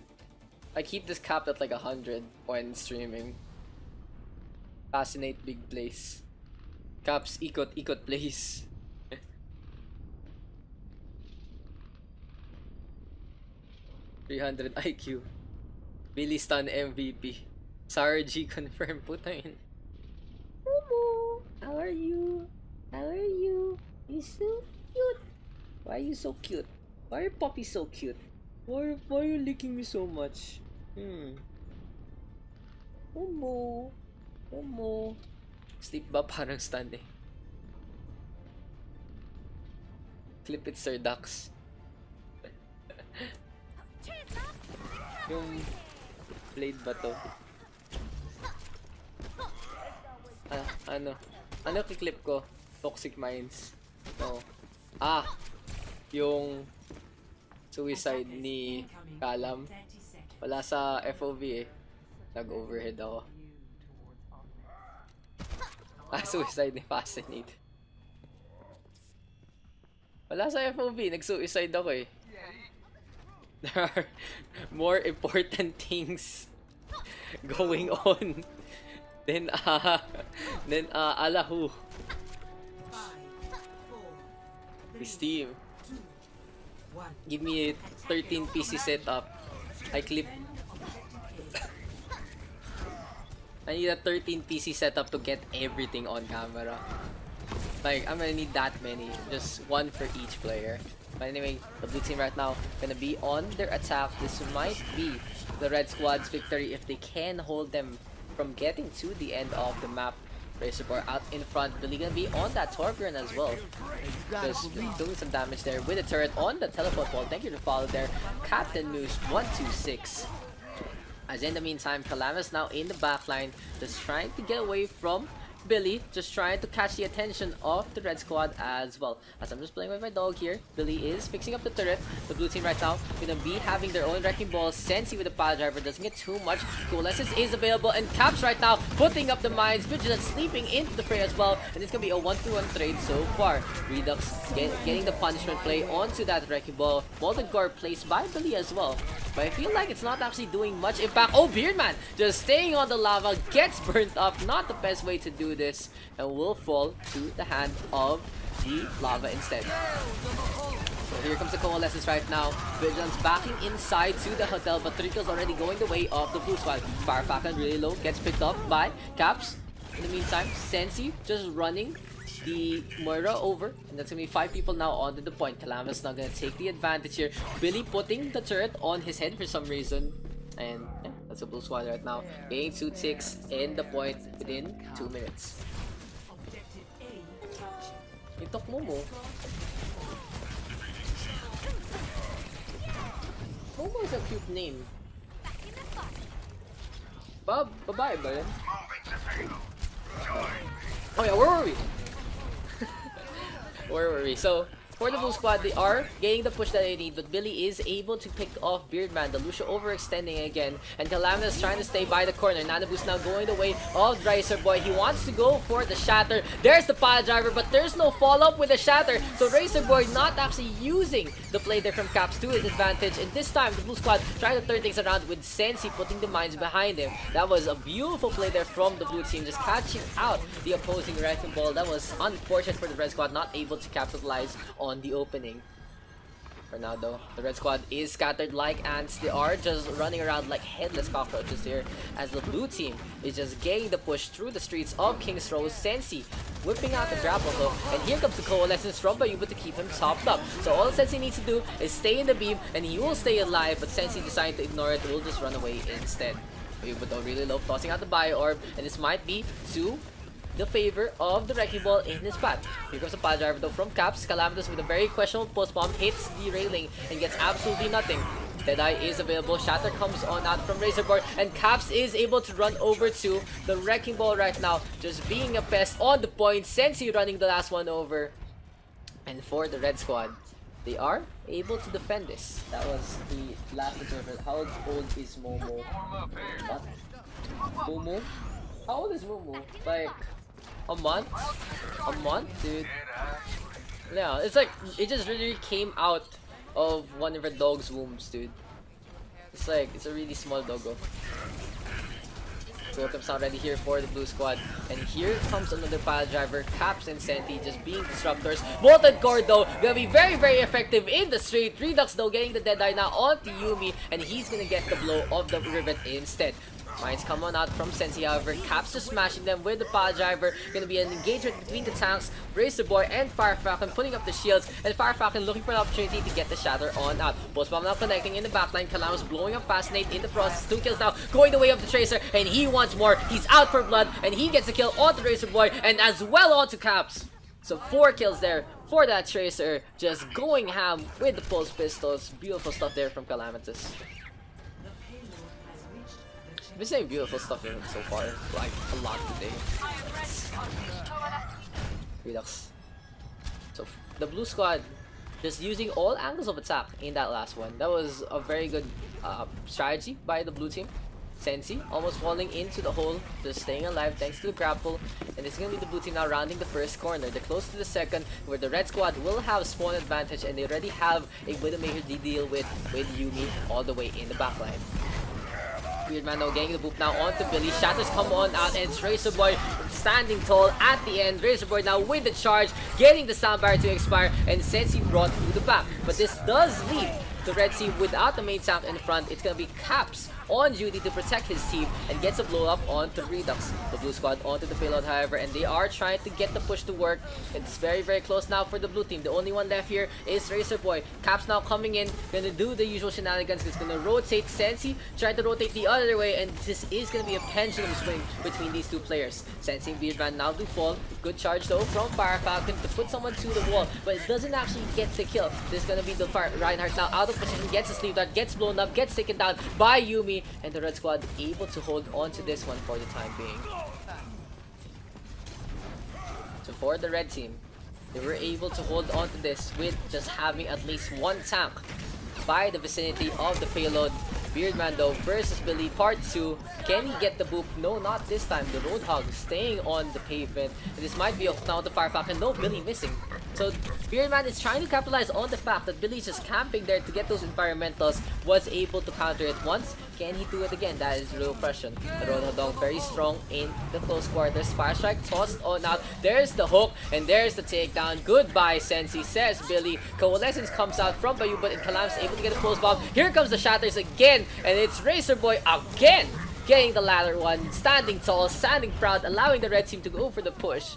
I keep this capped at like 100 when streaming. Fascinate big plays. Caps ikot plays. $300 IQ. Billy Stun MVP. Sarah G confirmed. Puta yun. Momo, how are you? How are you? You so cute. Why are you so cute? Why are Poppy so cute? Why are you licking me so much? Momo. Momo. Sleep ba parang stun eh? Clip it, Sir Daks. Yung blade ba to? Ano kiklip ko? Toxic Minds. No. Yung suicide ni Kalam. Wala sa FOV eh. Nag-overhead ako. Suicide ni Fascinate. Wala sa FOV. Nag-suicide ako eh. There are more important things going on than Alahu. 5, 4, This team. 2, 1. Give me a 13 PC setup. I clip. I need a 13 PC setup to get everything on camera. Like, I'm gonna need that many. Just one for each player. But anyway, the blue team right now gonna be on their attack. This might be the red squad's victory if they can hold them from getting to the end of the map. Razor Bar out in front. Billy gonna be on that Torbjorn as well. Just doing some damage there with the turret on the teleport wall. Thank you to follow there. Captain Moose 126. As in the meantime, Calamitous now in the backline, just trying to get away from Billy, just trying to catch the attention of the red squad as well. As I'm just playing with my dog here, Billy is fixing up the turret. The blue team right now gonna be having their own wrecking ball. Sensi with the pile driver doesn't get too much. Coalescence is available, and Caps right now putting up the mines. Vigilance sleeping into the fray as well, and it's gonna be a 1-2-1 trade so far. Redux getting the punishment play onto that wrecking ball. Molten Core placed by Billy as well. But I feel like it's not actually doing much impact. Oh, Beardman just staying on the lava, gets burnt up. Not the best way to do this, and will fall to the hand of the lava instead. So here comes the Coalescence right now. Vigilance backing inside to the hotel, but Trickle's already going the way of the blue squad. Fire Falcon really low, gets picked up by Caps. In the meantime, Sensi just running the Moira over, and that's gonna be 5 people now onto the point. Calamitous now gonna take the advantage here. Billy putting the turret on his head for some reason, and yeah, That's a blue squad right now. Getting 2 ticks in the point within 2 minutes. Itok Momo. Momo is a cute name. Babae ba yun? Oh yeah, where were we? Where were we? So, for the blue squad, they are getting the push that they need, but Billy is able to pick off Beardman. The Lucio overextending again, and Calamitous trying to stay by the corner. Anubis now going the way of Racer Boy. He wants to go for the shatter. There's the pile driver, but there's no follow-up with the shatter. So Racer Boy not actually using the play there from Caps to his advantage. And this time, the blue squad trying to turn things around with Sensi putting the mines behind him. That was a beautiful play there from the blue team, just catching out the opposing wrecking ball. That was unfortunate for the red squad, not able to capitalize on the opening. For now though, the red squad is scattered like ants. They are just running around like headless cockroaches here, as the blue team is just getting the push through the streets of King's Row. Sensi whipping out the grapple hook, and here comes the coalescence from Bayuba to keep him topped up. So all Sensi needs to do is stay in the beam and he will stay alive, but Sensi decided to ignore it, will just run away instead. Bayuba though really low, tossing out the bio orb, and this might be to the favor of the wrecking ball in his path. Here comes the pile driver though from Caps. Calamitous with a very questionable post bomb hits the railing and gets absolutely nothing. Deadeye is available. Shatter comes on out from Razorboard, and Caps is able to run over to the wrecking ball right now, just being a pest on the point. Sensi running the last one over. And for the red squad, they are able to defend this. That was the last observer. How old is Momo? What? Momo? How old is Momo? Like a month? A month, dude. Yeah, it's like it just really came out of one of her dog's wombs, dude. It's like it's a really small doggo. So welcome sound ready here for the blue squad, and here comes another pile driver. Caps and Senti just being disruptors. Molten Core though gonna be very effective in the street. Redux though getting the Deadeye now onto Yumi, and he's gonna get the blow of the rivet instead. Mines come on out from Sensi, however. Caps just smashing them with the pile driver. Gonna be an engagement between the tanks, Racer Boy and Fire Falcon putting up the shields, and Fire Falcon looking for an opportunity to get the shatter on out. Post bomb now connecting in the backline. Calamus blowing up Fascinate in the process. 2 kills now, going the way of the Tracer, and he wants more. He's out for blood, and he gets a kill onto Racer Boy, and as well onto Caps. So 4 kills there for that Tracer, just going ham with the pulse pistols. Beautiful stuff there from Calamitous. I've been saying beautiful stuff in so far, like a lot today. Redux. So the blue squad just using all angles of attack in that last one. That was a very good strategy by the blue team. Sensi almost falling into the hole, just staying alive thanks to the grapple. And it's gonna be the blue team now rounding the first corner. They're close to the second, where the red squad will have spawn advantage, and they already have a Widowmaker to deal with Yumi all the way in the backline. Beardman though getting the boop now onto Billy. Shatters come on out, and it's Razor Boy standing tall at the end. Razor Boy now with the charge, getting the sound barrier to expire, and Sensi brought through the back. But this does leave the red team without the main tank in front. It's gonna be Caps on duty to protect his team, and gets a blow up onto Redux. The blue squad onto the payload, however, and they are trying to get the push to work. It's very close now for the blue team. The only one left here is Racer Boy. Caps now coming in, gonna do the usual shenanigans. It's gonna rotate Sensi, try to rotate the other way, and this is gonna be a pendulum swing between these two players. Sensi and Beardman now do fall. Good charge though from Fire Falcon to put someone to the wall, but it doesn't actually get the kill. This is gonna be the Reinhardt now out of position, gets a sleep dart, gets blown up, gets taken down by Yumi, and the red squad able to hold on to this one for the time being. So for the red team, they were able to hold on to this with just having at least one tank by the vicinity of the payload. Beardman though versus Billy part 2. Can he get the boop? No, not this time. The Roadhog staying on the pavement. And this might be a now the Fire Falcon. No, Billy missing. So Beardman is trying to capitalize on the fact that Billy's just camping there to get those environmentals. Was able to counter it once. Can he do it again? That is the real question. The Roadhog very strong in the close quarters. Fire Strike tossed on out. There's the hook, and there's the takedown. Goodbye, Sensi, says Billy. Coalescence comes out from Bayou, but Calam's able to get a close bomb. Here comes the Shatters again, and it's Racer Boy again, getting the latter one, standing tall, standing proud, allowing the red team to go for the push.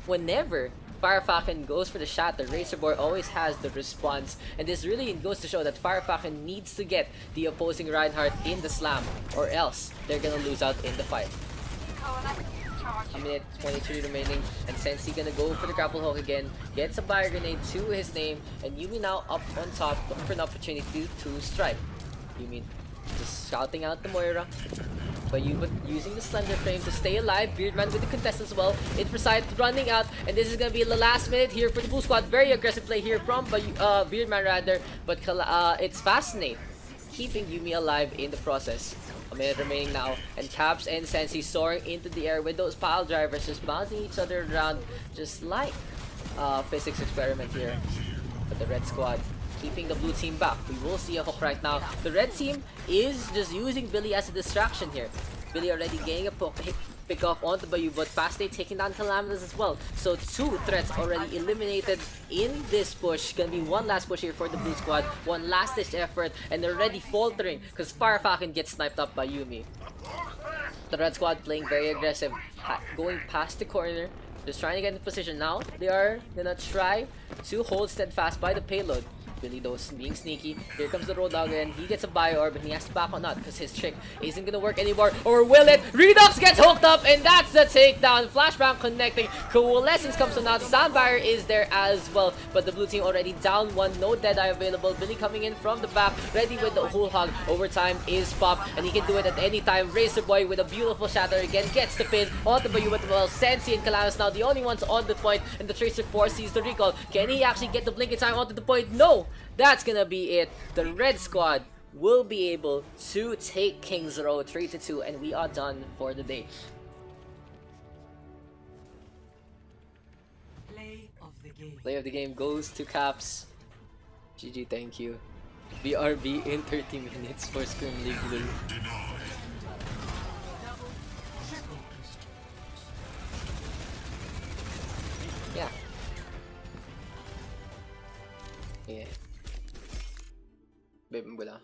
Whenever Firefalcon goes for the shatter. Razorboy always has the response, and this really goes to show that Firefalcon needs to get the opposing Reinhardt in the slam, or else they're gonna lose out in the fight. A minute 23 remaining, and Sensi gonna go for the grapple hook again, gets a fire grenade to his name, and Yumi now up on top, looking for an opportunity to strike. Yumi just shouting out the Moira, but using the slender frame to stay alive. Beardman with the contest as well. Imprecise running out, and this is gonna be the last minute here for the Blue Squad. Very aggressive play here from Beardman rather, but it's Fascinate keeping Yumi alive in the process. A minute remaining now, and Caps and Sensi soaring into the air with those pile drivers just bouncing each other around, just like physics experiment here. But the red squad keeping the blue team back. We will see a hook right now. The red team is just using Billy as a distraction here. Billy already getting a pick off onto Bayou, but Fascinate taking down Calamitous as well. So 2 threats already eliminated in this push. Gonna be one last push here for the blue squad. One last ditch effort, and they're already faltering because Firefalcon gets sniped up by Yumi. The red squad playing very aggressive, going past the corner, just trying to get in position now. They are gonna try to hold steadfast by the payload. Billy though being sneaky. Here comes the Road Dog again. He gets a Bio Orb and he has to back on that because his trick isn't gonna work anymore. Or will it? Redux gets hooked up and that's the takedown. Flashbang connecting. Coalescence comes on out. Soundbarrier is there as well. But the blue team already down one. No Deadeye available. Billy coming in from the back. Ready with the whole hog. Overtime is popped and he can do it at any time. Razorboy with a beautiful shatter again gets the pin on the Bayou as well. Sensi and Calamitous now the only ones on the point, and the Tracer foresees the recall. Can he actually get the blink in time onto the point? No! That's gonna be it. The red squad will be able to take Kings Row 3-2, and we are done for the day. Play of the game goes to Caps. GG, thank you. BRB in 30 minutes for Scrim League Blue. Yeah. Yeah. Babe, wala.